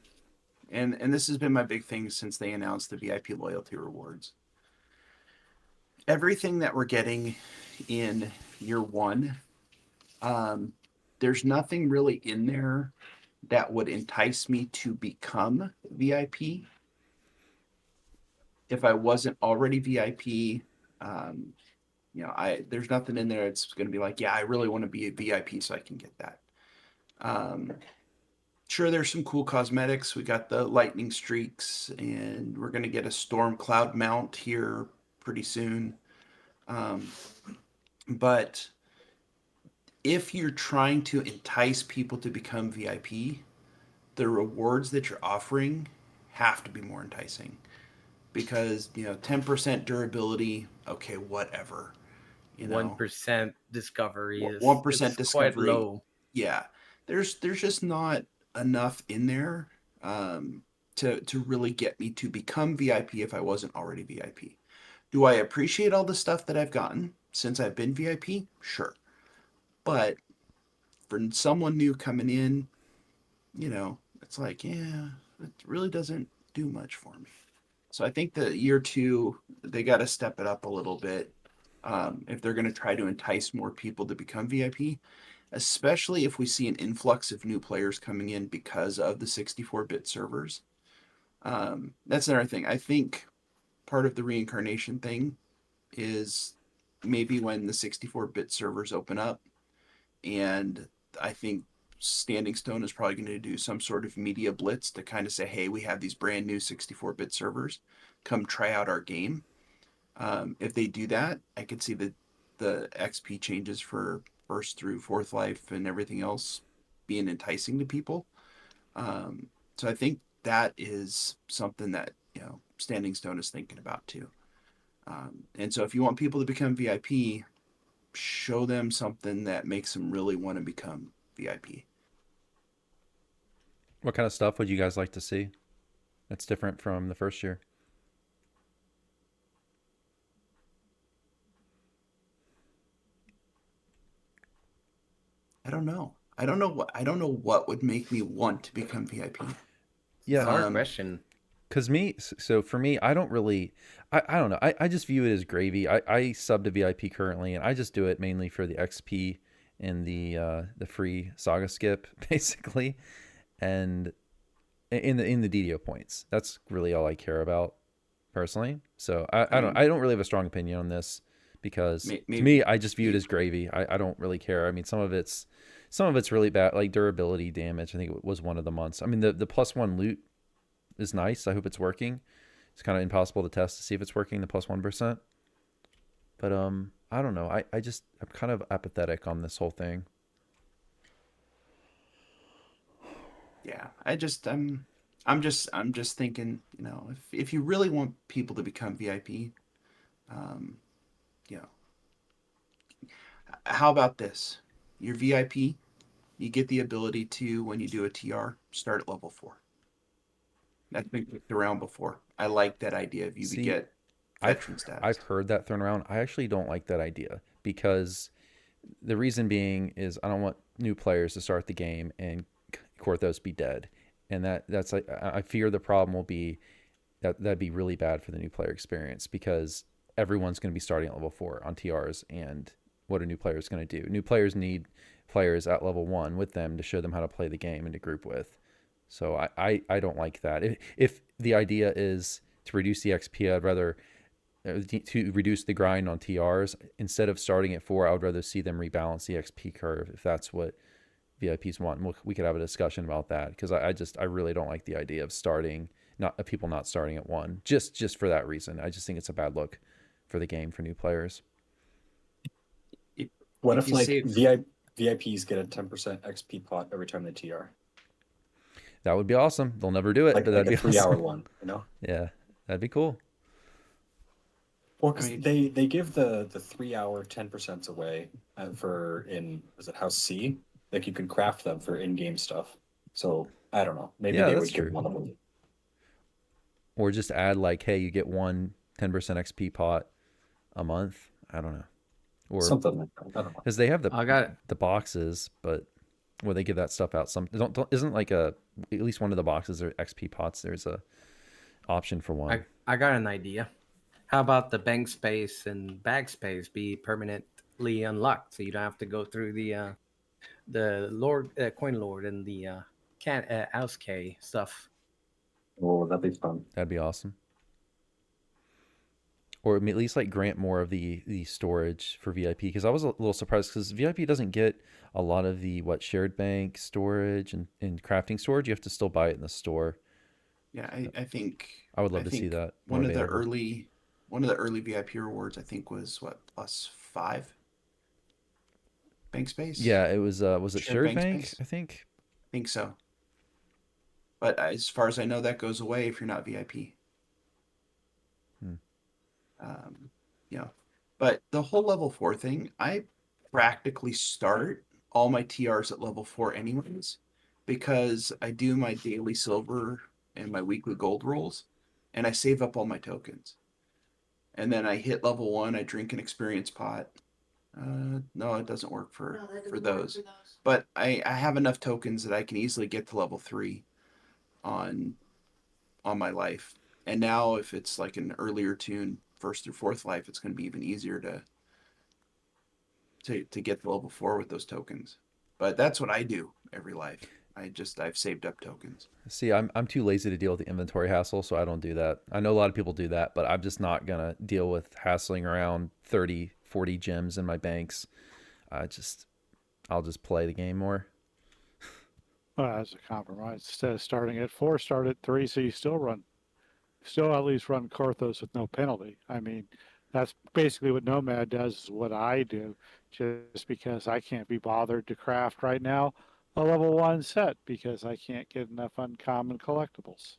and this has been my big thing since they announced the VIP loyalty rewards. Everything that we're getting in year 1, there's nothing really in there that would entice me to become VIP if I wasn't already VIP. There's nothing in there that's going to be like, yeah, I really want to be a VIP so I can get that. Sure, there's some cool cosmetics. We got the lightning streaks, and we're going to get a storm cloud mount here pretty soon. But if you're trying to entice people to become VIP, the rewards that you're offering have to be more enticing, because 10% durability, okay, whatever. 1% discovery is 1% it's quite discovery. low. Yeah, there's just not enough in there to really get me to become VIP if I wasn't already VIP. Do I appreciate all the stuff that I've gotten since I've been VIP? Sure. But for someone new coming in, it's like, yeah, it really doesn't do much for me. So I think the year 2, they got to step it up a little bit if they're going to try to entice more people to become VIP, especially if we see an influx of new players coming in because of the 64-bit servers. That's another thing. I think part of the reincarnation thing is maybe when the 64-bit servers open up, and I think Standing Stone is probably going to do some sort of media blitz to kind of say, hey, we have these brand new 64-bit servers. Come try out our game. If they do that, I could see the XP changes for first through fourth life and everything else being enticing to people. So I think that is something that Standing Stone is thinking about too. And so if you want people to become VIP, show them something that makes them really want to become VIP. What kind of stuff would you guys like to see that's different from the first year? I don't know. I don't know what would make me want to become VIP. Yeah, Hard question. because for me, I don't really, I don't know. I just view it as gravy. I sub to VIP currently, and I just do it mainly for the XP and the free saga skip, basically, and in the DDO points. That's really all I care about personally. So I don't really have a strong opinion on this, because to me, I just view it as gravy. I don't really care. I mean, some of it's really bad, like durability damage. I think it was one of the months. I mean, the +1 loot is nice. I hope it's working. It's kind of impossible to test to see if it's working, the +1%. But I don't know. I'm kind of apathetic on this whole thing. Yeah, I'm just thinking, if you really want people to become VIP, you know, how about this? You're VIP, you get the ability to, when you do a TR, start at level 4. That's been kicked around before. I like that idea of you See, get veteran stats. I've heard that thrown around. I actually don't like that idea, because the reason being is I don't want new players to start the game and Korthos be dead. and that's like I fear the problem will be that'd be really bad for the new player experience because everyone's going to be starting at level 4 on TRs, and what a new player is going to do. New players need players at level 1 with them to show them how to play the game and to group with. So I don't like that. If the idea is to reduce the XP, I'd rather to reduce the grind on TRs instead of starting at 4. I would rather see them rebalance the XP curve if that's what VIPs want. And we could have a discussion about that because I really don't like the idea of starting not people not starting at 1 just for that reason. I just think it's a bad look for the game for new players. What If if you like save- VIPs get a 10% XP pot every time they TR? That would be awesome. They'll never do it, Like, but that'd like be a 3-hour awesome. one, you know? Yeah, that'd be cool. Well, I because mean- they give the 3-hour 10% away for is it House C? Like you can craft them for in-game stuff. So I don't know. Maybe Yeah, they that's would give true. one of them. Or just add like, hey, you get 10% XP pot a month. I don't know. Or Something like that. I don't know. because they have I got the boxes, but where they give that stuff out, don't isn't like at least one of the boxes or XP pots. There's a option for one. I got an idea. How about the bank space and bag space be permanently unlocked, so you don't have to go through the coin lord and the house K stuff. Oh, that'd be fun. That'd be awesome. Or at least like grant more of the storage for VIP, because I was a little surprised because VIP doesn't get a lot of the shared bank storage and crafting storage. You have to still buy it in the store. Yeah, I think I would love to see that more one of the available. one of the early VIP rewards I think was what +5 bank space. Yeah, it was it Shared shared bank bank? space? I think. I think so. But as far as I know, that goes away if you're not VIP. Hmm. You know, but the whole level 4 thing, I practically start all my TRs at level 4 anyways, because I do my daily silver and my weekly gold rolls, and I save up all my tokens. And then I hit level 1, I drink an experience pot. No, it doesn't work for those. But I have enough tokens that I can easily get to level 3 on my life. And now if it's like an earlier tune, 1st through 4th life, it's going to be even easier to get to level 4 with those tokens. But that's what I do every life. I've saved up tokens. See, I'm too lazy to deal with the inventory hassle, so I don't do that. I know a lot of people do that, but I'm just not gonna deal with hassling around 30, 40 gems in my banks. I'll just play the game more. Well, as a compromise, instead of starting at 4, start at 3, so you still at least run Korthos with no penalty. I mean, that's basically what Nomad does, is what I do, just because I can't be bothered to craft right now a level 1 set because I can't get enough uncommon collectibles.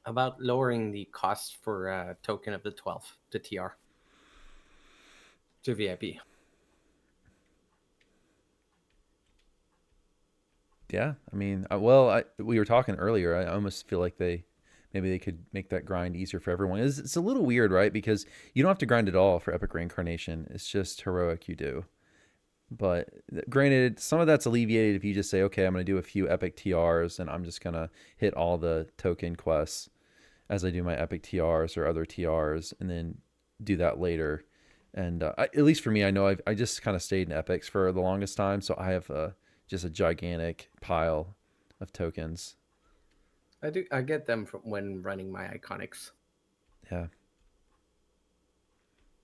About lowering the cost for token of the 12 to TR to VIP. Yeah, I mean, we were talking earlier. I almost feel like maybe they could make that grind easier for everyone. It's a little weird, right? Because you don't have to grind at all for Epic Reincarnation. It's just heroic you do. But granted, some of that's alleviated if you just say, okay, I'm going to do a few epic TRs and I'm just going to hit all the token quests as I do my epic TRs or other TRs and then do that later. And at least for me, I know I just kind of stayed in epics for the longest time. So I have just a gigantic pile of tokens. I get them from when running my iconics. Yeah.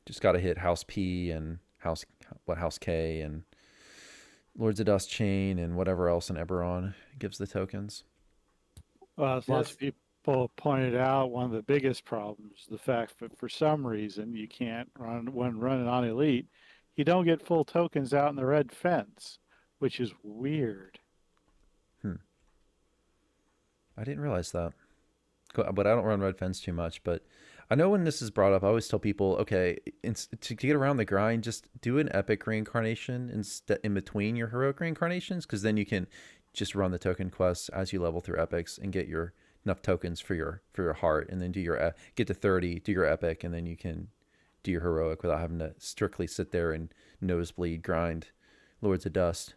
Just got to hit House P and House K and Lords of Dust Chain and whatever else in Eberron gives the tokens. Well, as lots Yes. of people pointed out, one of the biggest problems is the fact that for some reason you can't when running on Elite, you don't get full tokens out in the red fence, which is weird. I didn't realize that. But I don't run Red Fence too much. But I know when this is brought up, I always tell people, okay, to get around the grind, just do an epic reincarnation in between your heroic reincarnations, because then you can just run the token quests as you level through epics and get your enough tokens for your heart, and then get to 30, do your epic, and then you can do your heroic without having to strictly sit there and nosebleed grind Lords of Dust.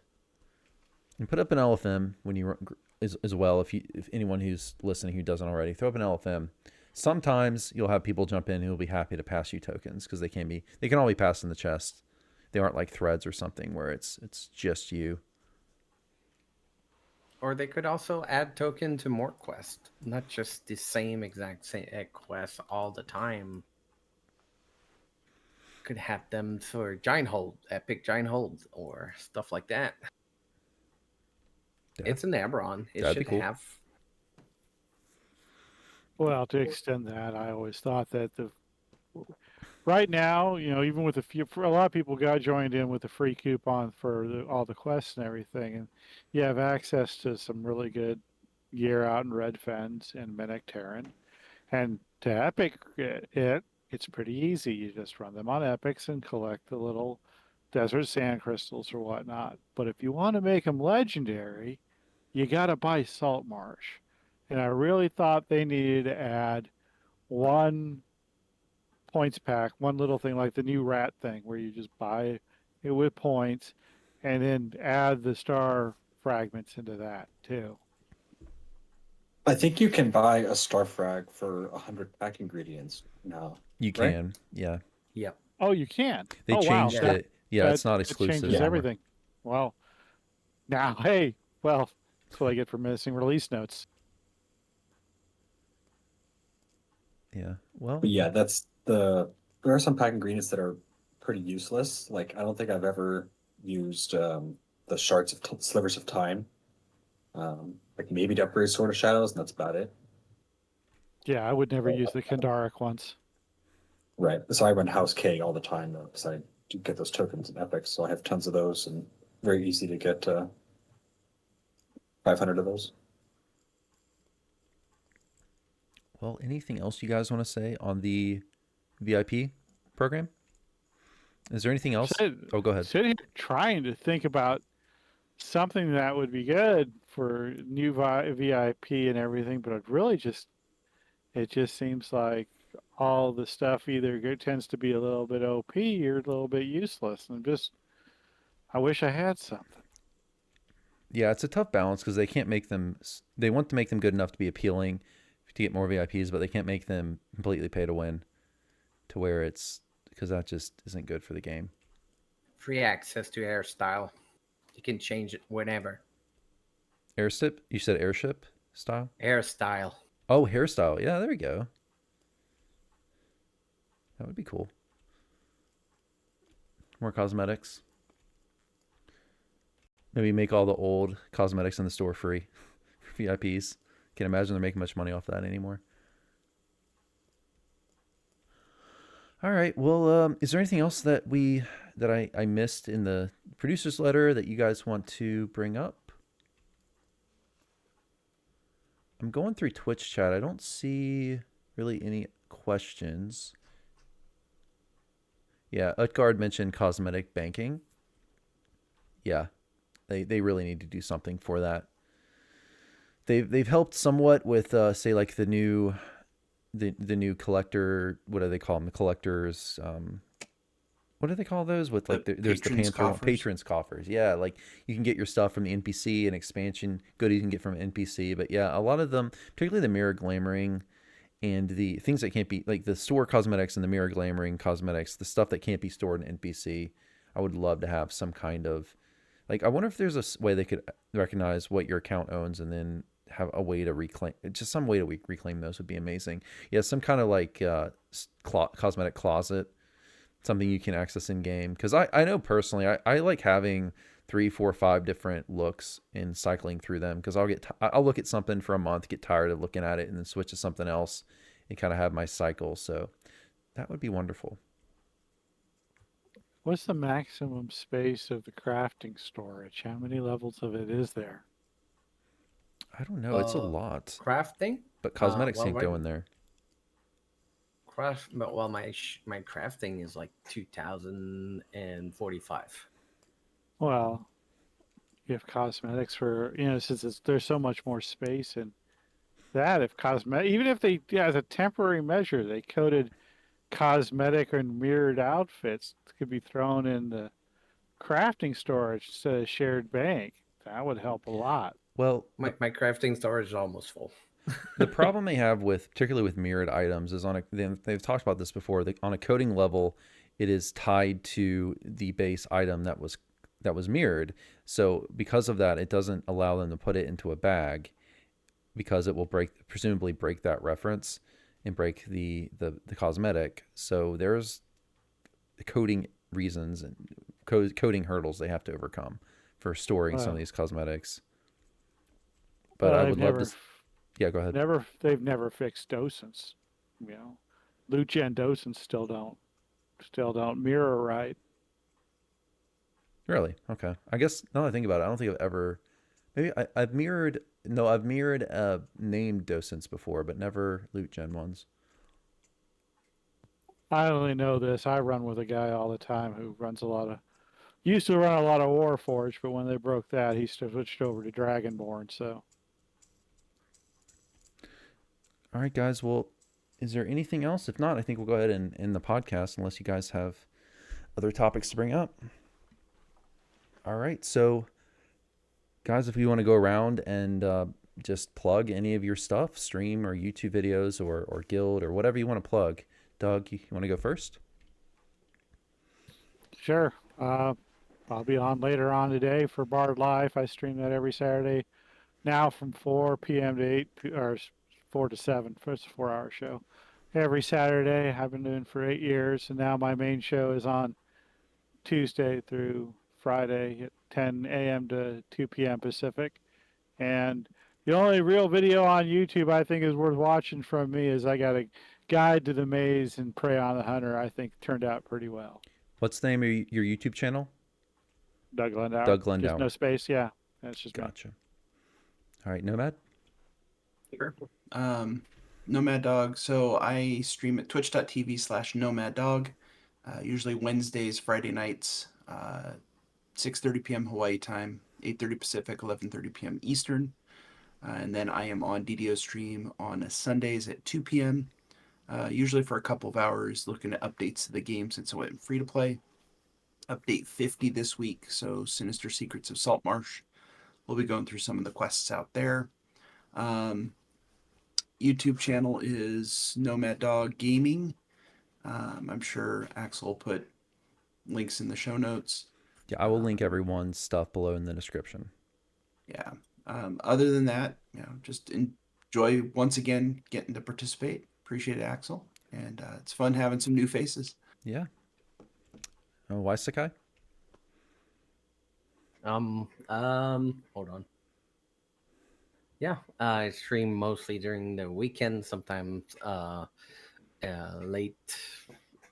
And put up an LFM when you as well. If anyone who's listening who doesn't already, throw up an LFM. Sometimes you'll have people jump in who will be happy to pass you tokens because they can all be passed in the chest. They aren't like threads or something where it's just you. Or they could also add token to more quests, not just the same exact quest all the time. Could have them for giant hold, epic giant hold, or stuff like that. Yeah. It's an Eberron. It That'd be should cool. have. Well, to extend that, I always thought that right now, even with for a lot of people got joined in with a free coupon for all the quests and everything, and you have access to some really good gear out in Red Fens and Minik Terran. And to epic it's pretty easy. You just run them on epics and collect the little desert sand crystals or whatnot. But if you want to make them legendary, you got to buy Salt Marsh. And I really thought they needed to add one points pack, one little thing like the new rat thing where you just buy it with points and then add the star fragments into that too. I think you can buy a star frag for 100 pack ingredients now. You Right? can, yeah. Yep. Oh, you can. They wow. changed Yeah. it. Yeah, it's not exclusive It changes anymore. everything. Well, now, hey, well, that's what I get for missing release notes. Yeah. Well, But yeah, there are some pack ingredients that are pretty useless. Like I don't think I've ever used the shards of slivers of time. Like maybe to upgrade Sword of Shadows, and that's about it. Yeah, I would never use the Kandaric ones. Right. So I run House K all the time though, because I do get those tokens in epics. So I have tons of those and very easy to get 500 of those. well, anything else you guys want to say on the VIP program? Is there anything else? Oh, go ahead. Sitting here trying to think about something that would be good for new VIP and everything, but it just seems like all the stuff either tends to be a little bit OP or a little bit useless. And I wish I had something. Yeah, it's a tough balance because they can't make them. They want to make them good enough to be appealing to get more VIPs, but they can't make them completely pay to win, to where it's because that just isn't good for the game. Free access to hairstyle. You can change it whenever. Airship? You said airship style? Hairstyle. Oh, hairstyle. Yeah, there we go. That would be cool. More cosmetics. Maybe make all the old cosmetics in the store free for VIPs. Can't imagine they're making much money off that anymore. All right. Well, is there anything else that I missed in the producer's letter that you guys want to bring up? I'm going through Twitch chat. I don't see really any questions. Yeah, Utgard mentioned cosmetic banking. Yeah, they really need to do something for that. They've helped somewhat with say like the new collector. What do they call them? The collectors. What do they call those? With like there's the patrons coffers. Yeah, like you can get your stuff from the NPC and expansion goodies you can get from NPC. But yeah, a lot of them, particularly the mirror glamoring and the things that can't be like the store cosmetics and the mirror glamoring cosmetics, the stuff that can't be stored in NPC. I would love to have some kind of like. I wonder if there's a way they could recognize what your account owns and then have a way to reclaim. Just some way to reclaim those would be amazing. Yeah, some kind of like cosmetic closet. Something you can access in game, because I know personally I like having 3, 4, 5 different looks and cycling through them, because I'll look at something for a month, get tired of looking at it, and then switch to something else and kind of have my cycle. So that would be wonderful. What's the maximum space of the crafting storage? How many levels of it is there? I don't know. It's a lot, Crafting, but cosmetics can't go in there. Well, my crafting is like 2045. Well, you have cosmetics for since there's so much more space in that. If even if they as a temporary measure they coded cosmetic and mirrored outfits could be thrown in the crafting storage instead of shared bank. That would help a lot. Well, My crafting storage is almost full. the problem they have with, particularly with mirrored items, is they've talked about this before. On a coding level, it is tied to the base item that was mirrored. So because of that, it doesn't allow them to put it into a bag, because it will presumably break that reference and break the cosmetic. So there's coding reasons and coding hurdles they have to overcome for storing some of these cosmetics. But I would love to. Yeah, go ahead. They've never fixed docents. You know, loot gen docents still don't mirror right. Really? Okay. I guess now that I think about it, I don't think I've ever. Maybe I've mirrored. No, I've mirrored named docents before, but never loot gen ones. I only know this. I run with a guy all the time who used to run a lot of Warforged, but when they broke that, he switched over to Dragonborn. So. All right, guys. Well, is there anything else? If not, I think we'll go ahead and end the podcast, unless you guys have other topics to bring up. All right. So, guys, if you want to go around and just plug any of your stuff, stream or YouTube videos or guild or whatever you want to plug. Doug, you want to go first? Sure. I'll be on later on today for Bard Life. I stream that every Saturday now from 4 p.m. to 8 or 4 to 7. It's a 4-hour show. Every Saturday. I've been doing for 8 years, and now my main show is on Tuesday through Friday at 10 a.m. to 2 p.m. Pacific. And the only real video on YouTube I think is worth watching from me is I got a guide to the maze and Prey on the Hunter. I think turned out pretty well. What's the name of your YouTube channel? Doug Lindauer. Doug Lindauer. Just no space. Yeah, that's just gotcha. Me. All right, Nomad. Sure. Nomad Dog. So I stream at twitch.tv/nomaddog. Usually Wednesdays, Friday nights, 6:30 p.m. Hawaii time, 8:30 Pacific, 11:30 p.m. Eastern. And then I am on DDO stream on Sundays at 2 p.m. Usually for a couple of hours, looking at updates to the game since it went free to play. Update 50 this week, so Sinister Secrets of Saltmarsh. We'll be going through some of the quests out there. YouTube channel is Nomad Dog Gaming. I'm sure Axel will put links in the show notes. Yeah, I will link everyone's stuff below in the description. Yeah. Other than that, just enjoy once again getting to participate. Appreciate it, Axel. And it's fun having some new faces. Yeah. Oh, why Sakai? Hold on. Yeah, I stream mostly during the weekend, sometimes late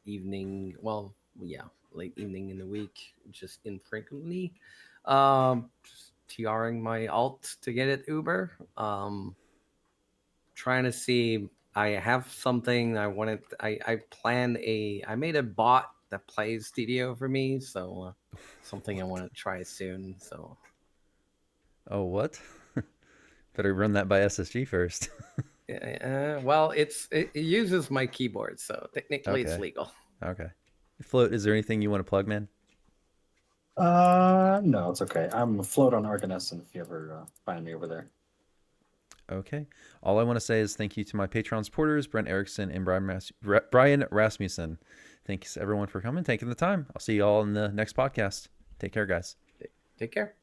evening. Well, yeah, late evening in the week, just infrequently. Just TRing my alt to get it Uber. Trying to see. I have something I wanted. I made a bot that plays DDO for me, so something I want to try soon. So. Oh, what? Better run that by SSG first. Well, it uses my keyboard, so technically it's legal. Okay. Float, is there anything you want to plug, man? No, it's okay. I'm afloat on Arcanescent if you ever find me over there. Okay. All I want to say is thank you to my Patreon supporters, Brent Erickson and Brian Rasmussen. Thanks everyone for coming, taking the time. I'll see you all in the next podcast. Take care, guys. Take care.